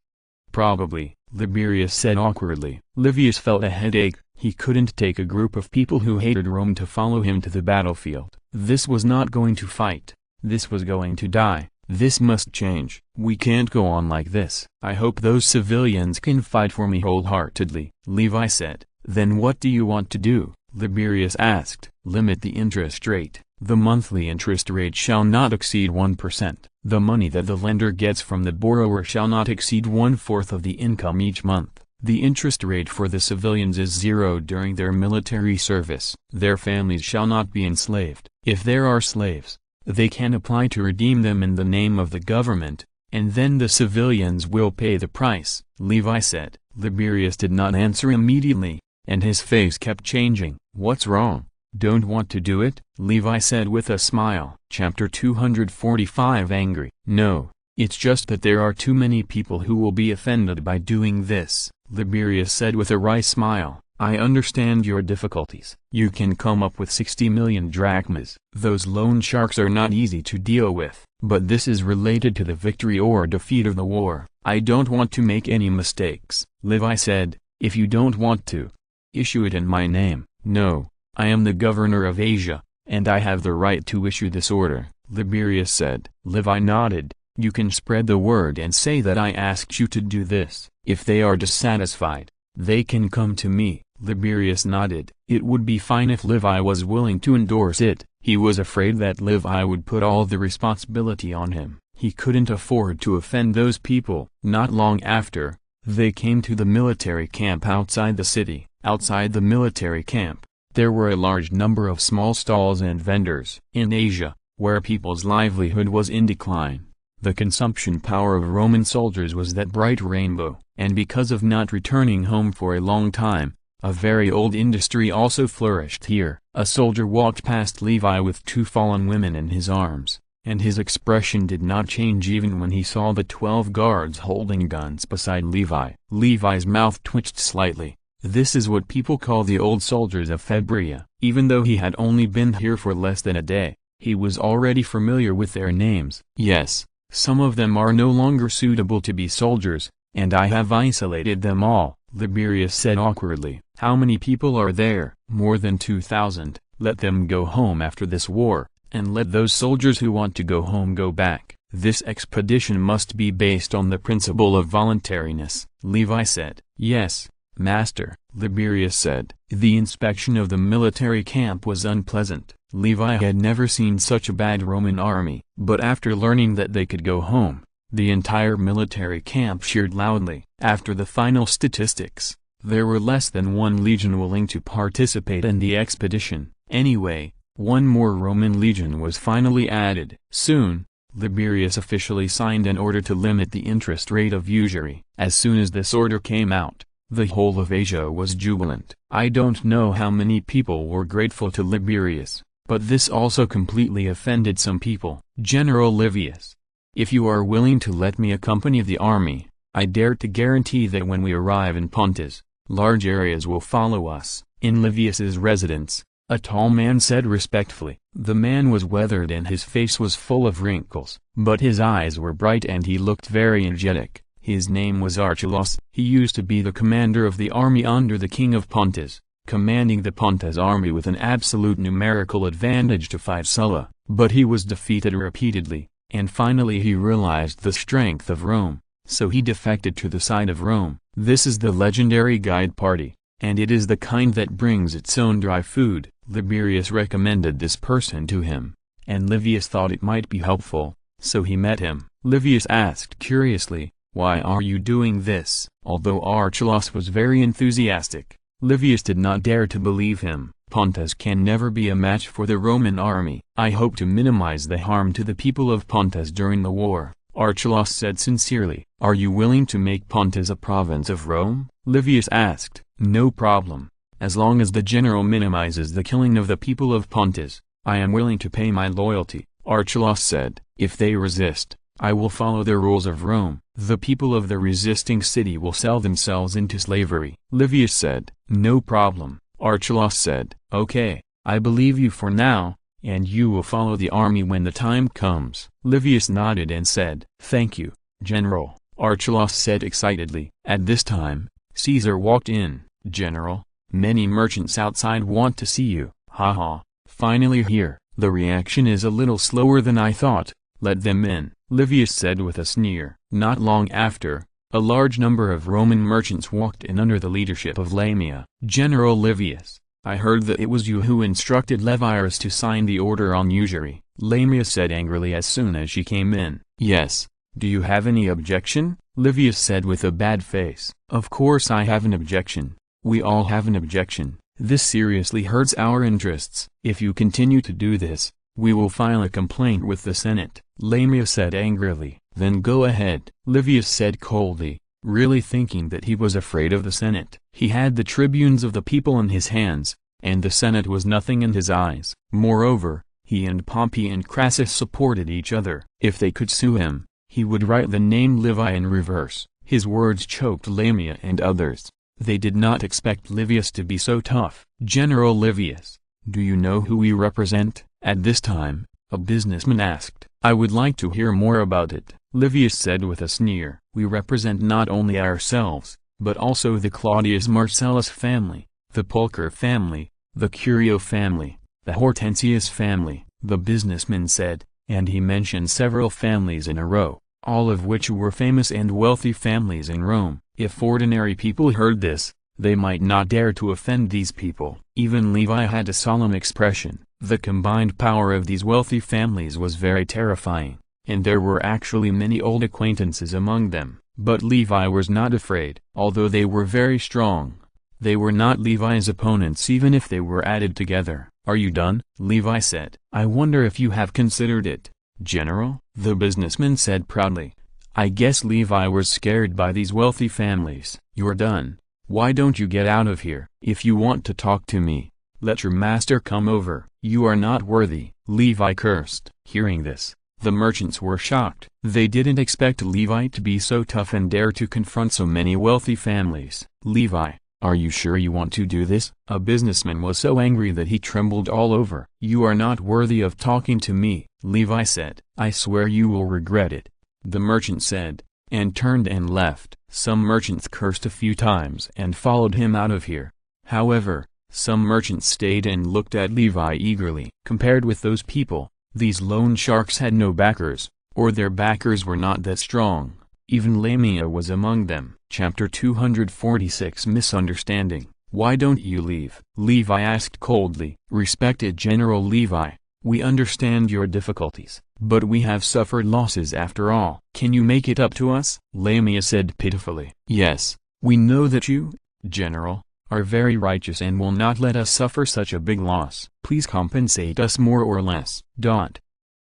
Probably," Liberius said awkwardly. Livius felt a headache. He couldn't take a group of people who hated Rome to follow him to the battlefield. This was not going to fight. This was going to die. This must change. "We can't go on like this." "I hope those civilians can fight for me wholeheartedly," Levi said. "Then what do you want to do?" Liberius asked. "Limit the interest rate. The monthly interest rate shall not exceed 1%. The money that the lender gets from the borrower shall not exceed 1/4 of the income each month. The interest rate for the civilians is 0 during their military service. Their families shall not be enslaved. If there are slaves, they can apply to redeem them in the name of the government, and then the civilians will pay the price," Levi said. Liberius did not answer immediately, and his face kept changing. "What's wrong? Don't want to do it?" Levi said with a smile. Chapter 245 Angry. "No, it's just that there are too many people who will be offended by doing this," Liberius said with a wry smile. I understand your difficulties. You can come up with 60 million drachmas. Those loan sharks are not easy to deal with, but this is related to the victory or defeat of the war. I don't want to make any mistakes. Levi said, if you don't want to issue it in my name. No, I am the governor of Asia, and I have the right to issue this order, Liberius said. Levi nodded. You can spread the word and say that I asked you to do this. If they are dissatisfied, they can come to me. Liberius nodded. It would be fine if Levi was willing to endorse it. He was afraid that Levi would put all the responsibility on him. He couldn't afford to offend those people. Not long after, they came to the military camp outside the city. Outside the military camp, there were a large number of small stalls and vendors. In Asia, where people's livelihood was in decline, the consumption power of Roman soldiers was that bright rainbow. And because of not returning home for a long time, a very old industry also flourished here. A soldier walked past Levi with 2 fallen women in his arms, and his expression did not change even when he saw the 12 guards holding guns beside Levi. Levi's mouth twitched slightly. This is what people call the old soldiers of Febria. Even though he had only been here for less than a day, he was already familiar with their names. Yes, some of them are no longer suitable to be soldiers, and I have isolated them all, Liberius said awkwardly. How many people are there? More than 2,000. Let them go home after this war, and let those soldiers who want to go home go back. This expedition must be based on the principle of voluntariness, Levi said. Yes, Master, Liberius said. The inspection of the military camp was unpleasant. Levi had never seen such a bad Roman army. But after learning that they could go home, the entire military camp cheered loudly. After the final statistics, there were less than 1 legion willing to participate in the expedition. Anyway, 1 more Roman legion was finally added. Soon, Liberius officially signed an order to limit the interest rate of usury. As soon as this order came out, the whole of Asia was jubilant. I don't know how many people were grateful to Liberius, but this also completely offended some people. General Livius, if you are willing to let me accompany the army, I dare to guarantee that when we arrive in Pontus, large areas will follow us. In Livius's residence, a tall man said respectfully. The man was weathered and his face was full of wrinkles, but his eyes were bright and he looked very energetic. His name was Archelaus. He used to be the commander of the army under the king of Pontus, commanding the Pontus army with an absolute numerical advantage to fight Sulla. But he was defeated repeatedly, and finally he realized the strength of Rome, so he defected to the side of Rome. This is the legendary guide party, and it is the kind that brings its own dry food. Liberius recommended this person to him, and Livius thought it might be helpful, so he met him. Livius asked curiously, why are you doing this? Although Archelaus was very enthusiastic, Livius did not dare to believe him. Pontus can never be a match for the Roman army. I hope to minimize the harm to the people of Pontus during the war, Archelaus said sincerely. Are you willing to make Pontus a province of Rome? Livius asked. No problem. As long as the general minimizes the killing of the people of Pontus, I am willing to pay my loyalty, Archelaus said. If they resist, I will follow the rules of Rome. The people of the resisting city will sell themselves into slavery. Livius said. No problem, Archelaus said. Okay, I believe you for now, and you will follow the army when the time comes. Livius nodded and said. Thank you, General, Archelaus said excitedly. At this time, Caesar walked in. General, many merchants outside want to see you. Haha, finally here. The reaction is a little slower than I thought. Let them in, Livius said with a sneer. Not long after, a large number of Roman merchants walked in under the leadership of Lamia. General Livius, I heard that it was you who instructed Levirus to sign the order on usury, Lamia said angrily as soon as she came in. Yes, do you have any objection? Livius said with a bad face. Of course I have an objection. We all have an objection. This seriously hurts our interests. If you continue to do this, we will file a complaint with the Senate, Lamia said angrily. Then go ahead, Livius said coldly, really thinking that he was afraid of the Senate. He had the tribunes of the people in his hands, and the Senate was nothing in his eyes. Moreover, he and Pompey and Crassus supported each other. If they could sue him, he would write the name Levi in reverse. His words choked Lamia and others. They did not expect Livius to be so tough. "General Livius, do you know who we represent?" At this time, a businessman asked. "I would like to hear more about it," Livius said with a sneer. "We represent not only ourselves, but also the Claudius Marcellus family, the Pulcher family, the Curio family, the Hortensius family," the businessman said, and he mentioned several families in a row, all of which were famous and wealthy families in Rome. If ordinary people heard this, they might not dare to offend these people. Even Levi had a solemn expression. The combined power of these wealthy families was very terrifying, and there were actually many old acquaintances among them. But Levi was not afraid. Although they were very strong, they were not Levi's opponents even if they were added together. "Are you done?" Levi said. "I wonder if you have considered it, General," the businessman said proudly. "I guess Levi was scared by these wealthy families." "You're done. Why don't you get out of here? If you want to talk to me, let your master come over." "You are not worthy," Levi cursed. Hearing this, the merchants were shocked. They didn't expect Levi to be so tough and dare to confront so many wealthy families. "Levi, are you sure you want to do this?" A businessman was so angry that he trembled all over. "You are not worthy of talking to me," Levi said. "I swear you will regret it," the merchant said, and turned and left. Some merchants cursed a few times and followed him out of here. However, some merchants stayed and looked at Levi eagerly. Compared with those people, these loan sharks had no backers, or their backers were not that strong. Even Lamia was among them. Chapter 246 Misunderstanding. "Why don't you leave?" Levi asked coldly. "Respected General Levi, we understand your difficulties, but we have suffered losses after all. Can you make it up to us?" Lamia said pitifully. "Yes, we know that you, General, are very righteous and will not let us suffer such a big loss. Please compensate us more or less."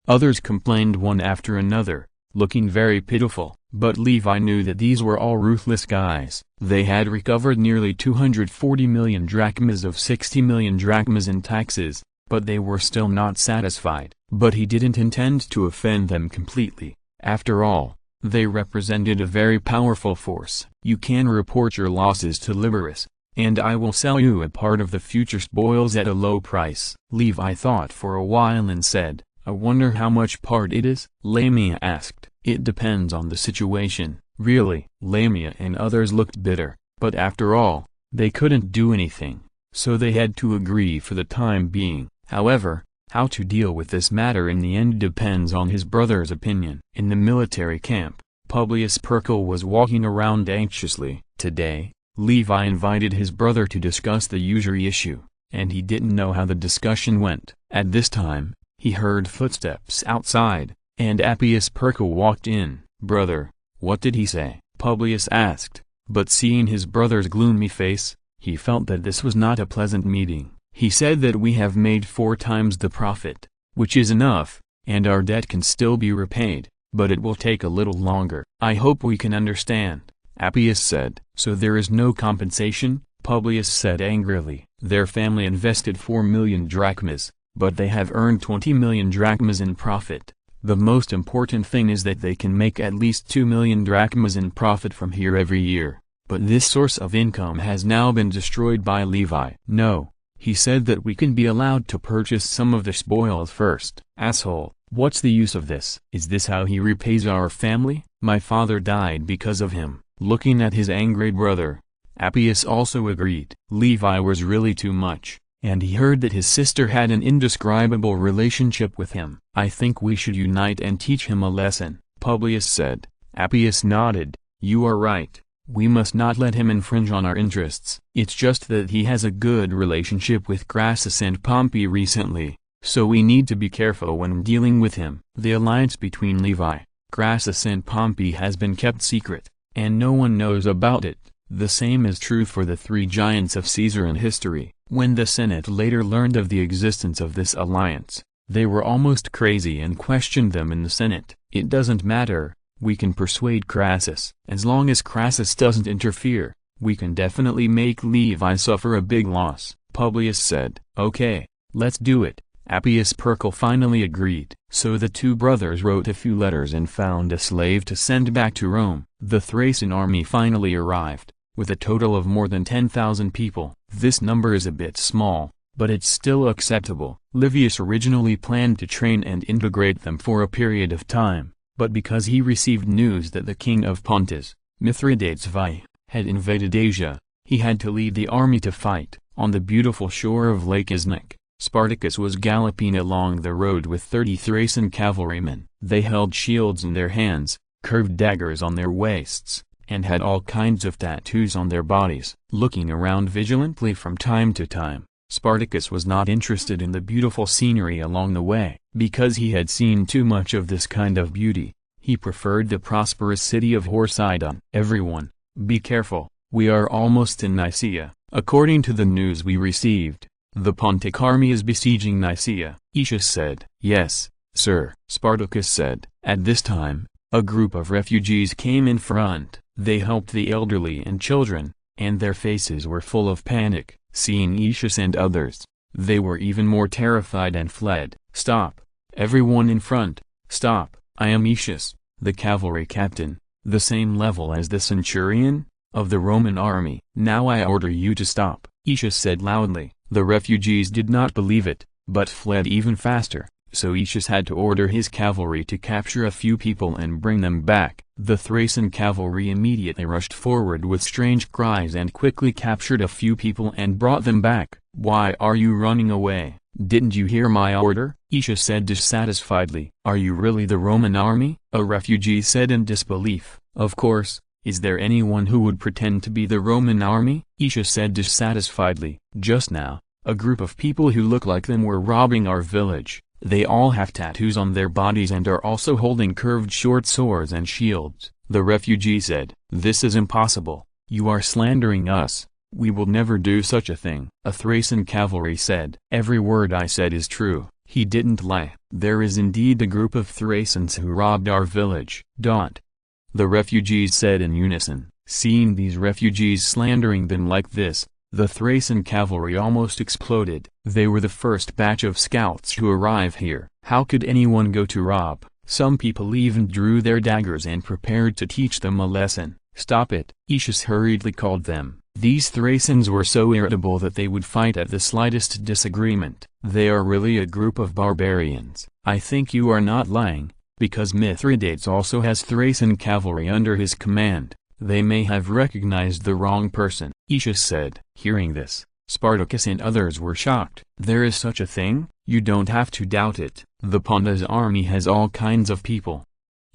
Others complained one after another, looking very pitiful, but Levi knew that these were all ruthless guys. They had recovered nearly 240 million drachmas of 60 million drachmas in taxes, but they were still not satisfied. But he didn't intend to offend them completely. After all, they represented a very powerful force. "You can report your losses to Liberus, and I will sell you a part of the future spoils at a low price." Levi thought for a while and said, "I wonder how much part it is?" Lamia asked. "It depends on the situation." "Really?" Lamia and others looked bitter, but after all, they couldn't do anything, so they had to agree for the time being. However, how to deal with this matter in the end depends on his brother's opinion. In the military camp, Publius Perkel was walking around anxiously. Today, Levi invited his brother to discuss the usury issue, and he didn't know how the discussion went. At this time, he heard footsteps outside, and Appius Perkel walked in. "Brother, what did he say?" Publius asked, but seeing his brother's gloomy face, he felt that this was not a pleasant meeting. "He said that we have made 4 times the profit, which is enough, and our debt can still be repaid, but it will take a little longer." "I hope we can understand," Appius said. "So there is no compensation?" Publius said angrily. "Their family invested 4 million drachmas, but they have earned 20 million drachmas in profit. The most important thing is that they can make at least 2 million drachmas in profit from here every year, but this source of income has now been destroyed by Levi." "No. He said that we can be allowed to purchase some of the spoils first." "Asshole, what's the use of this? Is this how he repays our family? My father died because of him." Looking at his angry brother, Appius also agreed. Levi was really too much, and he heard that his sister had an indescribable relationship with him. "I think we should unite and teach him a lesson," Publius said. Appius nodded. "You are right. We must not let him infringe on our interests. It's just that he has a good relationship with Crassus and Pompey recently, so we need to be careful when dealing with him." The alliance between Levi, Crassus and Pompey has been kept secret, and no one knows about it. The same is true for the 3 giants of Caesar in history. When the Senate later learned of the existence of this alliance, they were almost crazy and questioned them in the Senate. "It doesn't matter. We can persuade Crassus. As long as Crassus doesn't interfere, we can definitely make Levi suffer a big loss," Publius said. "Okay, let's do it." Appius Perkel finally agreed. So the 2 brothers wrote a few letters and found a slave to send back to Rome. The Thracian army finally arrived, with a total of more than 10,000 people. This number is a bit small, but it's still acceptable. Livius originally planned to train and integrate them for a period of time, but because he received news that the king of Pontus, Mithridates I, had invaded Asia, he had to lead the army to fight. On the beautiful shore of Lake Isnik, Spartacus was galloping along the road with 30 Thracian cavalrymen. They held shields in their hands, curved daggers on their waists, and had all kinds of tattoos on their bodies. Looking around vigilantly from time to time, Spartacus was not interested in the beautiful scenery along the way. Because he had seen too much of this kind of beauty, he preferred the prosperous city of Horsidon. Everyone, be careful, we are almost in Nicaea. According to the news we received, the Pontic army is besieging Nicaea. Aetius said. Yes, sir. Spartacus said. At this time, a group of refugees came in front. They helped the elderly and children, and their faces were full of panic. Seeing Aetius and others, they were even more terrified and fled. Stop, everyone in front, stop, I am Aetius, the cavalry captain, the same level as the centurion of the Roman army. Now I order you to stop, Aetius said loudly. The refugees did not believe it, but fled even faster, so Aetius had to order his cavalry to capture a few people and bring them back. The Thracian cavalry immediately rushed forward with strange cries and quickly captured a few people and brought them back. Why are you running away? Didn't you hear my order? Aetius said dissatisfiedly. Are you really the Roman army? A refugee said in disbelief. Of course. Is there anyone who would pretend to be the Roman army? Aetius said dissatisfiedly. Just now, a group of people who look like them were robbing our village. They all have tattoos on their bodies and are also holding curved short swords and shields. The refugee said. This is impossible. You are slandering us. We will never do such a thing. A Thracian cavalry said. Every word I said is true. He didn't lie. There is indeed a group of Thracians who robbed our village. The refugees said in unison. Seeing these refugees slandering them like this, the Thracian cavalry almost exploded. They were the first batch of scouts to arrive here. How could anyone go to rob? Some people even drew their daggers and prepared to teach them a lesson. Stop it, Aetius hurriedly called them. These Thracians were so irritable that they would fight at the slightest disagreement. They are really a group of barbarians. I think you are not lying, because Mithridates also has Thracian cavalry under his command. They may have recognized the wrong person, Aetius said. Hearing this, Spartacus and others were shocked. There is such a thing? You don't have to doubt it. The Pontus army has all kinds of people,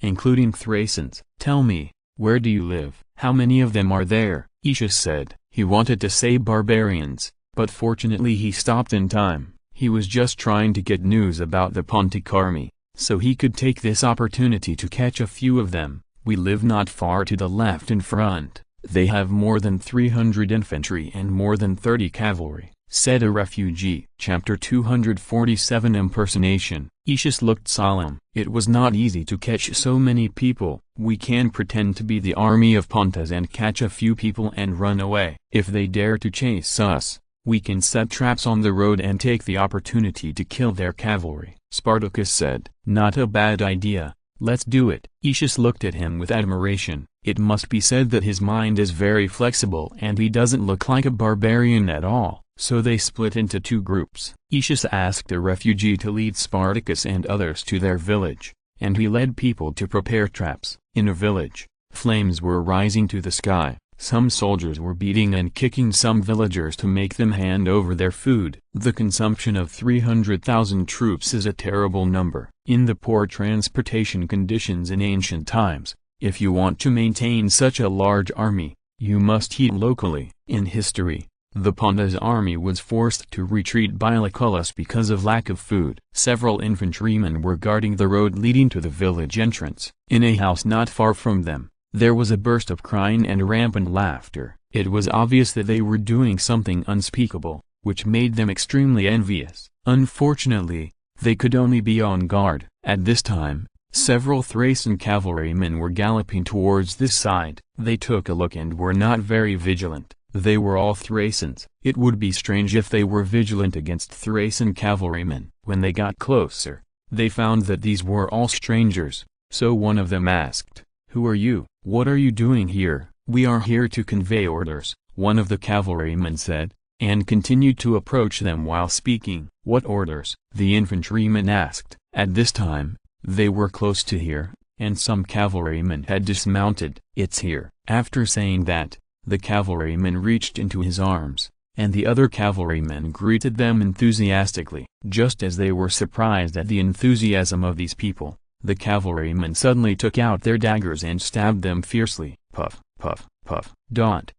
including Thracians. Tell me, where do you live? How many of them are there? Aetius said. He wanted to say barbarians, but fortunately he stopped in time. He was just trying to get news about the Pontic army, so he could take this opportunity to catch a few of them. We live not far to the left in front. They have more than 300 infantry and more than 30 cavalry, said a refugee. Chapter 247 Impersonation. Aetius looked solemn. It was not easy to catch so many people. We can pretend to be the army of Pontus and catch a few people and run away. If they dare to chase us, we can set traps on the road and take the opportunity to kill their cavalry. Spartacus said. Not a bad idea. Let's do it. Aetius looked at him with admiration. It must be said that his mind is very flexible and he doesn't look like a barbarian at all. So they split into two groups. Aetius asked a refugee to lead Spartacus and others to their village, and he led people to prepare traps. In a village, flames were rising to the sky. Some soldiers were beating and kicking some villagers to make them hand over their food. The consumption of 300,000 troops is a terrible number. In the poor transportation conditions in ancient times, if you want to maintain such a large army, you must eat locally. In history, the Pontus army was forced to retreat by Lucullus because of lack of food. Several infantrymen were guarding the road leading to the village entrance. In a house not far from them, there was a burst of crying and rampant laughter. It was obvious that they were doing something unspeakable, which made them extremely envious. Unfortunately, they could only be on guard. At this time, several Thracian cavalrymen were galloping towards this side. They took a look and were not very vigilant. They were all Thracians. It would be strange if they were vigilant against Thracian cavalrymen. When they got closer, they found that these were all strangers. So one of them asked, "Who are you? What are you doing here? "We are here to convey orders," one of the cavalrymen said, and continued to approach them while speaking. "What orders?" the infantryman asked. At this time, they were close to here, and some cavalrymen had dismounted. "It's here." After saying that, the cavalryman reached into his arms, and the other cavalrymen greeted them enthusiastically. Just as they were surprised at the enthusiasm of these people, the cavalrymen suddenly took out their daggers and stabbed them fiercely. Puff, puff, puff. Dot.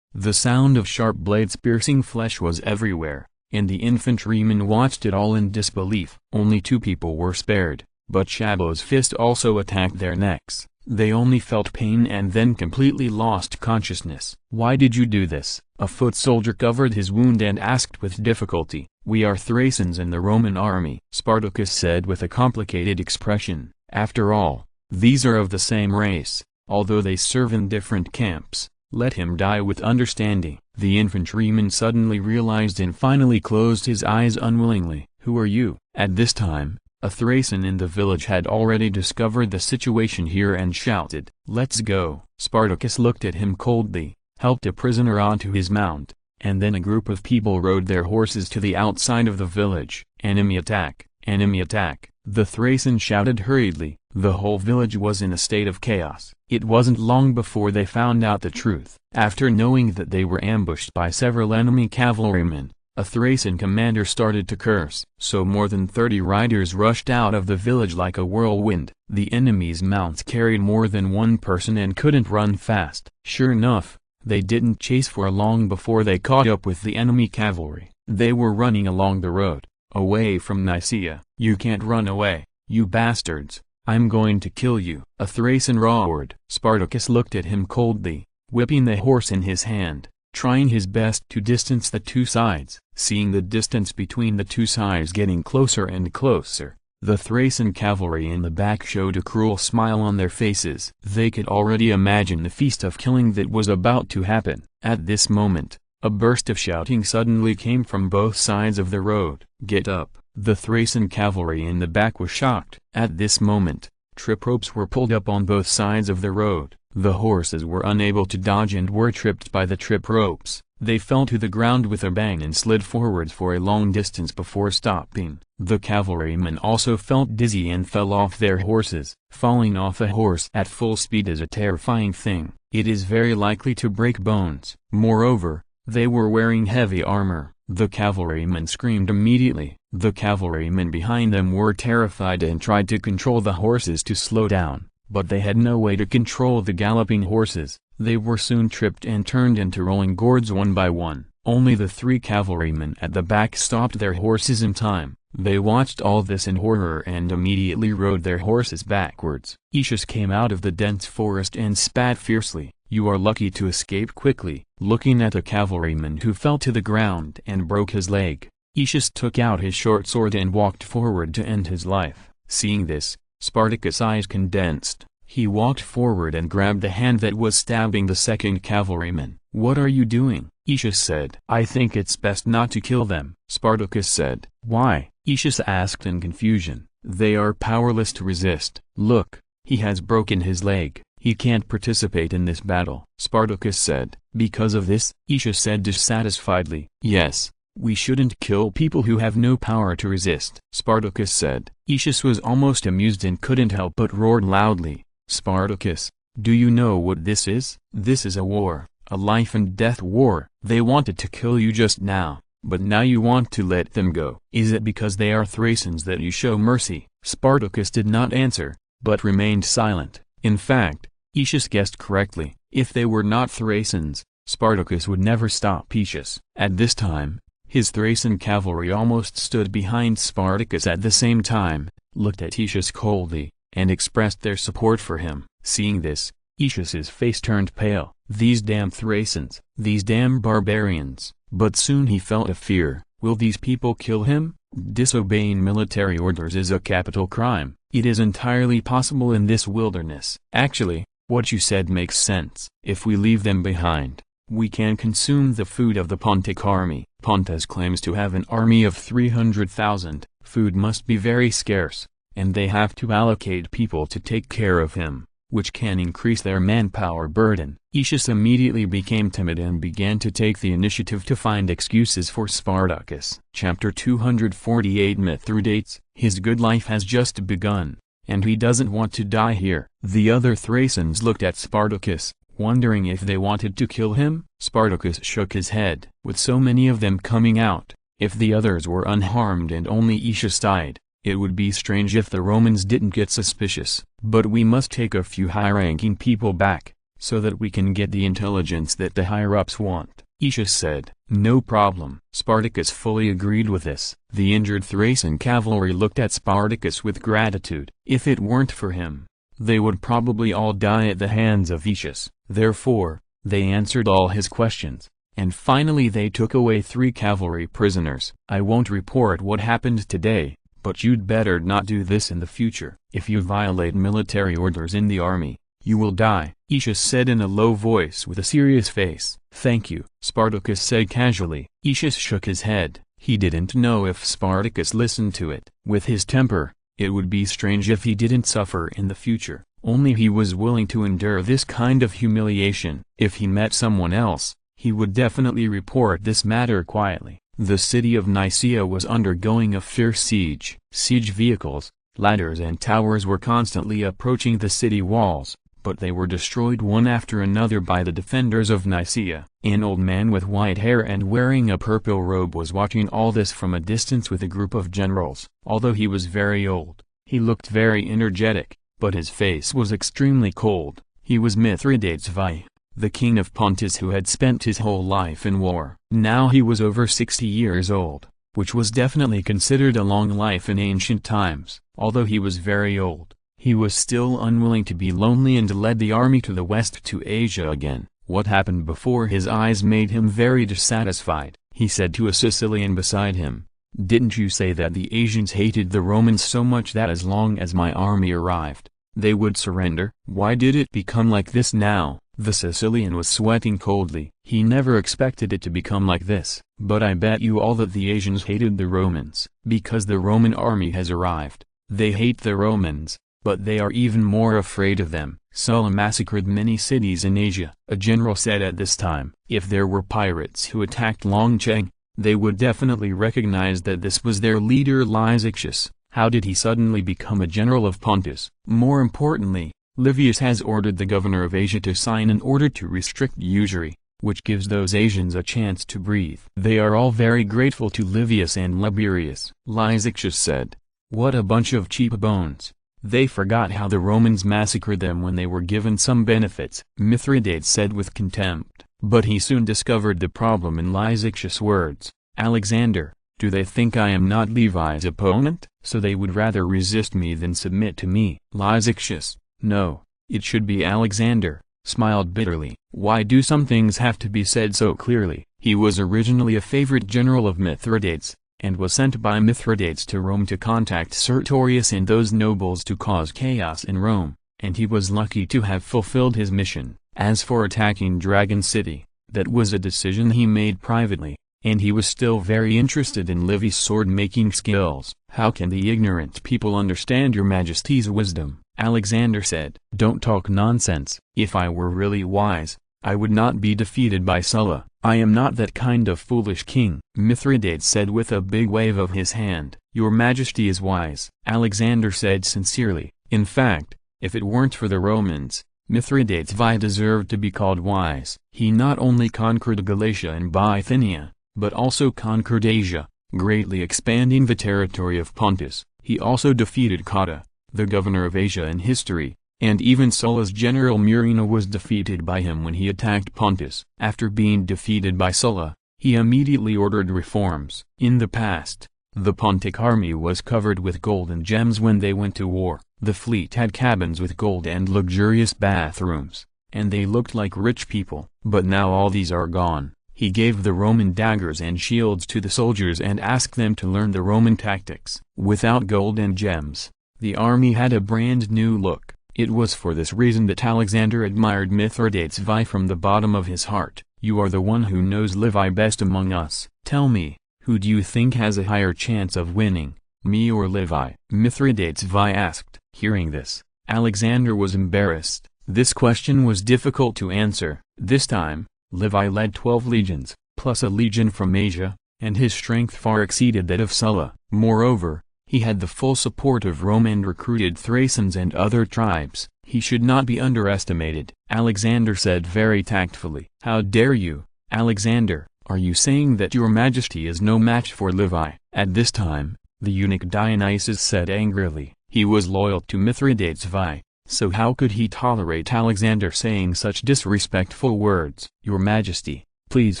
The sound of sharp blades piercing flesh was everywhere, and the infantrymen watched it all in disbelief. Only 2 people were spared, but Shabo's fist also attacked their necks. They only felt pain and then completely lost consciousness. "Why did you do this?" A foot soldier covered his wound and asked with difficulty. "We are Thracians in the Roman army," Spartacus said with a complicated expression. "After all, these are of the same race, although they serve in different camps. Let him die with understanding." The infantryman suddenly realized and finally closed his eyes unwillingly. "Who are you?" At this time, a Thracian in the village had already discovered the situation here and shouted, "Let's go!" Spartacus looked at him coldly, helped a prisoner onto his mount, and then a group of people rode their horses to the outside of the village. "Enemy attack! Enemy attack!" the Thracian shouted hurriedly. The whole village was in a state of chaos. It wasn't long before they found out the truth. After knowing that they were ambushed by several enemy cavalrymen, a Thracian commander started to curse. So more than 30 riders rushed out of the village like a whirlwind. The enemy's mounts carried more than 1 person and couldn't run fast. Sure enough, they didn't chase for long before they caught up with the enemy cavalry. They were running along the road, away from Nicaea. "You can't run away, you bastards! I'm going to kill you!" a Thracian roared. Spartacus looked at him coldly, whipping the horse in his hand, trying his best to distance the 2 sides. Seeing the distance between the 2 sides getting closer and closer, the Thracian cavalry in the back showed a cruel smile on their faces. They could already imagine the feast of killing that was about to happen. At this moment, a burst of shouting suddenly came from both sides of the road. "Get up!" The Thracian cavalry in the back was shocked. At this moment, trip ropes were pulled up on both sides of the road. The horses were unable to dodge and were tripped by the trip ropes. They fell to the ground with a bang and slid forwards for a long distance before stopping. The cavalrymen also felt dizzy and fell off their horses. Falling off a horse at full speed is a terrifying thing. It is very likely to break bones. Moreover, they were wearing heavy armor. The cavalrymen screamed immediately. The cavalrymen behind them were terrified and tried to control the horses to slow down, but they had no way to control the galloping horses. They were soon tripped and turned into rolling gourds one by one. Only the 3 cavalrymen at the back stopped their horses in time. They watched all this in horror and immediately rode their horses backwards. Aetius came out of the dense forest and spat fiercely. "You are lucky to escape quickly." Looking at a cavalryman who fell to the ground and broke his leg, Aetius took out his short sword and walked forward to end his life. Seeing this, Spartacus' eyes condensed. He walked forward and grabbed the hand that was stabbing the 2nd cavalryman. "What are you doing?" Aetius said. "I think it's best not to kill them," Spartacus said. "Why?" Aetius asked in confusion. "They are powerless to resist. Look, he has broken his leg. He can't participate in this battle," Spartacus said. "Because of this?" Aetius said dissatisfiedly. "Yes, we shouldn't kill people who have no power to resist," Spartacus said. Aetius was almost amused and couldn't help but roared loudly. "Spartacus, do you know what this is? This is a war, a life-and-death war. They wanted to kill you just now, but now you want to let them go. Is it because they are Thracians that you show mercy?" Spartacus did not answer, but remained silent. In fact, Aetius guessed correctly. If they were not Thracians, Spartacus would never stop Aetius. At this time, his Thracian cavalry almost stood behind Spartacus at the same time, looked at Aetius coldly, and expressed their support for him. Seeing this, Aetius's face turned pale. "These damn Thracians, these damn barbarians." But soon he felt a fear. Will these people kill him? Disobeying military orders is a capital crime. It is entirely possible in this wilderness. Actually, what you said makes sense. If we leave them behind, we can consume the food of the Pontic army. Pontus claims to have an army of 300,000. Food must be very scarce, and they have to allocate people to take care of him. which can increase their manpower burden. Aetius immediately became timid and began to take the initiative to find excuses for Spartacus. Chapter 248 Mithridates, his good life has just begun, and he doesn't want to die here. The other Thracians looked at Spartacus, wondering if they wanted to kill him. Spartacus shook his head. With so many of them coming out, if the others were unharmed and only Aetius died, it would be strange if the Romans didn't get suspicious. But we must take a few high-ranking people back, so that we can get the intelligence that the higher-ups want, Aetius said. No problem. Spartacus fully agreed with this. The injured Thracian cavalry looked at Spartacus with gratitude. If it weren't for him, they would probably all die at the hands of Aetius. Therefore, they answered all his questions, and finally they took away 3 cavalry prisoners. I won't report what happened today, but you'd better not do this in the future. If you violate military orders in the army, you will die, Aetius said in a low voice with a serious face. Thank you, Spartacus said casually. Aetius shook his head. He didn't know if Spartacus listened to it. With his temper, it would be strange if he didn't suffer in the future. Only he was willing to endure this kind of humiliation. If he met someone else, he would definitely report this matter quietly. The city of Nicaea was undergoing a fierce siege. Siege vehicles, ladders and towers were constantly approaching the city walls, but they were destroyed one after another by the defenders of Nicaea. An old man with white hair and wearing a purple robe was watching all this from a distance with a group of generals. Although he was very old, he looked very energetic, but his face was extremely cold. He was Mithridates V, the king of Pontus, who had spent his whole life in war. Now he was over 60 years old, which was definitely considered a long life in ancient times. Although he was very old, he was still unwilling to be lonely and led the army to the west to Asia again. What happened before his eyes made him very dissatisfied. He said to a Sicilian beside him, "Didn't you say that the Asians hated the Romans so much that as long as my army arrived, they would surrender? Why did it become like this now?" The Sicilian was sweating coldly. He never expected it to become like this. "But I bet you all that the Asians hated the Romans, because the Roman army has arrived. They hate the Romans, but they are even more afraid of them. Sulla massacred many cities in Asia," a general said at this time. If there were pirates who attacked Longcheng, they would definitely recognize that this was their leader Lysichus. How did he suddenly become a general of Pontus? More importantly, Livius has ordered the governor of Asia to sign an order to restrict usury, which gives those Asians a chance to breathe. They are all very grateful to Livius and Liberius, Lysichus said. What a bunch of cheap bones. They forgot how the Romans massacred them when they were given some benefits, Mithridates said with contempt. But he soon discovered the problem in Lysichus' words. Alexander, do they think I am not Levi's opponent? So they would rather resist me than submit to me. Lysichus, no, it should be Alexander, smiled bitterly. Why do some things have to be said so clearly? He was originally a favorite general of Mithridates, and was sent by Mithridates to Rome to contact Sertorius and those nobles to cause chaos in Rome, and he was lucky to have fulfilled his mission. As for attacking Dragon City, that was a decision he made privately, and he was still very interested in Livy's sword-making skills. How can the ignorant people understand your majesty's wisdom? Alexander said. Don't talk nonsense. If I were really wise, I would not be defeated by Sulla. I am not that kind of foolish king, Mithridates said with a big wave of his hand. Your majesty is wise, Alexander said sincerely. In fact, if it weren't for the Romans, Mithridates V deserved to be called wise. He not only conquered Galatia and Bithynia, but also conquered Asia, greatly expanding the territory of Pontus. He also defeated Cotta, the governor of Asia in history, and even Sulla's general Murena was defeated by him when he attacked Pontus. After being defeated by Sulla, he immediately ordered reforms. In the past, the Pontic army was covered with gold and gems when they went to war. The fleet had cabins with gold and luxurious bathrooms, and they looked like rich people. But now all these are gone. He gave the Roman daggers and shields to the soldiers and asked them to learn the Roman tactics. Without gold and gems, the army had a brand new look. It was for this reason that Alexander admired Mithridates V from the bottom of his heart. You are the one who knows Levi best among us. Tell me, who do you think has a higher chance of winning, me or Levi? Mithridates V asked. Hearing this, Alexander was embarrassed. This question was difficult to answer. This time, Levi led 12 legions, plus a legion from Asia, and his strength far exceeded that of Sulla. Moreover, he had the full support of Rome and recruited Thracians and other tribes. He should not be underestimated. Alexander said very tactfully. "How dare you, Alexander? Are you saying that your majesty is no match for Levi?" At this time, the eunuch Dionysus said angrily. He was loyal to Mithridates Vi, so how could he tolerate Alexander saying such disrespectful words? "Your majesty, please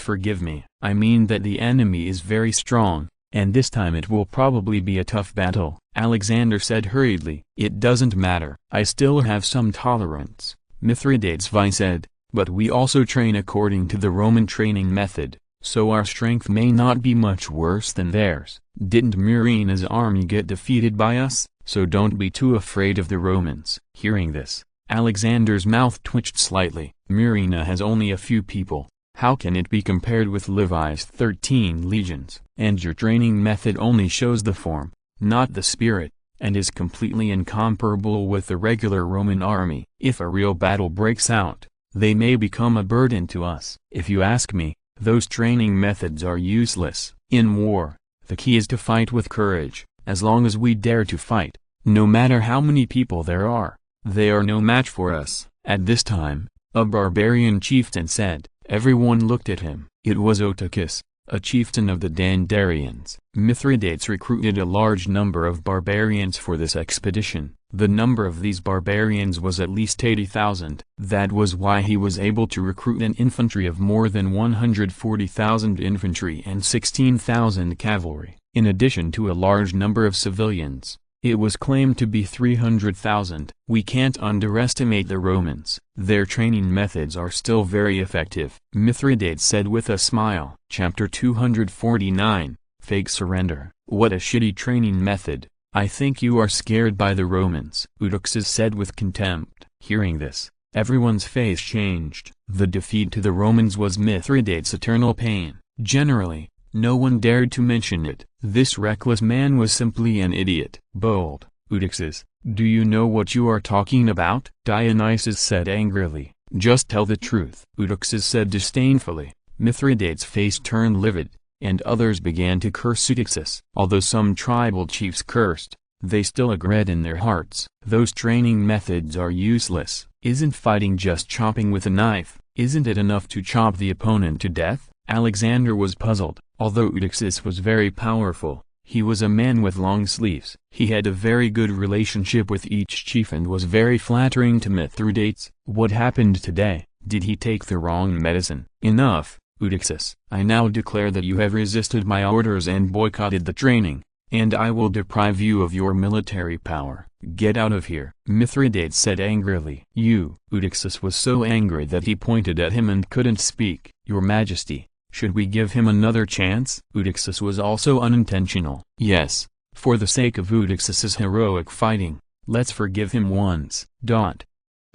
forgive me. I mean that the enemy is very strong, and this time it will probably be a tough battle," Alexander said hurriedly. "It doesn't matter. I still have some tolerance," Mithridates Vi said, "but we also train according to the Roman training method, so our strength may not be much worse than theirs. Didn't Murina's army get defeated by us? So don't be too afraid of the Romans." Hearing this, Alexander's mouth twitched slightly. "Murina has only a few people. How can it be compared with Levi's 13 legions? And your training method only shows the form, not the spirit, and is completely incomparable with the regular Roman army. If a real battle breaks out, they may become a burden to us. If you ask me, those training methods are useless. In war, the key is to fight with courage. As long as we dare to fight, no matter how many people there are, they are no match for us." At this time, a barbarian chieftain said. Everyone looked at him. It was Audacus, a chieftain of the Dandarians. Mithridates recruited a large number of barbarians for this expedition. The number of these barbarians was at least 80,000. That was why he was able to recruit an infantry of more than 140,000 infantry and 16,000 cavalry, in addition to a large number of civilians. It was claimed to be 300,000. We can't underestimate the Romans. Their training methods are still very effective, Mithridates said with a smile. Chapter 249, Fake Surrender. What a shitty training method. I think you are scared by the Romans, Eudoxus said with contempt. Hearing this, everyone's face changed. The defeat to the Romans was Mithridates' eternal pain. Generally, no one dared to mention it. This reckless man was simply an idiot. Bold, Eudoxus, do you know what you are talking about? Dionysus said angrily. Just tell the truth, Eudoxus said disdainfully. Mithridates' face turned livid, and others began to curse Eudoxus. Although some tribal chiefs cursed, they still agreed in their hearts. Those training methods are useless. Isn't fighting just chopping with a knife? Isn't it enough to chop the opponent to death? Alexander was puzzled. Although Eudoxus was very powerful, he was a man with long sleeves. He had a very good relationship with each chief and was very flattering to Mithridates. What happened today? Did he take the wrong medicine? Enough, Eudoxus. I now declare that you have resisted my orders and boycotted the training, and I will deprive you of your military power. Get out of here, Mithridates said angrily. Eudoxus was so angry that he pointed at him and couldn't speak. Your Majesty, should we give him another chance? Eudoxus was also unintentional. Yes, for the sake of Eudoxus's heroic fighting, let's forgive him once.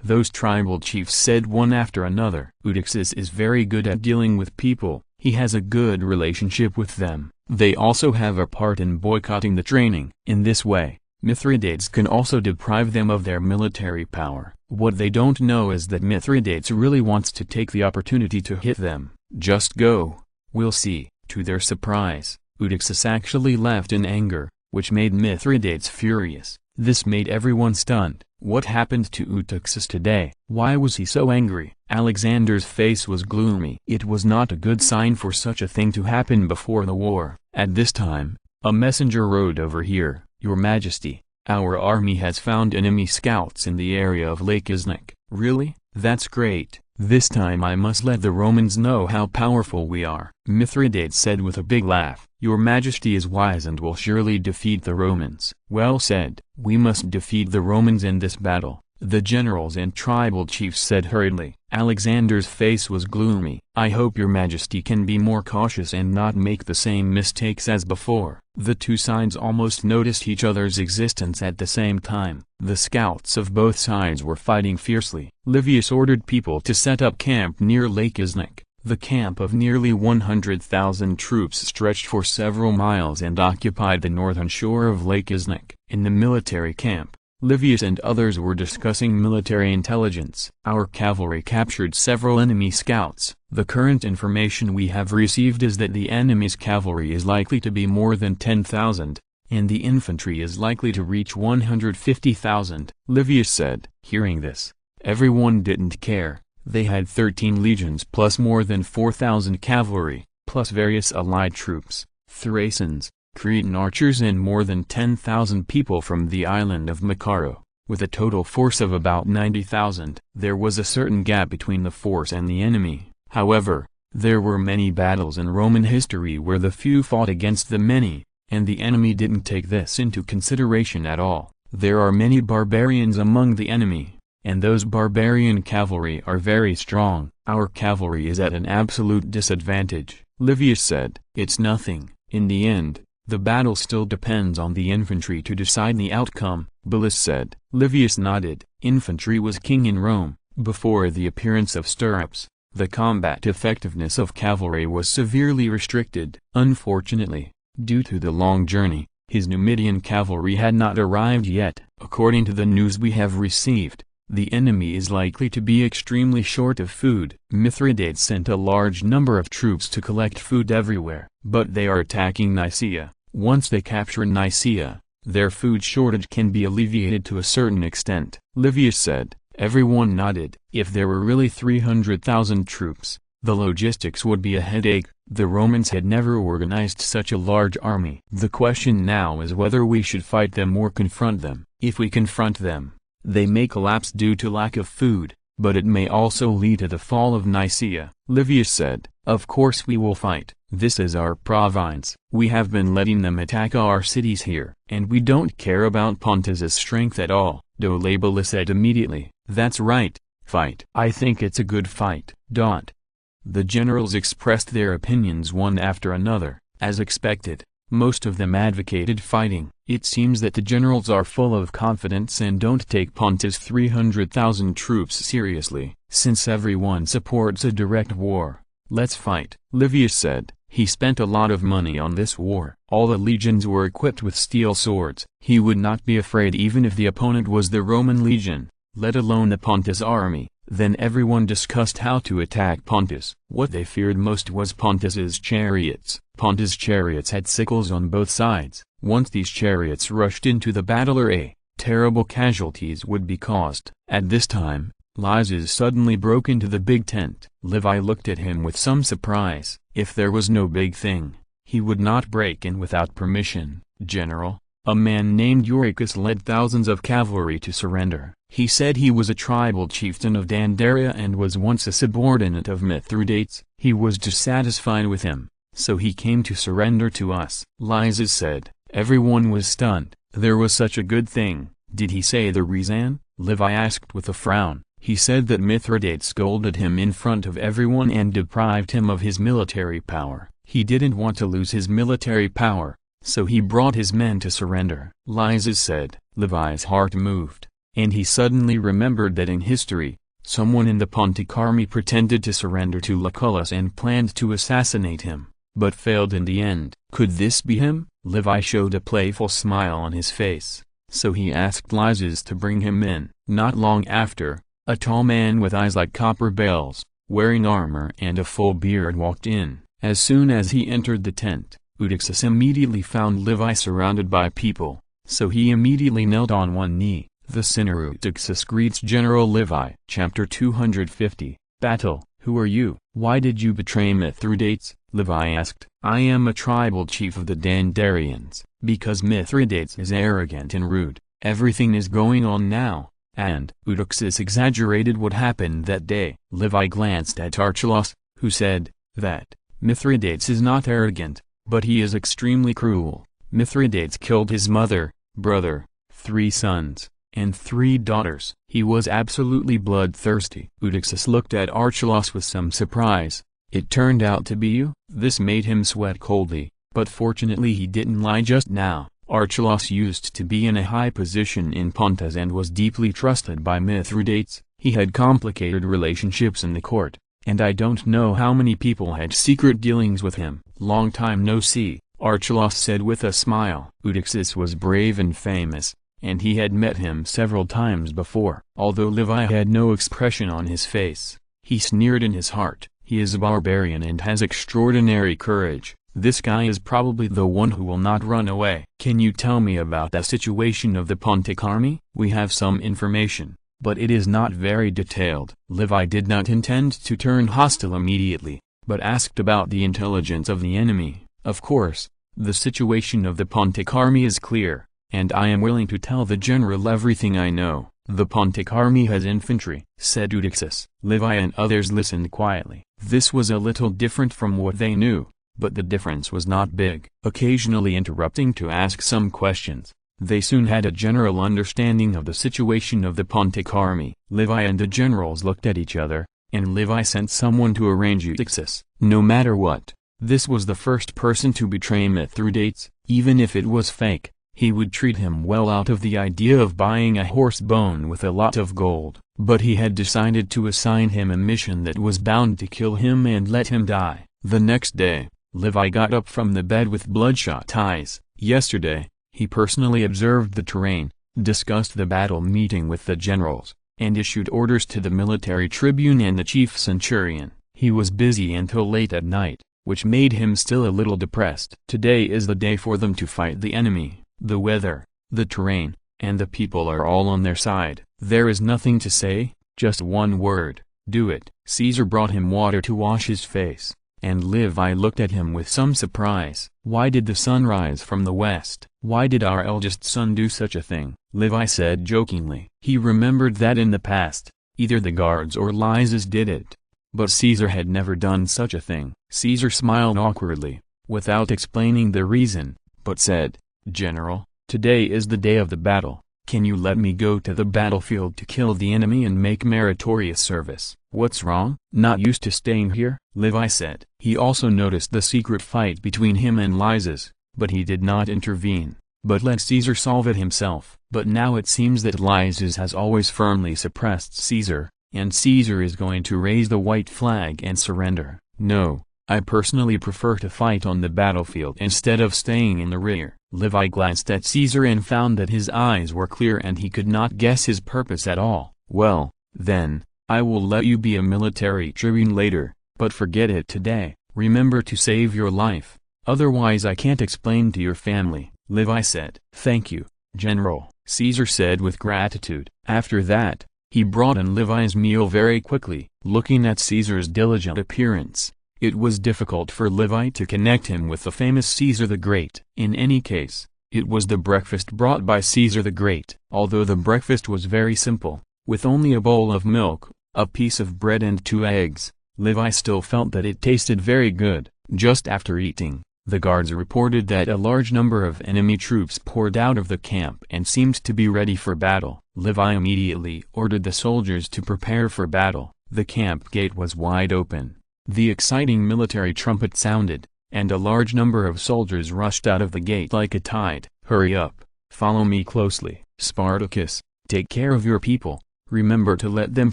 Those tribal chiefs said one after another. Eudoxus is very good at dealing with people. He has a good relationship with them. They also have a part in boycotting the training. In this way, Mithridates can also deprive them of their military power. What they don't know is that Mithridates really wants to take the opportunity to hit them. Just go. We'll see. To their surprise, Eudoxus actually left in anger, which made Mithridates furious. This made everyone stunned. What happened to Eudoxus today? Why was he so angry? Alexander's face was gloomy. It was not a good sign for such a thing to happen before the war. At this time, a messenger rode over here. Your Majesty, our army has found enemy scouts in the area of Lake Isnik. Really? That's great. This time I must let the Romans know how powerful we are. Mithridates said with a big laugh. Your Majesty is wise and will surely defeat the Romans. Well said. We must defeat the Romans in this battle, the generals and tribal chiefs said hurriedly. Alexander's face was gloomy. I hope your Majesty can be more cautious and not make the same mistakes as before. The two sides almost noticed each other's existence at the same time. The scouts of both sides were fighting fiercely. Livius ordered people to set up camp near Lake Isnik. The camp of nearly 100,000 troops stretched for several miles and occupied the northern shore of Lake Isnik. In the military camp, Livius and others were discussing military intelligence. Our cavalry captured several enemy scouts. The current information we have received is that the enemy's cavalry is likely to be more than 10,000, and the infantry is likely to reach 150,000. Livius said. Hearing this, everyone didn't care. They had 13 legions plus more than 4,000 cavalry, plus various allied troops, Thracians, Cretan archers and more than 10,000 people from the island of Macaro, with a total force of about 90,000. There was a certain gap between the force and the enemy. However, there were many battles in Roman history where the few fought against the many, and the enemy didn't take this into consideration at all. There are many barbarians among the enemy, and those barbarian cavalry are very strong. Our cavalry is at an absolute disadvantage. Livius said. It's nothing. In the end, the battle still depends on the infantry to decide the outcome, Bullis said. Livius nodded. Infantry was king in Rome. Before the appearance of stirrups, the combat effectiveness of cavalry was severely restricted. Unfortunately, due to the long journey, his Numidian cavalry had not arrived yet. According to the news we have received, the enemy is likely to be extremely short of food. Mithridates sent a large number of troops to collect food everywhere, but they are attacking Nicaea. Once they capture Nicaea, their food shortage can be alleviated to a certain extent. Livius said. Everyone nodded. If there were really 300,000 troops, the logistics would be a headache. The Romans had never organized such a large army. The question now is whether we should fight them or confront them. If we confront them, they may collapse due to lack of food, but it may also lead to the fall of Nicaea. Livius said. Of course we will fight. This is our province. We have been letting them attack our cities here, and we don't care about Pontus's strength at all. Dolabella said immediately. That's right, fight. I think it's a good fight. The generals expressed their opinions one after another. As expected, most of them advocated fighting. It seems that the generals are full of confidence and don't take Pontus' 300,000 troops seriously. Since everyone supports a direct war, let's fight. Livius said. He spent a lot of money on this war. All the legions were equipped with steel swords. He would not be afraid even if the opponent was the Roman legion, let alone the Pontus army. Then everyone discussed how to attack Pontus. What they feared most was Pontus's chariots. Pontus' chariots had sickles on both sides. Once these chariots rushed into the battle array, terrible casualties would be caused. At this time, Lysis suddenly broke into the big tent. Levi looked at him with some surprise. If there was no big thing, he would not break in without permission. General, a man named Euracus led thousands of cavalry to surrender. He said he was a tribal chieftain of Dandaria and was once a subordinate of Mithridates. He was dissatisfied with him, so he came to surrender to us. Lysis said. Everyone was stunned. There was such a good thing. Did he say the reason? Levi asked with a frown. He said that Mithridates scolded him in front of everyone and deprived him of his military power. He didn't want to lose his military power, so he brought his men to surrender. Lysis said. Levi's heart moved, and he suddenly remembered that in history, someone in the Pontic army pretended to surrender to Lucullus and planned to assassinate him, but failed in the end. Could this be him? Levi showed a playful smile on his face, so he asked Lysis to bring him in. Not long after, a tall man with eyes like copper bells, wearing armor and a full beard walked in. As soon as he entered the tent, Eudoxus immediately found Levi surrounded by people, so he immediately knelt on one knee. The sinner Eudoxus greets General Levi. Chapter 250. Battle. Who are you? Why did you betray Mithridates? Levi asked. I am a tribal chief of the Dandarians. Because Mithridates is arrogant and rude, everything is going on now. And Eudoxus exaggerated what happened that day. Levi glanced at Archelaus, who said that Mithridates is not arrogant, but he is extremely cruel. Mithridates killed his mother, brother, 3 sons, and 3 daughters. He was absolutely bloodthirsty. Eudoxus looked at Archelaus with some surprise. It turned out to be you? This made him sweat coldly, but fortunately he didn't lie just now. Archelaus used to be in a high position in Pontus and was deeply trusted by Mithridates. He had complicated relationships in the court, and I don't know how many people had secret dealings with him. Long time no see, Archelaus said with a smile. Eudoxus was brave and famous, and he had met him several times before. Although Levi had no expression on his face, he sneered in his heart, "He is a barbarian and has extraordinary courage. This guy is probably the one who will not run away." "Can you tell me about the situation of the Pontic army?" "We have some information, but it is not very detailed." Levi did not intend to turn hostile immediately, but asked about the intelligence of the enemy. "Of course, the situation of the Pontic army is clear, and I am willing to tell the general everything I know." "The Pontic army has infantry," said Eudoxus. Levi and others listened quietly. This was a little different from what they knew, but the difference was not big. Occasionally interrupting to ask some questions, they soon had a general understanding of the situation of the Pontic army. Levi and the generals looked at each other, and Levi sent someone to arrange Eudoxus. No matter what, this was the first person to betray Mithridates. Even if it was fake, he would treat him well out of the idea of buying a horse bone with a lot of gold. But he had decided to assign him a mission that was bound to kill him and let him die. The next day, Levi got up from the bed with bloodshot eyes. Yesterday, he personally observed the terrain, discussed the battle meeting with the generals, and issued orders to the military tribune and the chief centurion. He was busy until late at night, which made him still a little depressed. Today is the day for them to fight the enemy. The weather, the terrain, and the people are all on their side. There is nothing to say, just one word: do it. Caesar brought him water to wash his face, and Levi looked at him with some surprise. "Why did the sun rise from the west? Why did our eldest son do such a thing?" Levi said jokingly. He remembered that in the past, either the guards or Lysis did it, but Caesar had never done such a thing. Caesar smiled awkwardly, without explaining the reason, but said, "General, today is the day of the battle. Can you let me go to the battlefield to kill the enemy and make meritorious service?" "What's wrong?" "Not used to staying here," Levi said. He also noticed the secret fight between him and Lysis, but he did not intervene, but let Caesar solve it himself. But now it seems that Lysis has always firmly suppressed Caesar, and Caesar is going to raise the white flag and surrender. "No, I personally prefer to fight on the battlefield instead of staying in the rear." Levi glanced at Caesar and found that his eyes were clear and he could not guess his purpose at all. "Well, then, I will let you be a military tribune later, but forget it today. Remember to save your life, otherwise I can't explain to your family," Levi said. "Thank you, General," Caesar said with gratitude. After that, he brought in Levi's meal very quickly. Looking at Caesar's diligent appearance, it was difficult for Levi to connect him with the famous Caesar the Great. In any case, it was the breakfast brought by Caesar the Great. Although the breakfast was very simple, with only a bowl of milk, a piece of bread and 2 eggs, Levi still felt that it tasted very good. Just after eating, the guards reported that a large number of enemy troops poured out of the camp and seemed to be ready for battle. Levi immediately ordered the soldiers to prepare for battle. The camp gate was wide open. The exciting military trumpet sounded, and a large number of soldiers rushed out of the gate like a tide. "Hurry up, follow me closely." "Spartacus, take care of your people. Remember to let them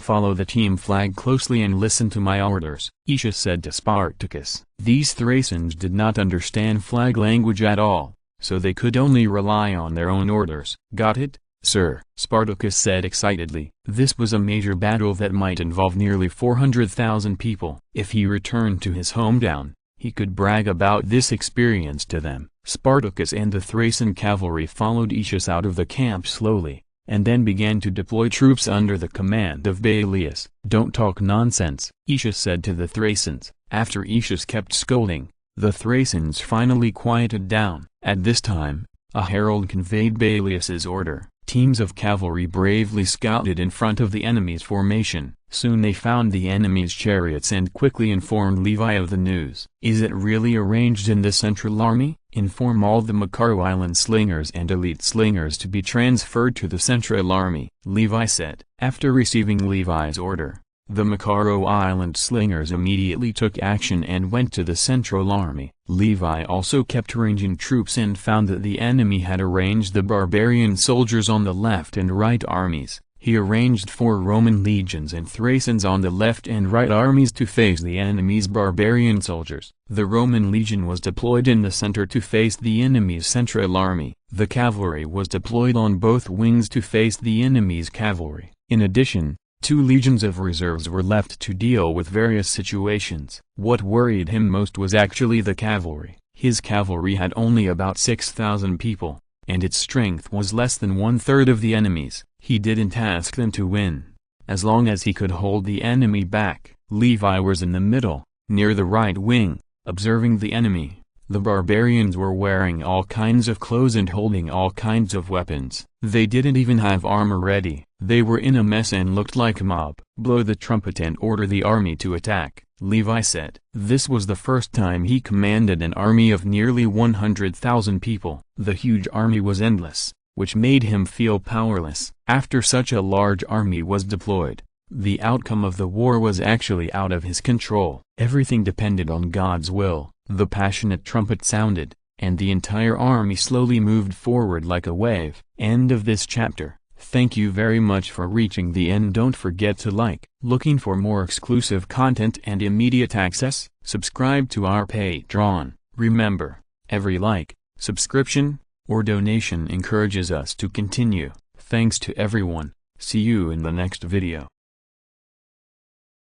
follow the team flag closely and listen to my orders," Aetius said to Spartacus. These Thracians did not understand flag language at all, so they could only rely on their own orders. "Got it, sir," Spartacus said excitedly. This was a major battle that might involve nearly 400,000 people. If he returned to his hometown, he could brag about this experience to them. Spartacus and the Thracian cavalry followed Aetius out of the camp slowly, and then began to deploy troops under the command of Baelius. "Don't talk nonsense," Aetius said to the Thracians. After Aetius kept scolding, the Thracians finally quieted down. At this time, a herald conveyed Baelius's order. Teams of cavalry bravely scouted in front of the enemy's formation. Soon they found the enemy's chariots and quickly informed Levi of the news. "Is it really arranged in the Central Army? Inform all the Macaro Island slingers and elite slingers to be transferred to the Central Army," Levi said. After receiving Levi's order, the Macaro Island slingers immediately took action and went to the Central Army. Levi also kept arranging troops and found that the enemy had arranged the barbarian soldiers on the left and right armies. He arranged 4 Roman legions and Thracians on the left and right armies to face the enemy's barbarian soldiers. The Roman legion was deployed in the center to face the enemy's central army. The cavalry was deployed on both wings to face the enemy's cavalry. In addition, 2 legions of reserves were left to deal with various situations. What worried him most was actually the cavalry. His cavalry had only about 6,000 people, and its strength was less than 1/3 of the enemy's. He didn't ask them to win, as long as he could hold the enemy back. Levi was in the middle, near the right wing, observing the enemy. The barbarians were wearing all kinds of clothes and holding all kinds of weapons. They didn't even have armor ready. They were in a mess and looked like a mob. "Blow the trumpet and order the army to attack," Levi said. This was the first time he commanded an army of nearly 100,000 people. The huge army was endless, which made him feel powerless. After such a large army was deployed, the outcome of the war was actually out of his control. Everything depended on God's will. The passionate trumpet sounded, and the entire army slowly moved forward like a wave. End of this chapter. Thank you very much for reaching the end. Don't forget to like. Looking for more exclusive content and immediate access? Subscribe to our Patreon. Remember, every like, subscription, or donation encourages us to continue. Thanks to everyone. See you in the next video.